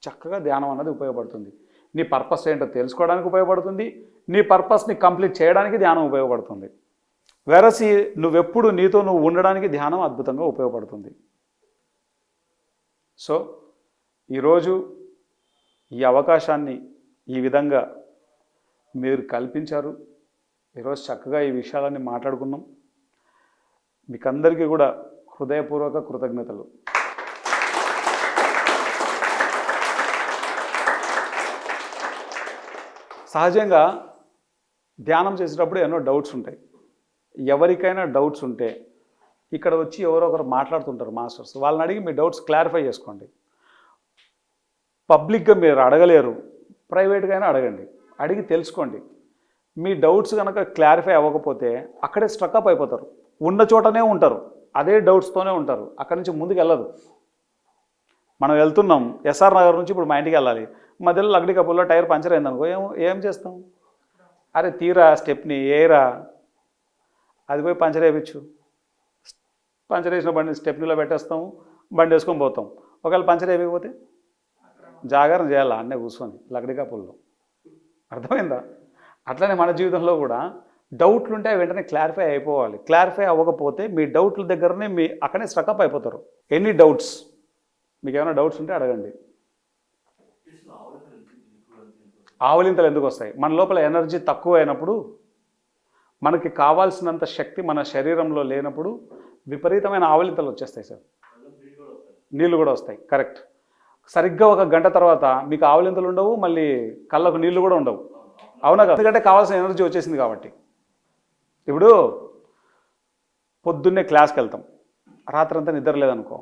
చక్కగా ధ్యానం అన్నది ఉపయోగపడుతుంది. నీ పర్పస్ ఏంటో తెలుసుకోవడానికి ఉపయోగపడుతుంది, నీ పర్పస్ని కంప్లీట్ చేయడానికి ధ్యానం ఉపయోగపడుతుంది. వెరసి నువ్వెప్పుడు నీతో నువ్వు ఉండడానికి ధ్యానం అద్భుతంగా ఉపయోగపడుతుంది. సో ఈరోజు ఈ అవకాశాన్ని ఈ విధంగా మీరు కల్పించారు. ఈరోజు చక్కగా ఈ విషయాలన్నీ మాట్లాడుకున్నాం. మీకందరికీ కూడా హృదయపూర్వక కృతజ్ఞతలు. సహజంగా ధ్యానం చేసేటప్పుడు ఎన్నో డౌట్స్ ఉంటాయి. ఎవరికైనా డౌట్స్ ఉంటే ఇక్కడ వచ్చి ఎవరో ఒకరు మాట్లాడుతుంటారు మాస్టర్స్, వాళ్ళని అడిగి మీ డౌట్స్ క్లారిఫై చేసుకోండి. పబ్లిక్గా మీరు అడగలేరు, ప్రైవేట్గా అయినా అడగండి, అడిగి తెలుసుకోండి. మీ డౌట్స్ కనుక క్లారిఫై అవ్వకపోతే అక్కడే స్ట్రక్అప్ అయిపోతారు, ఉన్న చోటనే ఉంటారు, అదే డౌట్స్తోనే ఉంటారు, అక్కడి నుంచి ముందుకు వెళ్ళదు. మనం వెళ్తున్నాం ఎస్ఆర్ నగర్ నుంచి ఇప్పుడు మా ఇంటికి వెళ్ళాలి, మధ్యలో లగ్డి కప్పుల్లో టైర్ పంచర్ అయిందనుకో ఏం చేస్తాం? అరే తీరా స్టెప్ని ఏరా, అది పోయి పంచర్ వేయించు. పంచర్ వేసిన బండి స్టెప్నీలో పెట్టేస్తాము, బండి వేసుకొని పోతాం. ఒకవేళ పంచర్ వేయకపోతే జాగారం చేయాలి అన్నే కూర్చొని లగ్డి కప్పుల్లో. అర్థమైందా? అట్లనే మన జీవితంలో కూడా డౌట్లు ఉంటే వెంటనే క్లారిఫై అయిపోవాలి. క్లారిఫై అవ్వకపోతే మీ డౌట్ల దగ్గరనే అక్కడే స్ట్రక్అప్ అయిపోతారు. ఎనీ డౌట్స్, మీకు ఏమైనా డౌట్స్ ఉంటే అడగండి. ఆవలింతలు ఎందుకు వస్తాయి? మన లోపల ఎనర్జీ తక్కువ అయినప్పుడు, మనకి కావాల్సినంత శక్తి మన శరీరంలో లేనప్పుడు విపరీతమైన ఆవలింతలు వచ్చేస్తాయి సార్. నీళ్ళు కూడా వస్తాయి. కరెక్ట్. సరిగ్గా 1 గంట తర్వాత మీకు ఆవలింతలు ఉండవు, మళ్ళీ కళ్ళకు నీళ్ళు కూడా ఉండవు. అవునా కదా? ఎందుకంటే కావాల్సిన ఎనర్జీ వచ్చేసింది కాబట్టి. ఇప్పుడు పొద్దున్నే క్లాస్కి వెళ్తాం, రాత్రంతా నిద్ర లేదనుకో,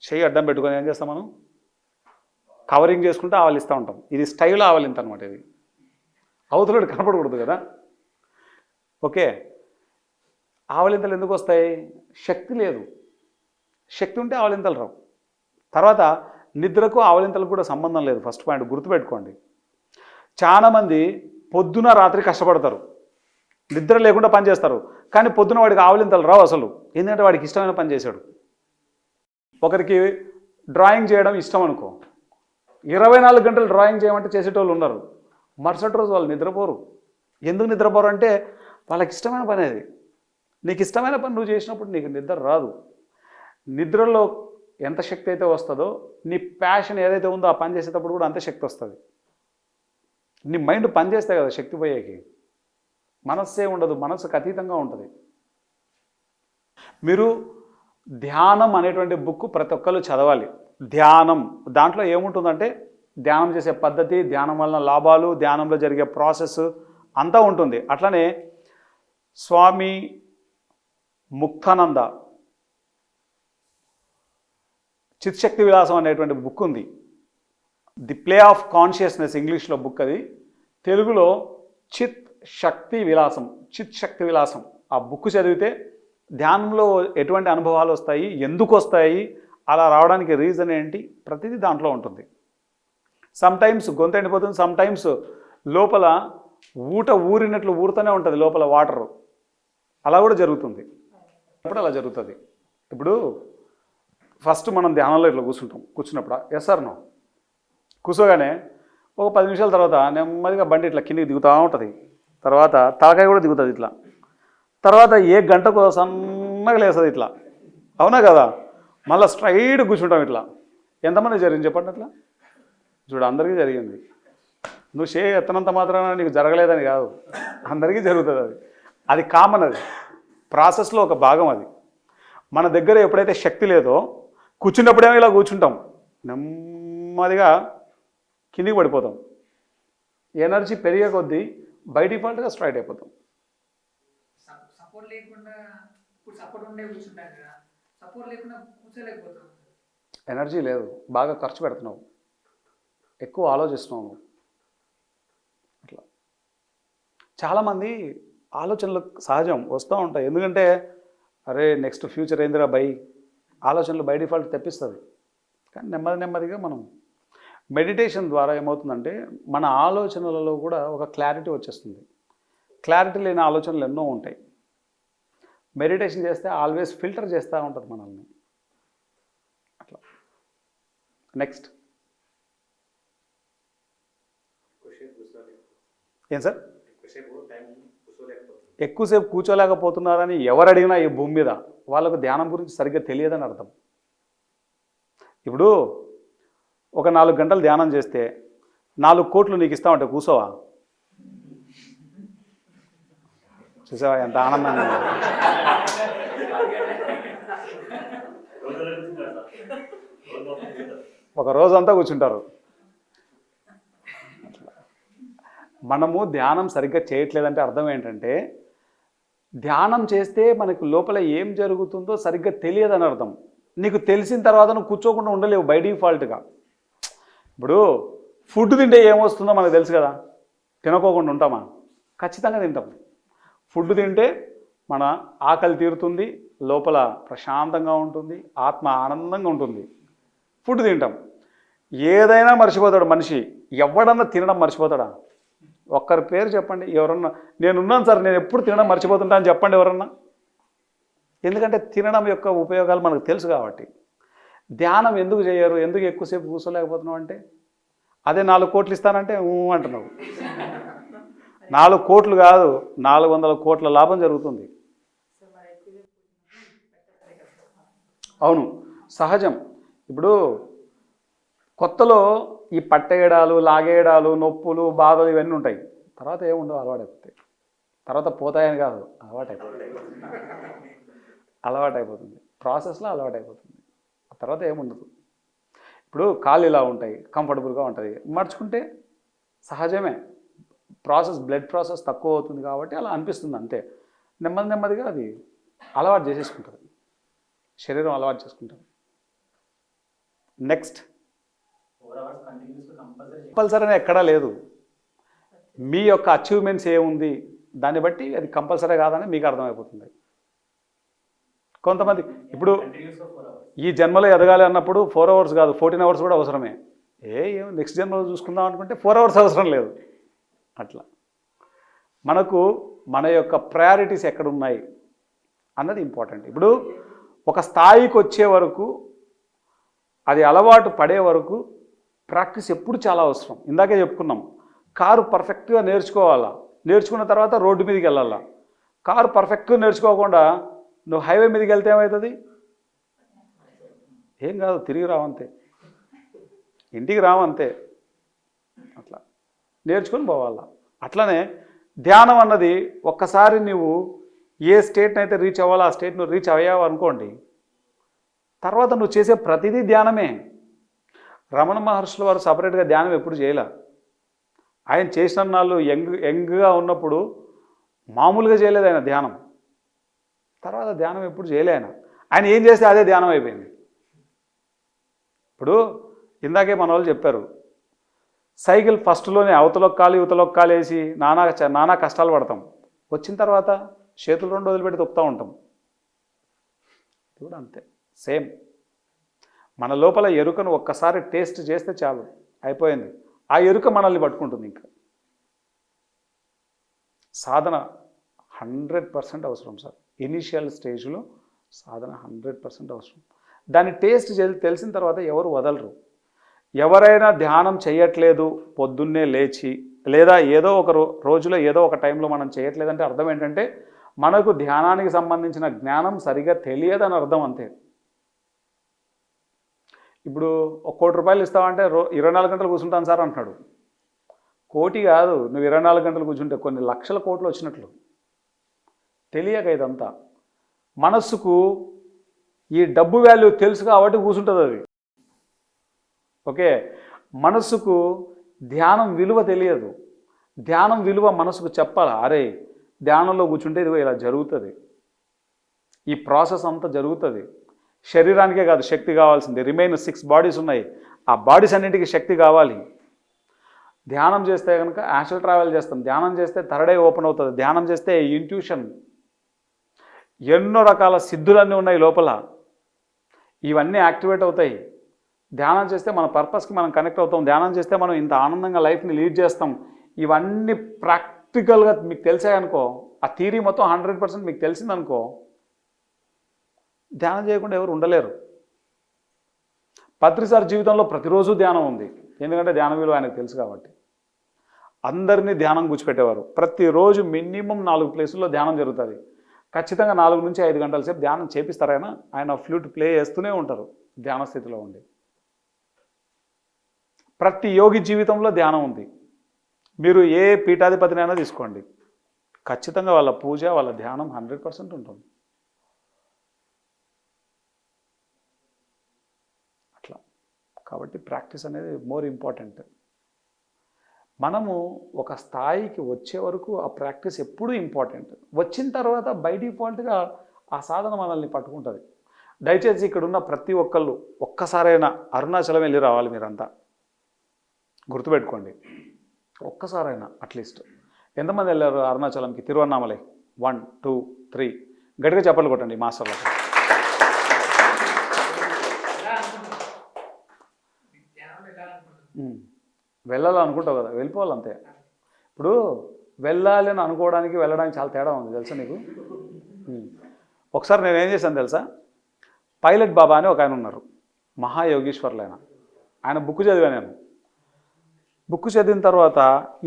చెయ్యి అడ్డం పెట్టుకొని ఏం చేస్తాం మనం? కవరింగ్ చేసుకుంటూ ఆవలిస్తూ ఉంటాం. ఇది స్టైల్ ఆవలింత అనమాట. ఇది అవతలడు కనపడకూడదు కదా. ఓకే, ఆవలింతలు ఎందుకు వస్తాయి? శక్తి లేదు. శక్తి ఉంటే ఆవలింతలు రావు. తర్వాత నిద్రకు ఆవలింతలకు కూడా సంబంధం లేదు. ఫస్ట్ పాయింట్ గుర్తుపెట్టుకోండి. చాలామంది పొద్దున రాత్రి కష్టపడతారు, నిద్ర లేకుండా పని చేస్తారు, కానీ పొద్దున వాడికి ఆవలింతలు రావు అసలు. ఎందుకంటే వాడికి ఇష్టమైన పని చేశాడు. ఒకరికి డ్రాయింగ్ చేయడం ఇష్టం అనుకో, 24 గంటలు డ్రాయింగ్ చేయమంటే చేసేటోళ్ళు ఉన్నారు. మరుసటి రోజు వాళ్ళు నిద్రపోరు. ఎందుకు నిద్రపోరు అంటే వాళ్ళకి ఇష్టమైన పని అది. నీకు ఇష్టమైన పని నువ్వు చేసినప్పుడు నీకు నిద్ర రాదు. నిద్రలో ఎంత శక్తి అయితే వస్తుందో, నీ ప్యాషన్ ఏదైతే ఉందో ఆ పని చేసేటప్పుడు కూడా అంతే శక్తి వస్తుంది. నీ మైండ్ పని చేస్తే కదా శక్తి పోయేకి. మనస్సే ఉండదు, మనస్సుకు అతీతంగా ఉంటుంది. మీరు ధ్యానం అనేటువంటి బుక్ ప్రతి ఒక్కరు చదవాలి. ధ్యానం దాంట్లో ఏముంటుందంటే ధ్యానం చేసే పద్ధతి, ధ్యానం వలన లాభాలు, ధ్యానంలో జరిగే ప్రాసెస్ అంతా ఉంటుంది. అట్లనే స్వామి ముక్తానంద చిత్శక్తి విలాసం అనేటువంటి బుక్ ఉంది. ది ప్లే ఆఫ్ కాన్షియస్నెస్ ఇంగ్లీష్లో బుక్ అది. తెలుగులో చిత్ శక్తి విలాసం, చిత్ శక్తి విలాసం. ఆ బుక్ చదివితే ధ్యానంలో ఎటువంటి అనుభవాలు వస్తాయి, ఎందుకు వస్తాయి, అలా రావడానికి రీజన్ ఏంటి, ప్రతిదీ దాంట్లో ఉంటుంది. సమ్టైమ్స్ గొంతు ఎండిపోతుంది, సమ్టైమ్స్ లోపల ఊరినట్లు ఊరుతూనే ఉంటుంది లోపల వాటరు, అలా కూడా జరుగుతుంది. అప్పుడు అలా జరుగుతుంది. ఇప్పుడు ఫస్ట్ మనం ధ్యానంలో ఇట్లా కూర్చున్నప్పుడు ఎస్ ఆర్ నో కూర్చోగానే ఒక 10 నిమిషాల తర్వాత నెమ్మదిగా బండి ఇట్లా కిందికి దిగుతూ ఉంటుంది. తర్వాత తలకాయ కూడా దిగుతుంది ఇట్లా. తర్వాత ఏ గంటకు సన్నగా లేస్తుంది ఇట్లా. అవునా కదా? మళ్ళీ స్ట్రైట్ కూర్చుంటాం ఇట్లా. ఎంతమంది జరిగింది చెప్పండి అట్లా? చూడు, అందరికీ జరిగింది. నువ్వు ఎత్తనంత మాత్రాన నీకు జరగలేదని కాదు, అందరికీ జరుగుతుంది. అది కామన్, అది ప్రాసెస్లో ఒక భాగం. అది మన దగ్గర ఎప్పుడైతే శక్తి లేదో కూర్చున్నప్పుడేమో ఇలా కూర్చుంటాం, నెమ్మదిగా కిందికి పడిపోతాం. ఎనర్జీ పెరిగే కొద్దీ బై డిఫాల్ట్గా స్ట్రైట్ అయిపోతాం. ఇప్పుడు సపోర్ట్ ఉండే కూర్చుంటాను కదా, సపోర్ట్ లేకుండా కూర్చోలేకపోతున్నాను. ఎనర్జీ లేదు, బాగా ఖర్చు పెడుతున్నావు, ఎక్కువ ఆలోచిస్తున్నావు నువ్వు. అట్లా చాలామంది ఆలోచనలు సహజం వస్తూ ఉంటాయి. ఎందుకంటే అరే నెక్స్ట్ ఫ్యూచర్ ఏందిరా బై ఆలోచనలు బై డిఫాల్ట్ తెప్పిస్తుంది. కానీ నెమ్మది నెమ్మదిగా మనం మెడిటేషన్ ద్వారా ఏమవుతుందంటే మన ఆలోచనలలో కూడా ఒక క్లారిటీ వచ్చేస్తుంది. క్లారిటీ లేని ఆలోచనలు ఎన్నో ఉంటాయి. మెడిటేషన్ చేస్తే ఆల్వేస్ ఫిల్టర్ చేస్తూ ఉంటుంది మనల్ని. అట్లా నెక్స్ట్ ఏం సార్, ఎక్కువసేపు కూర్చోలేకపోతున్నారని ఎవరు అడిగినా ఈ భూమి మీద వాళ్ళకు ధ్యానం గురించి సరిగ్గా తెలియదని అర్థం. ఇప్పుడు ఒక 4 గంటలు ధ్యానం చేస్తే 4 కోట్లు నీకు ఇస్తామంటే కూర్చోవా? చూసావా ఎంత ఆనందంగా ఉందో. ఒక రోజంతా కూర్చుంటారు. మనము ధ్యానం సరిగ్గా చేయట్లేదంటే అర్థం ఏంటంటే ధ్యానం చేస్తే మనకు లోపల ఏం జరుగుతుందో సరిగ్గా తెలియదని అర్థం. నీకు తెలిసిన తర్వాత నువ్వు కూర్చోకుండా ఉండలేవు బై డిఫాల్ట్గా. ఇప్పుడు ఫుడ్ తింటే ఏమొస్తుందో మనకు తెలుసు కదా, తినకోకుండా ఉంటామా? ఖచ్చితంగా తింటాం. ఫుడ్ తింటే మన ఆకలి తీరుతుంది, లోపల ప్రశాంతంగా ఉంటుంది, ఆత్మ ఆనందంగా ఉంటుంది. ఫుడ్ తింటాం. ఏదైనా మర్చిపోతాడు మనిషి. ఎవడన్నా తినడం మర్చిపోతాడా? ఒక్కరి పేరు చెప్పండి ఎవరన్నా. నేనున్నాను సార్, నేను ఎప్పుడు తినడం మర్చిపోతుంటా అని చెప్పండి ఎవరన్నా. ఎందుకంటే తినడం యొక్క ఉపయోగాలు మనకు తెలుసు కాబట్టి. ధ్యానం ఎందుకు చేయరు, ఎందుకు ఎక్కువసేపు కూర్చోలేకపోతున్నావు అంటే అదే 4 కోట్లు ఇస్తానంటే అంటున్నావు. 4 కోట్లు కాదు 400 కోట్ల లాభం జరుగుతుంది. అవును, సహజం. ఇప్పుడు కొత్తలో ఈ పట్టేయడాలు, లాగేయడాలు, నొప్పులు, బాధలు ఇవన్నీ ఉంటాయి. తర్వాత ఏముండవు, అలవాటైపోతాయి. తర్వాత పోతాయని కాదు, అలవాటైపోతుంది. ప్రాసెస్లో అలవాటైపోతుంది. ఆ తర్వాత ఏముండదు. ఇప్పుడు కాళ్ళు ఇలా ఉంటాయి, కంఫర్టబుల్గా ఉంటుంది, మర్చుకుంటే సహజమే. బ్లడ్ ప్రాసెస్ తక్కువ అవుతుంది కాబట్టి అలా అనిపిస్తుంది అంతే. నెమ్మదిగా అది అలవాటు చేసేసుకుంటుంది, శరీరం అలవాటు చేసుకుంటుంది. నెక్స్ట్ కంపల్సరీ అని ఎక్కడా లేదు. మీ యొక్క అచీవ్మెంట్స్ ఏముంది దాన్ని బట్టి అది కంపల్సరీ కాదని మీకు అర్థమైపోతుంది. కొంతమంది ఇప్పుడు ఈ జన్మలో ఎదగాలి అన్నప్పుడు 4 అవర్స్ కాదు 14 అవర్స్ కూడా అవసరమే. ఏం నెక్స్ట్ జన్మలో చూసుకుందాం అనుకుంటే 4 అవర్స్ అవసరం లేదు. అట్లా మనకు మన యొక్క ప్రయారిటీస్ ఎక్కడున్నాయి అన్నది ఇంపార్టెంట్. ఇప్పుడు ఒక స్థాయికి వచ్చే వరకు, అది అలవాటు పడే వరకు ప్రాక్టీస్ ఎప్పుడు చాలా అవసరం. ఇందాకే చెప్పుకున్నాం, కారు పర్ఫెక్ట్గా నేర్చుకోవాలా, నేర్చుకున్న తర్వాత రోడ్డు మీదకి వెళ్ళాలా. కారు పర్ఫెక్ట్గా నేర్చుకోకుండా నువ్వు హైవే మీదకి వెళ్తే ఏమవుతుంది? ఏం కాదు, తిరిగి రావంతే, ఇంటికి రావంతే. అట్లా నేర్చుకొని పోవాలా. అట్లనే ధ్యానం అన్నది ఒక్కసారి నువ్వు ఏ స్టేట్ని అయితే రీచ్ అవ్వాలో ఆ స్టేట్ నువ్వు రీచ్ అయ్యావు అనుకోండి, తర్వాత నువ్వు చేసే ప్రతిదీ ధ్యానమే. రమణ మహర్షుల వారు సపరేట్గా ధ్యానం ఎప్పుడు చేయలే. ఆయన చేసిన నాళ్ళు యంగ్గా ఉన్నప్పుడు మామూలుగా చేయలేదు ఆయన ధ్యానం. తర్వాత ధ్యానం ఎప్పుడు చేయలే ఆయన ఏం చేస్తే అదే ధ్యానం అయిపోయింది. ఇప్పుడు ఇందాకే మన వాళ్ళు చెప్పారు, సైకిల్ ఫస్ట్లోనే అవతలొక్క కాలు యువతలొక్క కాలు వేసి నానా కష్టాలు పడతాం. వచ్చిన తర్వాత చేతులు 2 వదిలిపెట్టి తొక్కుతూ ఉంటాం. ఇది కూడా అంతే, సేమ్. మన లోపల ఎరుకను ఒక్కసారి టేస్ట్ చేస్తే చాలు, అయిపోయింది. ఆ ఎరుక మనల్ని పట్టుకుంటుంది. ఇంకా సాధన 100% అవసరం సార్. ఇనీషియల్ స్టేజ్లో సాధన 100% అవసరం. దాని టేస్ట్ తెలిసిన తర్వాత ఎవరు వదలరు. ఎవరైనా ధ్యానం చేయట్లేదు పొద్దున్నే లేచి, లేదా ఏదో ఒక రోజులో ఏదో ఒక టైంలో మనం చేయట్లేదంటే అర్థం ఏంటంటే మనకు ధ్యానానికి సంబంధించిన జ్ఞానం సరిగా తెలియదని అర్థం, అంతే. ఇప్పుడు 1 కోటి రూపాయలు ఇస్తావంటే 24 గంటలు కూర్చుంటాను సార్ అంటున్నాడు. కోటి కాదు, నువ్వు 24 గంటలు కూర్చుంటే కొన్ని లక్షల కోట్లు వచ్చినట్లు. తెలియక ఇదంతా. మనస్సుకు ఈ డబ్బు వాల్యూ తెలుసు కాబట్టి కూర్చుంటుంది అది. ఓకే, మనస్సుకు ధ్యానం విలువ తెలియదు. ధ్యానం విలువ మనసుకు చెప్పాలి. అరే ధ్యానంలో కూర్చుంటే ఇదిగో ఇలా జరుగుతుంది. ఈ ప్రాసెస్ అంతా జరుగుతుంది. శరీరానికే కాదు శక్తి కావాల్సింది. రిమైన్ 6 బాడీస్ ఉన్నాయి. ఆ బాడీస్ అన్నింటికి శక్తి కావాలి. ధ్యానం చేస్తే కనుక యాస్ట్రల్ ట్రావెల్ చేస్తాం. ధ్యానం చేస్తే థర్డ్ ఐ ఓపెన్ అవుతుంది. ధ్యానం చేస్తే ఇంట్యూషన్, ఎన్నో రకాల సిద్ధులన్నీ ఉన్నాయి లోపల. ఇవన్నీ యాక్టివేట్ అవుతాయి. ధ్యానం చేస్తే మన పర్పస్కి మనం కనెక్ట్ అవుతాం. ధ్యానం చేస్తే మనం ఇంత ఆనందంగా లైఫ్ని లీడ్ చేస్తాం. ఇవన్నీ ప్రాక్టికల్గా మీకు తెలిసాయనుకో, ఆ థియరీ మొత్తం 100% మీకు తెలిసిందనుకో, ధ్యానం చేయకుండా ఎవరు ఉండలేరు. పత్రిసార్ జీవితంలో ప్రతిరోజు ధ్యానం ఉంది. ఎందుకంటే ధ్యానం విలువ ఆయనకు తెలుసు కాబట్టి. అందరినీ ధ్యానం కూర్చోపెట్టేవారు. ప్రతిరోజు మినిమం 4 ప్లేసుల్లో ధ్యానం జరుగుతుంది. ఖచ్చితంగా 4 నుంచి 5 గంటల సేపు ధ్యానం చేపిస్తారైనా. ఆయన ఫ్లూట్ ప్లే చేస్తూనే ఉంటారు ధ్యాన స్థితిలో ఉండి. ప్రతి యోగి జీవితంలో ధ్యానం ఉంది. మీరు ఏ పీఠాధిపతినైనా తీసుకోండి, ఖచ్చితంగా వాళ్ళ పూజ, వాళ్ళ ధ్యానం 100% ఉంటుంది. అట్లా కాబట్టి ప్రాక్టీస్ అనేది మోర్ ఇంపార్టెంట్. మనము ఒక స్థాయికి వచ్చే వరకు ఆ ప్రాక్టీస్ ఎప్పుడూ ఇంపార్టెంట్. వచ్చిన తర్వాత బై డిఫాల్ట్గా ఆ సాధన మనల్ని పట్టుకుంటుంది. దయచేసి ఇక్కడ ఉన్న ప్రతి ఒక్కళ్ళు ఒక్కసారైనా అరుణాచలం వెళ్ళి రావాలి. మీరంతా గుర్తుపెట్టుకోండి, ఒక్కసారైనా అట్లీస్ట్. ఎంతమంది వెళ్ళారు అరుణాచలంకి? తిరువన్నామలై 1 2 3 గట్టిగా చెప్పలు కొట్టండి మాస్టర్లకు. వెళ్ళాలనుకుంటావు కదా, వెళ్ళిపోవాలి అంతే. ఇప్పుడు వెళ్ళాలి అని అనుకోవడానికి వెళ్ళడానికి చాలా తేడా ఉంది తెలుసా నీకు. ఒకసారి నేను ఏం చేశాను తెలుసా, పైలట్ బాబా అని ఒక ఆయన ఉన్నారు, మహాయోగీశ్వర్లు ఆయన. ఆయన బుక్ చదివాను నేను. బుక్ చదివిన తర్వాత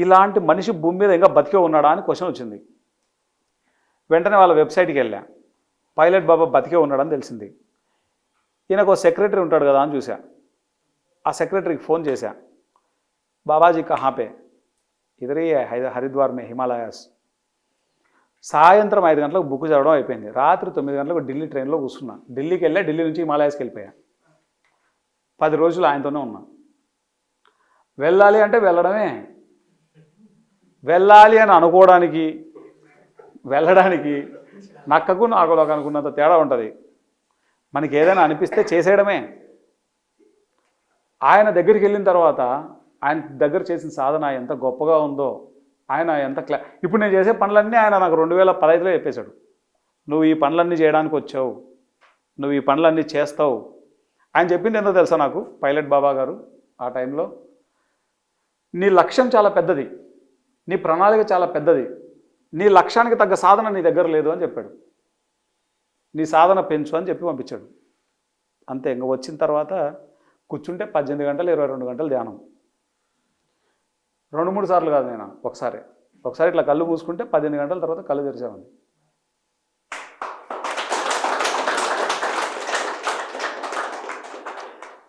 ఇలాంటి మనిషి భూమి మీద ఇంకా బతికే ఉన్నాడా అని క్వశ్చన్ వచ్చింది. వెంటనే వాళ్ళ వెబ్సైట్కి వెళ్ళా. పైలట్ బాబా బతికే ఉన్నాడని తెలిసింది. ఈయనకు సెక్రటరీ ఉంటాడు కదా అని చూసా. ఆ సెక్రటరీకి ఫోన్ చేశా, బాబాజీ కహా పే? ఇదర్ హీ హై హరిద్వార్ మే హిమాలయాస్. సాయంత్రం 5 గంటలకు బుక్ చదవడం అయిపోయింది. రాత్రి 9 గంటలకు ఢిల్లీ ట్రైన్లో కూర్చున్నా. ఢిల్లీకి వెళ్ళా, ఢిల్లీ నుంచి హిమాలయాస్కి వెళ్ళిపోయా. 10 రోజులు ఆయనతోనే ఉన్నా. వెళ్ళాలి అంటే వెళ్ళడమే. వెళ్ళాలి అని అనుకోవడానికి వెళ్ళడానికి నక్కకు నాకులకు అనుకున్నంత తేడా ఉంటుంది. మనకి ఏదైనా అనిపిస్తే చేసేయడమే. ఆయన దగ్గరికి వెళ్ళిన తర్వాత ఆయన దగ్గర చేసిన సాధన ఎంత గొప్పగా ఉందో, ఆయన ఎంత ఇప్పుడు నేను చేసే పనులన్నీ ఆయన నాకు 2015లో చెప్పేశాడు. నువ్వు ఈ పనులన్నీ చేయడానికి వచ్చావు, నువ్వు ఈ పనులన్నీ చేస్తావు. ఆయన చెప్పింది ఏంటో తెలుసా నాకు, పైలట్ బాబా గారు ఆ టైంలో, నీ లక్ష్యం చాలా పెద్దది, నీ ప్రణాళిక చాలా పెద్దది, నీ లక్ష్యానికి తగ్గ సాధన నీ దగ్గర లేదు అని చెప్పాడు. నీ సాధన పెంచు అని చెప్పి పంపించాడు. అంతే. ఇంకా వచ్చిన తర్వాత కూర్చుంటే 18 గంటలు 22 గంటలు ధ్యానం. 2-3 సార్లు కాదు, నేను ఒకసారి ఇట్లా కళ్ళు మూసుకుంటే 18 గంటల తర్వాత కళ్ళు తెరిచామండి.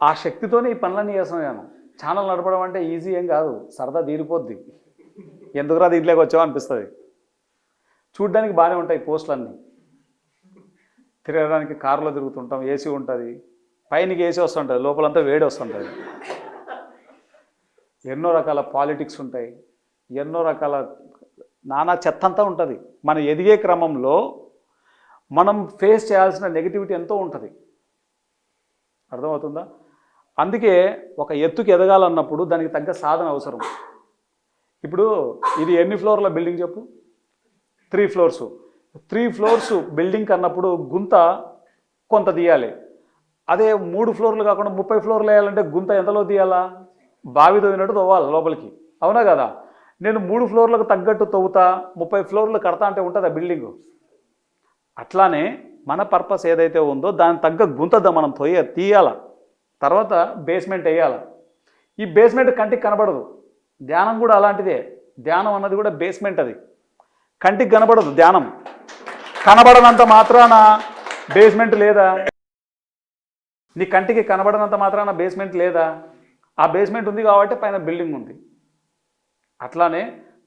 ఆ శక్తితోనే ఈ పనులన్నీ చేస్తున్నాను నేను. ఛానల్ నడపడం అంటే ఈజీ ఏం కాదు, సరదా తీరిపోద్ది. ఎందుకురా దీంట్లోకి వచ్చావు అనిపిస్తుంది. చూడ్డానికి బాగానే ఉంటాయి పోస్టులన్నీ, తిరగడానికి కారులో తిరుగుతుంటాం, ఏసీ ఉంటుంది, పైనకి ఏసీ వస్తుంటుంది, లోపలంతా వేడి వస్తుంటుంది. ఎన్నో రకాల పాలిటిక్స్ ఉంటాయి, ఎన్నో రకాల నానా చెత్త అంతా ఉంటుంది. మనం ఎదిగే క్రమంలో మనం ఫేస్ చేయాల్సిన నెగిటివిటీ ఎంతో ఉంటుంది. అర్థమవుతుందా? అందుకే ఒక ఎత్తుకి ఎదగాలన్నప్పుడు దానికి తగ్గ సాధన అవసరం. ఇప్పుడు ఇది ఎన్ని ఫ్లోర్ల బిల్డింగ్ చెప్పు? 3 ఫ్లోర్స్. 3 ఫ్లోర్స్ బిల్డింగ్ అన్నప్పుడు గుంత కొంత తీయాలి. అదే 3 ఫ్లోర్లు కాకుండా 30 ఫ్లోర్లు వేయాలంటే గుంత ఎంతలో తీయాలా? బావి తవ్వినట్టు తవ్వాలి లోపలికి, అవునా కదా? నేను 3 ఫ్లోర్లకు తగ్గట్టు తవ్వుతా, 30 ఫ్లోర్లు కడతా అంటే ఉంటుంది ఆ బిల్డింగు. అట్లానే మన పర్పస్ ఏదైతే ఉందో దాని తగ్గ గుంత మనం తీయాల, తర్వాత బేస్మెంట్ వేయాలి. ఈ బేస్మెంట్ కంటికి కనబడదు. ధ్యానం కూడా అలాంటిదే. ధ్యానం అన్నది కూడా బేస్మెంట్. అది కంటికి కనబడదు. ధ్యానం కనబడనంత మాత్రాన బేస్మెంట్ లేదా? నీ కంటికి కనబడనంత మాత్రాన బేస్మెంట్ లేదా? ఆ బేస్మెంట్ ఉంది కాబట్టి పైన బిల్డింగ్ ఉంది. అట్లానే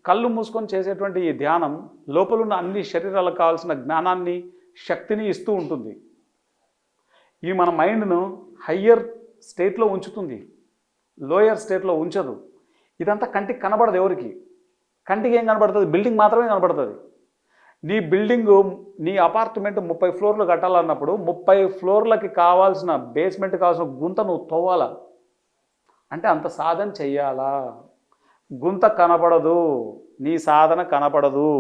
కళ్ళు మూసుకొని చేసేటువంటి ఈ ధ్యానం లోపలున్న అన్ని శరీరాలకు కావాల్సిన జ్ఞానాన్ని, శక్తిని ఇస్తూ ఉంటుంది. ఈ మన మైండ్ను హయ్యర్ స్టేట్లో ఉంచుతుంది, లోయర్ స్టేట్లో ఉంచదు. ఇదంతా కంటికి కనబడదు ఎవరికి. కంటికి ఏం కనబడుతుంది? బిల్డింగ్ మాత్రమే కనబడుతుంది. నీ బిల్డింగు నీ అపార్ట్మెంట్ 30 ఫ్లోర్లు కట్టాలన్నప్పుడు 30 ఫ్లోర్లకి కావాల్సిన బేస్మెంట్ కావాల్సిన గుంత నువ్వు తవ్వాలా, అంటే అంత సాధన చెయ్యాలా. గుంత కనపడదు, నీ సాధన కనపడదు.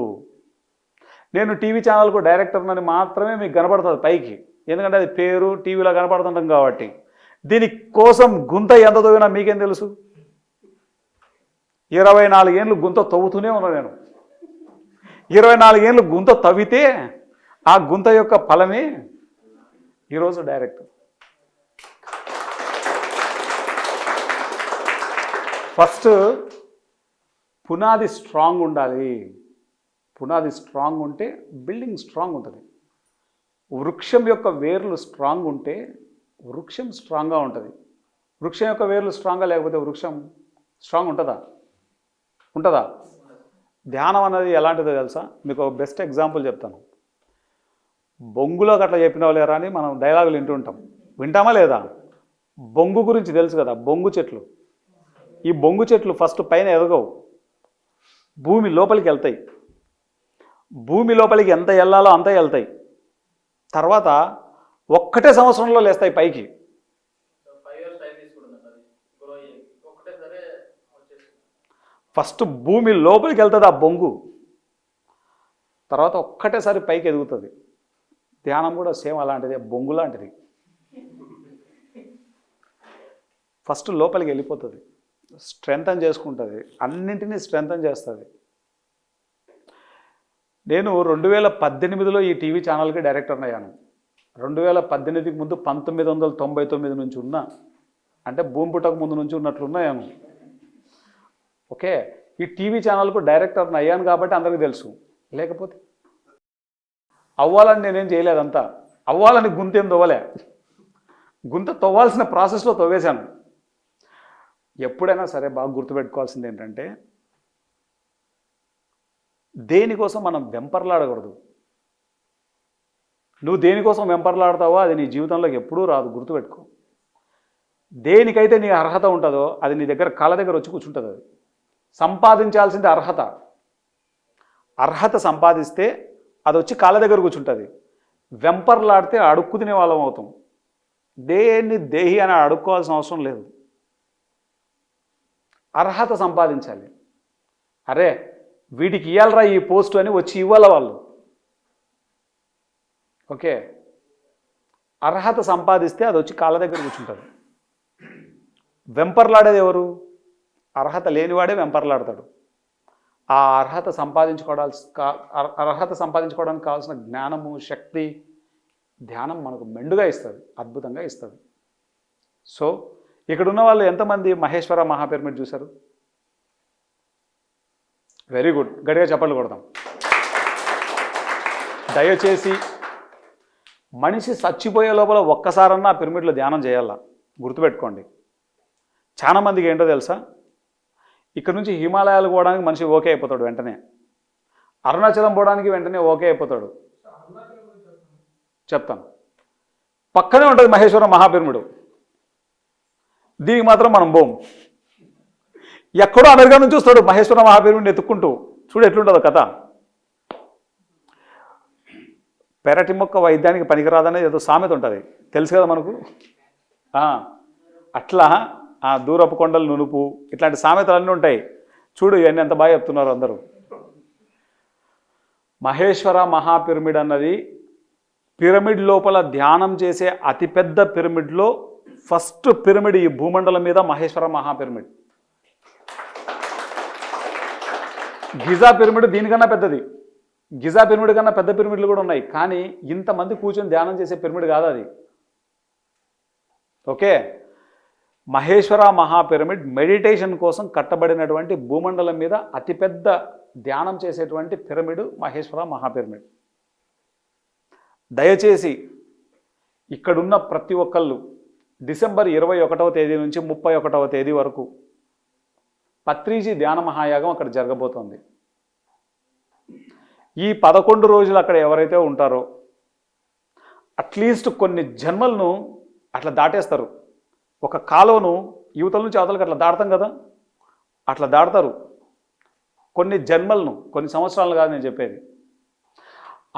నేను టీవీ ఛానల్కు డైరెక్టర్నని మాత్రమే మీకు కనపడుతుంది పైకి, ఎందుకంటే అది పేరు టీవీలో కనపడుతుంటాం కాబట్టి. దీనికోసం గుంత ఎంత తవ్వినా మీకేం తెలుసు? 24 ఏళ్ళు గుంత తవ్వుతూనే ఉన్నాను నేను. 24 ఏళ్ళు గుంత తవ్వితే ఆ గుంత యొక్క ఫలమే ఈరోజు డైరెక్టర్. ఫస్ట్ పునాది స్ట్రాంగ్ ఉండాలి. పునాది స్ట్రాంగ్ ఉంటే బిల్డింగ్ స్ట్రాంగ్ ఉంటుంది. వృక్షం యొక్క వేర్లు స్ట్రాంగ్ ఉంటే వృక్షం స్ట్రాంగ్గా ఉంటుంది. వృక్షం యొక్క వేర్లు స్ట్రాంగ్గా లేకపోతే వృక్షం స్ట్రాంగ్ ఉంటుందా? ఉంటుందా? ధ్యానం అనేది ఎలాంటిదో తెలుసా? మీకు ఒక బెస్ట్ ఎగ్జాంపుల్ చెప్తాను. బొంగులో అట్లా చెప్పిన లేరా అని మనం డైలాగులు వింటుంటాం, వింటామా లేదా? బొంగు గురించి తెలుసు కదా, బొంగు చెట్లు. ఈ బొంగు చెట్లు ఫస్ట్ పైన ఎదగవు, భూమి లోపలికి వెళ్తాయి. భూమి లోపలికి ఎంత వెళ్ళాలో అంత వెళ్తాయి. తర్వాత ఒక్కటే సంవత్సరంలో లేస్తాయి పైకి. ఫస్ట్ భూమి లోపలికి వెళ్తుంది ఆ బొంగు, తర్వాత ఒక్కటేసారి పైకి ఎదుగుతుంది. ధ్యానం కూడా సేమ్ అలాంటిది, బొంగు లాంటిది. ఫస్ట్ లోపలికి వెళ్ళిపోతుంది, స్ట్రెంథన్ చేసుకుంటుంది, అన్నింటినీ స్ట్రెంథన్ చేస్తుంది. నేను 2018లో ఈ టీవీ ఛానల్కి డైరెక్టర్ అయ్యాను. 2018కి ముందు 1999 నుంచి ఉన్నా, అంటే భూమి పుట్టక ముందు నుంచి ఉన్నట్లున్నాను. ఓకే, ఈ టీవీ ఛానల్కు డైరెక్టర్ని అయ్యాను కాబట్టి అందరికీ తెలుసు. లేకపోతే అవ్వాలని నేనేం చేయలేదంతా. అవ్వాలని గుంత ఏం తవ్వలే, గుంత తవ్వాల్సిన ప్రాసెస్లో తవ్వేశాను. ఎప్పుడైనా సరే బాగా గుర్తుపెట్టుకోవాల్సింది ఏంటంటే, దేనికోసం మనం వెంపర్లాడకూడదు. నువ్వు దేనికోసం వెంపర్లాడతావో అది నీ జీవితంలోకి ఎప్పుడూ రాదు, గుర్తుపెట్టుకో. దేనికైతే నీ అర్హత ఉంటుందో అది నీ దగ్గర కాళ్ళ దగ్గర వచ్చి కూర్చుంటుంది. అది సంపాదించాల్సింది అర్హత. అర్హత సంపాదిస్తే అది వచ్చి కాళ్ళ దగ్గర కూర్చుంటుంది. వెంపర్లాడితే అడుక్కు తినే వాళ్ళం అవుతాం. దేహి అని అడుక్కోవాల్సిన అవసరం లేదు. అర్హత సంపాదించాలి. అరే వీటికి ఇవ్వాలరా ఈ పోస్టు అని వచ్చి ఇవ్వాల వాళ్ళు. ఓకే, అర్హత సంపాదిస్తే అది వచ్చి కాళ్ళ దగ్గర కూర్చుంటుంది. వెంపర్లాడేది ఎవరు? అర్హత లేనివాడే వెంపర్లాడతాడు. ఆ అర్హత సంపాదించుకోవడానికి కావాల్సిన జ్ఞానము, శక్తి, ధ్యానం మనకు మెండుగా ఇస్తుంది, అద్భుతంగా ఇస్తుంది. సో ఇక్కడ ఉన్న వాళ్ళు ఎంతమంది మహేశ్వర మహాపిరమిడ్ చూశారు? వెరీ గుడ్, గట్టిగా చప్పట్లు కొడతాం. దయచేసి మనిషి చచ్చిపోయే లోపల ఒక్కసారన్నా ఆ పిరమిడ్లో ధ్యానం చేయాల, గుర్తుపెట్టుకోండి. చాలామందికి ఏంటో తెలుసా, ఇక్కడ నుంచి హిమాలయాలు పోవడానికి మనిషి ఓకే అయిపోతాడు వెంటనే, అరుణాచలం పోవడానికి వెంటనే ఓకే అయిపోతాడు. చెప్తాను, పక్కనే ఉంటుంది మహేశ్వర మహాపిరమిడ్. దీనికి మాత్రం మనం పోం. ఎక్కడో అమెరికా నుంచి వస్తాడు మహేశ్వర మహాపిరమిడ్ని ఎత్తుక్కుంటూ. చూడు ఎట్లుంటుందో కథ. పెరటి మొక్క వైద్యానికి పనికిరాదనేది ఏదో సామెత ఉంటుంది, తెలుసు కదా మనకు. అట్లా ఆ దూరపు కొండలు నునుపు, ఇట్లాంటి సామెతలు అన్నీ ఉంటాయి. చూడు ఇవన్నీ ఎంత బాగా చెప్తున్నారు అందరూ. మహేశ్వర మహాపిరమిడ్ అన్నది పిరమిడ్ లోపల ధ్యానం చేసే అతిపెద్ద పిరమిడ్లో ఫస్ట్ పిరమిడ్ ఈ భూమండలం మీద మహేశ్వర మహాపిరమిడ్. గిజా పిరమిడ్ దీనికన్నా పెద్దది. గిజా పిరమిడ్ కన్నా పెద్ద పిరమిడ్లు కూడా ఉన్నాయి, కానీ ఇంతమంది కూర్చొని ధ్యానం చేసే పిరమిడ్ కాదు అది. ఓకే, మహేశ్వర మహాపిరమిడ్ మెడిటేషన్ కోసం కట్టబడినటువంటి భూమండలం మీద అతిపెద్ద ధ్యానం చేసేటువంటి పిరమిడ్ మహేశ్వర మహాపిరమిడ్. దయచేసి ఇక్కడున్న ప్రతి ఒక్కళ్ళు డిసెంబర్ 21వ తేదీ నుంచి 31వ తేదీ వరకు పత్రిజీ ధ్యాన మహాయాగం అక్కడ జరగబోతోంది. ఈ 11 రోజులు అక్కడ ఎవరైతే ఉంటారో అట్లీస్ట్ కొన్ని జన్మలను అట్లా దాటేస్తారు. ఒక కాలువను యువతల నుంచి అవతలకి అట్లా దాడతాం కదా, అట్లా దాడతారు కొన్ని జన్మలను, కొన్ని సంవత్సరాలు కాదు నేను చెప్పేది.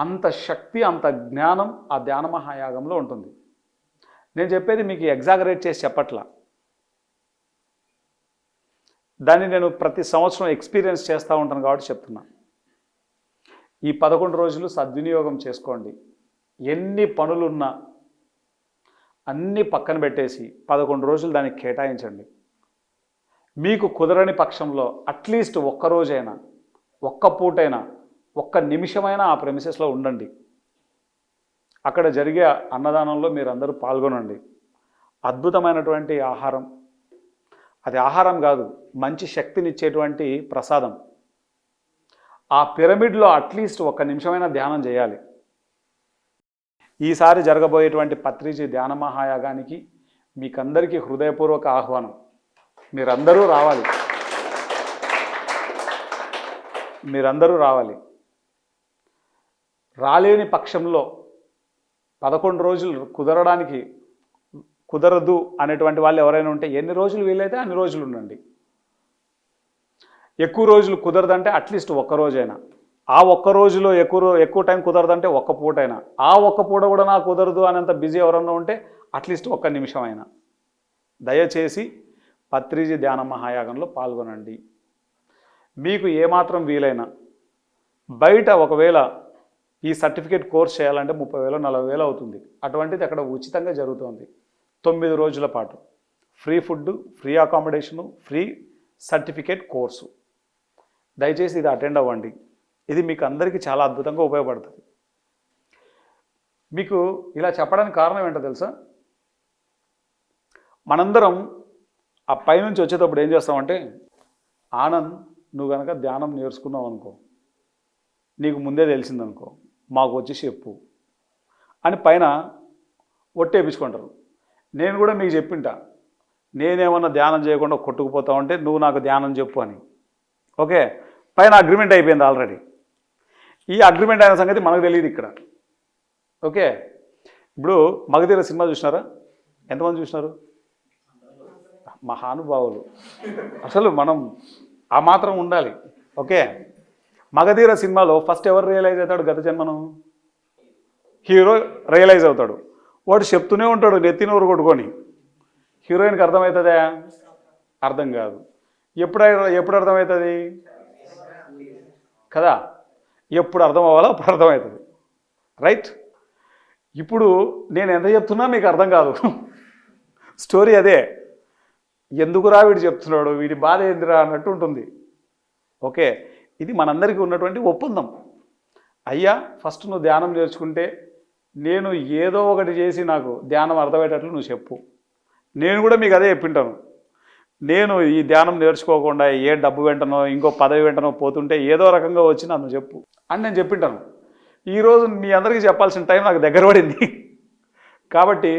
అంత శక్తి, అంత జ్ఞానం ఆ ధ్యాన మహాయాగంలో ఉంటుంది. నేను చెప్పేది మీకు ఎగ్జాగరేట్ చేసి చెప్పట్లా. దాన్ని నేను ప్రతి సంవత్సరం ఎక్స్పీరియన్స్ చేస్తూ ఉంటాను కాబట్టి చెప్తున్నా. ఈ 11 రోజులు సద్వినియోగం చేసుకోండి. ఎన్ని పనులున్నా అన్నీ పక్కన పెట్టేసి 11 రోజులు దానికి కేటాయించండి. మీకు కుదరని పక్షంలో అట్లీస్ట్ ఒక్కరోజైనా, ఒక్క పూటైనా, ఒక్క నిమిషమైనా ఆ ప్రెమిసెస్లో ఉండండి. అక్కడ జరిగే అన్నదానంలో మీరందరూ పాల్గొనండి. అద్భుతమైనటువంటి ఆహారం, అది ఆహారం కాదు, మంచి శక్తినిచ్చేటువంటి ప్రసాదం. ఆ పిరమిడ్లో అట్లీస్ట్ ఒక్క నిమిషమైనా ధ్యానం చేయాలి. ఈసారి జరగబోయేటువంటి పత్రిజీ ధ్యాన మహాయాగానికి మీకందరికీ హృదయపూర్వక ఆహ్వానం. మీరందరూ రావాలి, మీరందరూ రావాలి. రాలేని పక్షంలో 11 రోజులు కుదరదు అనేటువంటి వాళ్ళు ఎవరైనా ఉంటే ఎన్ని రోజులు వీలైతే అన్ని రోజులు ఉండండి. ఎక్కువ రోజులు కుదరదంటే అట్లీస్ట్ ఒక్క రోజైనా, ఆ ఒక్క రోజులో ఎక్కువ టైం కుదరదంటే ఒక్క పూటైనా, ఆ ఒక్క పూట కూడా నాకు కుదరదు అనేంత బిజీ ఎవరన్నా ఉంటే అట్లీస్ట్ ఒక్క నిమిషం అయినా దయచేసి పత్రిజీ ధ్యాన మహాయాగంలో పాల్గొనండి. మీకు ఏమాత్రం వీలైనా బయట ఒకవేళ ఈ సర్టిఫికేట్ కోర్స్ చేయాలంటే 30,000 40,000 అవుతుంది. అటువంటిది అక్కడ ఉచితంగా జరుగుతుంది. 9 రోజుల పాటు free food, free accommodation, free certificate course. దయచేసి ఇది అటెండ్ అవ్వండి. ఇది మీకు అందరికీ చాలా అద్భుతంగా ఉపయోగపడుతుంది. మీకు ఇలా చెప్పడానికి కారణం ఏంటో తెలుసా? మనందరం ఆ పైనుంచి వచ్చేటప్పుడు ఏం చేస్తామంటే, ఆనంద్ నువ్వు కనుక ధ్యానం నేర్చుకున్నావు అనుకో, నీకు ముందే తెలిసిందనుకో, మాకు వచ్చి చెప్పు అని పైన ఒట్టేపించుకుంటారు. నేను కూడా మీకు చెప్పింటా, నేనేమన్నా ధ్యానం చేయకుండా కొట్టుకుపోతా ఉంటే నువ్వు నాకు ధ్యానం చెప్పు అని. ఓకే, పైన అగ్రిమెంట్ అయిపోయింది ఆల్రెడీ. ఈ అగ్రిమెంట్ అయిన సంగతి మనకు తెలియదు ఇక్కడ. ఓకే, ఇప్పుడు మగధీర సినిమా చూసినారా? ఎంతమంది చూసినారు? మహానుభావులు. అసలు మనం ఆ మాత్రం ఉండాలి. ఓకే, మగధీర సినిమాలో ఫస్ట్ ఎవరు రియలైజ్ అవుతాడు? గత జన్మను హీరో రియలైజ్ అవుతాడు. వాడు చెప్తూనే ఉంటాడు నెత్తినూరు కొట్టుకొని. హీరోయిన్కి అర్థమవుతుందా? అర్థం కాదు. ఎప్పుడు అర్థమవుతుంది కదా? ఎప్పుడు అర్థం అవ్వాలో అప్పుడు అర్థమవుతుంది. రైట్? ఇప్పుడు నేను ఎంత చెప్తున్నా మీకు అర్థం కాదు. స్టోరీ అదే. ఎందుకురా వీడు చెప్తున్నాడు, వీడి బాధ ఏందిరా అన్నట్టు ఉంటుంది. ఓకే, ఇది మనందరికీ ఉన్నటువంటి ఒప్పందం. అయ్యా ఫస్ట్ నువ్వు ధ్యానం నేర్చుకుంటే నేను ఏదో ఒకటి చేసి నాకు ధ్యానం అర్థమయ్యేటట్లు నువ్వు చెప్పు. నేను కూడా మీకు అదే చెప్పింటాను. నేను ఈ ధ్యానం నేర్చుకోకుండా ఏ డబ్బు వెంటనో ఇంకో పదవి వెంటనో పోతుంటే ఏదో రకంగా వచ్చి నన్ను చెప్పు అని నేను చెప్పింటాను. ఈరోజు మీ అందరికీ చెప్పాల్సిన టైం నాకు దగ్గర పడింది. కాబట్టి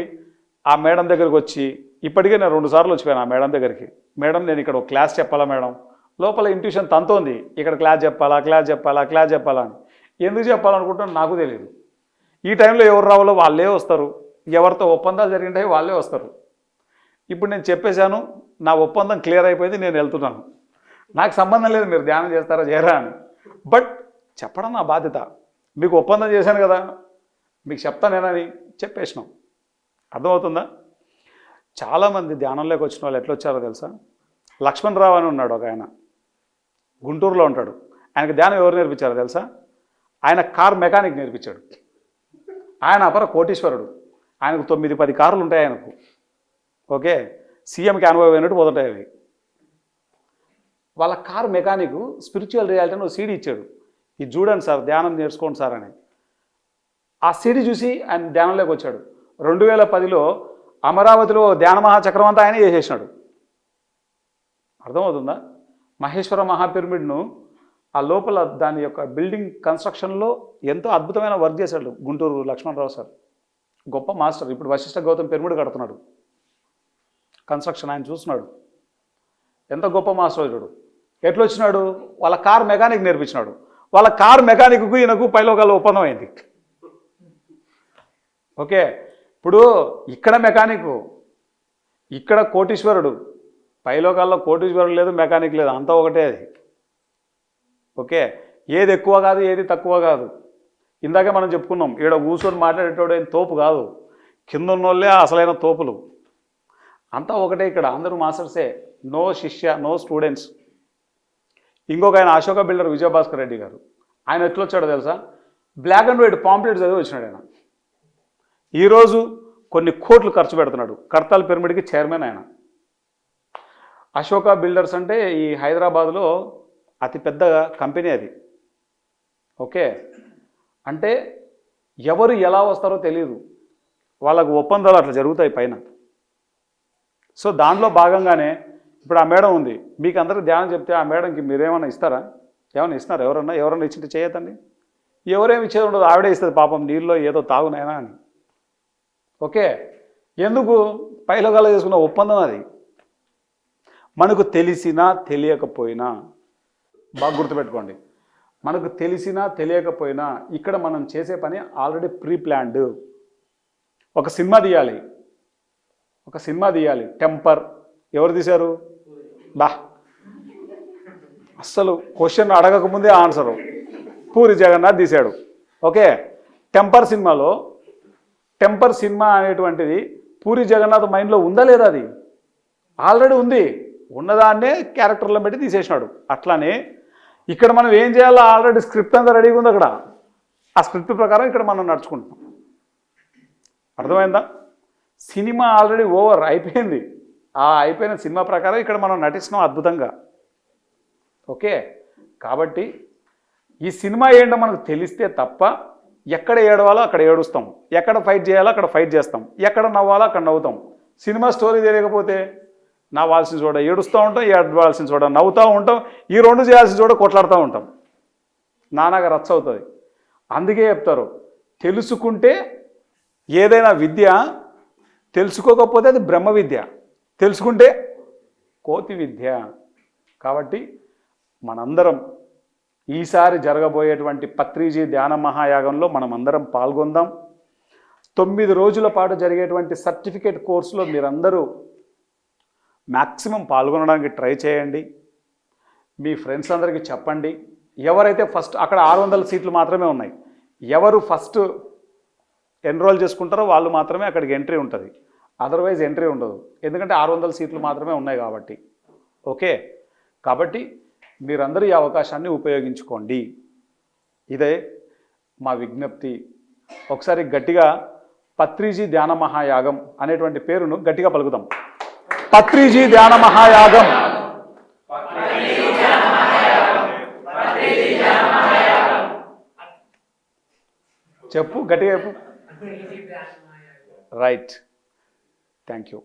ఆ మేడం దగ్గరికి వచ్చి, ఇప్పటికే నేను 2 సార్లు వచ్చిపోయాను ఆ మేడం దగ్గరికి. మేడం నేను ఇక్కడ ఒక క్లాస్ చెప్పాలా మేడం? లోపల ఇంట్యూషన్ తంతోంది, ఇక్కడ క్లాస్ చెప్పాలా అని. ఎందుకు చెప్పాలనుకుంటున్నాను నాకు తెలియదు. ఈ టైంలో ఎవరు రావాలో వాళ్ళే వస్తారు, ఎవరితో ఒప్పందాలు జరిగింటాయో వాళ్ళే వస్తారు. ఇప్పుడు నేను చెప్పేశాను, నా ఒప్పందం క్లియర్ అయిపోయింది, నేను వెళ్తున్నాను. నాకు సంబంధం లేదు మీరు ధ్యానం చేస్తారా చేయరా అని. బట్ చెప్పడం నా బాధ్యత. మీకు ఒప్పందం చేశాను కదా, మీకు చెప్తానేనని చెప్పేసినాం. అర్థమవుతుందా? చాలామంది ధ్యానంలోకి వచ్చిన వాళ్ళు ఎట్లా వచ్చారో తెలుసా? లక్ష్మణ్ రావు అని ఉన్నాడు ఒక ఆయన, గుంటూరులో ఉంటాడు. ఆయనకు ధ్యానం ఎవరు నేర్పించారో తెలుసా? ఆయన కార్ మెకానిక్ నేర్పించాడు. ఆయన అపర కోటీశ్వరుడు. ఆయనకు 9-10 కార్లు ఉంటాయి ఆయనకు. ఓకే, సీఎంకి అనుభవం అయినట్టు పోతుంటాయి అవి. వాళ్ళ కార్ మెకానిక్ స్పిరిచువల్ రియాలిటీ అని ఒక సీడీ ఇచ్చాడు. ఇది చూడండి సార్, ధ్యానం నేర్చుకోండి సార్ అని. ఆ సీడీ చూసి ఆయన ధ్యానంలోకి వచ్చాడు. 2010లో అమరావతిలో ధ్యాన మహాచక్రం అంతా ఆయన చేసేసినాడు. అర్థమవుతుందా? మహేశ్వర మహాపిరమిడ్ను ఆ లోపల దాని యొక్క బిల్డింగ్ కన్స్ట్రక్షన్లో ఎంతో అద్భుతమైన వర్క్ చేశాడు గుంటూరు లక్ష్మణరావు సార్. గొప్ప మాస్టర్. ఇప్పుడు వశిష్ఠ గౌతమ్ పిరమిడ్ కడుతున్నాడు. కన్స్ట్రక్షన్ ఆయన చూస్తున్నాడు. ఎంత గొప్ప మాస్టర్ చూడు. ఎట్లా వచ్చినాడు? వాళ్ళ కార్ మెకానిక్ నేర్పించినాడు. వాళ్ళ కార్ మెకానిక్కు ఈయనకు పైలోకాల ఒప్పందం అయింది. ఓకే, ఇప్పుడు ఇక్కడ మెకానిక్, ఇక్కడ కోటీశ్వరుడు. పైలోకాల్లో కోటీశ్వరుడు లేదు, మెకానిక్ లేదు, అంతా ఒకటే అది. ఓకే, ఏది ఎక్కువ కాదు, ఏది తక్కువ కాదు. ఇందాకే మనం చెప్పుకున్నాం, ఈడ కూర్చొని మాట్లాడేటోడు ఏం తోపు కాదు, కింద ఉన్నోళ్ళే అసలైన తోపులు. అంతా ఒకటే ఇక్కడ, అందరూ మాస్టర్సే, నో శిష్య, నో స్టూడెంట్స్. ఇంకొక ఆయన అశోక బిల్డర్ విజయభాస్కర్ రెడ్డి గారు, ఆయన ఎట్లా వచ్చాడో తెలుసా? బ్లాక్ అండ్ వైట్ పాంప్లెట్ చదివి వచ్చినాడు ఆయన. ఈరోజు కొన్ని కోట్లు ఖర్చు పెడుతున్నాడు, కర్తాల్ పిరమిడ్కి చైర్మన్ ఆయన. అశోక బిల్డర్స్ అంటే ఈ హైదరాబాద్లో అతిపెద్ద కంపెనీ అది. ఓకే, అంటే ఎవరు ఎలా వస్తారో తెలియదు, వాళ్ళకు ఒప్పందాలు అట్లా జరుగుతాయి పైన. సో దాంట్లో భాగంగానే ఇప్పుడు ఆ మేడం ఉంది, మీకు అందరికి ధ్యానం చెప్తే ఆ మేడంకి మీరేమన్నా ఇస్తారా? ఏమన్నా ఇస్తున్నారా? ఎవరన్నా ఇచ్చింటే చేయతండి. ఎవరేమి ఇచ్చేది ఉండదు, ఆవిడే ఇస్తుంది పాపం, నీళ్ళలో ఏదో తాగునైనా అని. ఓకే, ఎందుకు? పైలో గల చేసుకున్న ఒప్పందం అది. మనకు తెలిసినా తెలియకపోయినా, బాగా గుర్తుపెట్టుకోండి, మనకు తెలిసినా తెలియకపోయినా ఇక్కడ మనం చేసే పని ఆల్రెడీ ప్రీ ప్లాన్డ్. ఒక సినిమా తీయాలి, టెంపర్. ఎవరు తీశారు? అస్సలు క్వశ్చన్ అడగకముందే ఆన్సరు పూరి జగన్నాథ్ తీశాడు. ఓకే, టెంపర్ సినిమా అనేటువంటిది పూరి జగన్నాథ్ మైండ్లో ఉందా లేదా? అది ఆల్రెడీ ఉంది, ఉన్నదాన్నే క్యారెక్టర్లో పెట్టి తీసేసినాడు. అట్లానే ఇక్కడ మనం ఏం చేయాలో ఆల్రెడీ స్క్రిప్ట్ అంతా రెడీగా ఉంది అక్కడ. ఆ స్క్రిప్ట్ ప్రకారం ఇక్కడ మనం నడుచుకుంటున్నాం. అర్థమైందా? సినిమా ఆల్రెడీ ఓవర్ అయిపోయింది. ఆ అయిపోయిన సినిమా ప్రకారం ఇక్కడ మనం నటిస్తున్నాం అద్భుతంగా. ఓకే, కాబట్టి ఈ సినిమా ఏంటో మనకు తెలిస్తే తప్ప ఎక్కడ ఏడవాలో అక్కడ ఏడుస్తాం, ఎక్కడ ఫైట్ చేయాలో అక్కడ ఫైట్ చేస్తాం, ఎక్కడ నవ్వాలో అక్కడ నవ్వుతాం. సినిమా స్టోరీ తెలియకపోతే నవ్వాల్సిన చోట ఏడుస్తూ ఉంటాం, ఏడవాల్సిన చోట నవ్వుతూ ఉంటాం, ఈ రెండు చేయాల్సిన చోట కొట్లాడుతూ ఉంటాం. నానాగా రచ్చ అవుతుంది. అందుకే చెప్తారు, తెలుసుకుంటే ఏదైనా విద్య, తెలుసుకోకపోతే అది బ్రహ్మ విద్య, తెలుసుకుంటే కోతి విద్య. కాబట్టి మనందరం ఈసారి జరగబోయేటువంటి పత్రిజీ ధ్యాన మహాయాగంలో మనమందరం పాల్గొందాం. 9 రోజుల పాటు జరిగేటువంటి సర్టిఫికేట్ కోర్సులో మీరందరూ మ్యాక్సిమం పాల్గొనడానికి ట్రై చేయండి. మీ ఫ్రెండ్స్ అందరికీ చెప్పండి. ఎవరైతే ఫస్ట్, అక్కడ 600 సీట్లు మాత్రమే ఉన్నాయి, ఎవరు ఫస్ట్ ఎన్రోల్ చేసుకుంటారో వాళ్ళు మాత్రమే అక్కడికి ఎంట్రీ ఉంటుంది, అదర్వైజ్ ఎంట్రీ ఉండదు. ఎందుకంటే 600 సీట్లు మాత్రమే ఉన్నాయి కాబట్టి. ఓకే, కాబట్టి మీరందరూ ఈ అవకాశాన్ని ఉపయోగించుకోండి. ఇదే మా విజ్ఞప్తి. ఒకసారి గట్టిగా పత్రిజీ ధ్యాన మహాయాగం అనేటువంటి పేరును గట్టిగా పలుకుదాం. పత్రిజీ ధ్యాన మహాయాగం. చెప్పు, గట్టిగా చెప్పు. Right, thank you.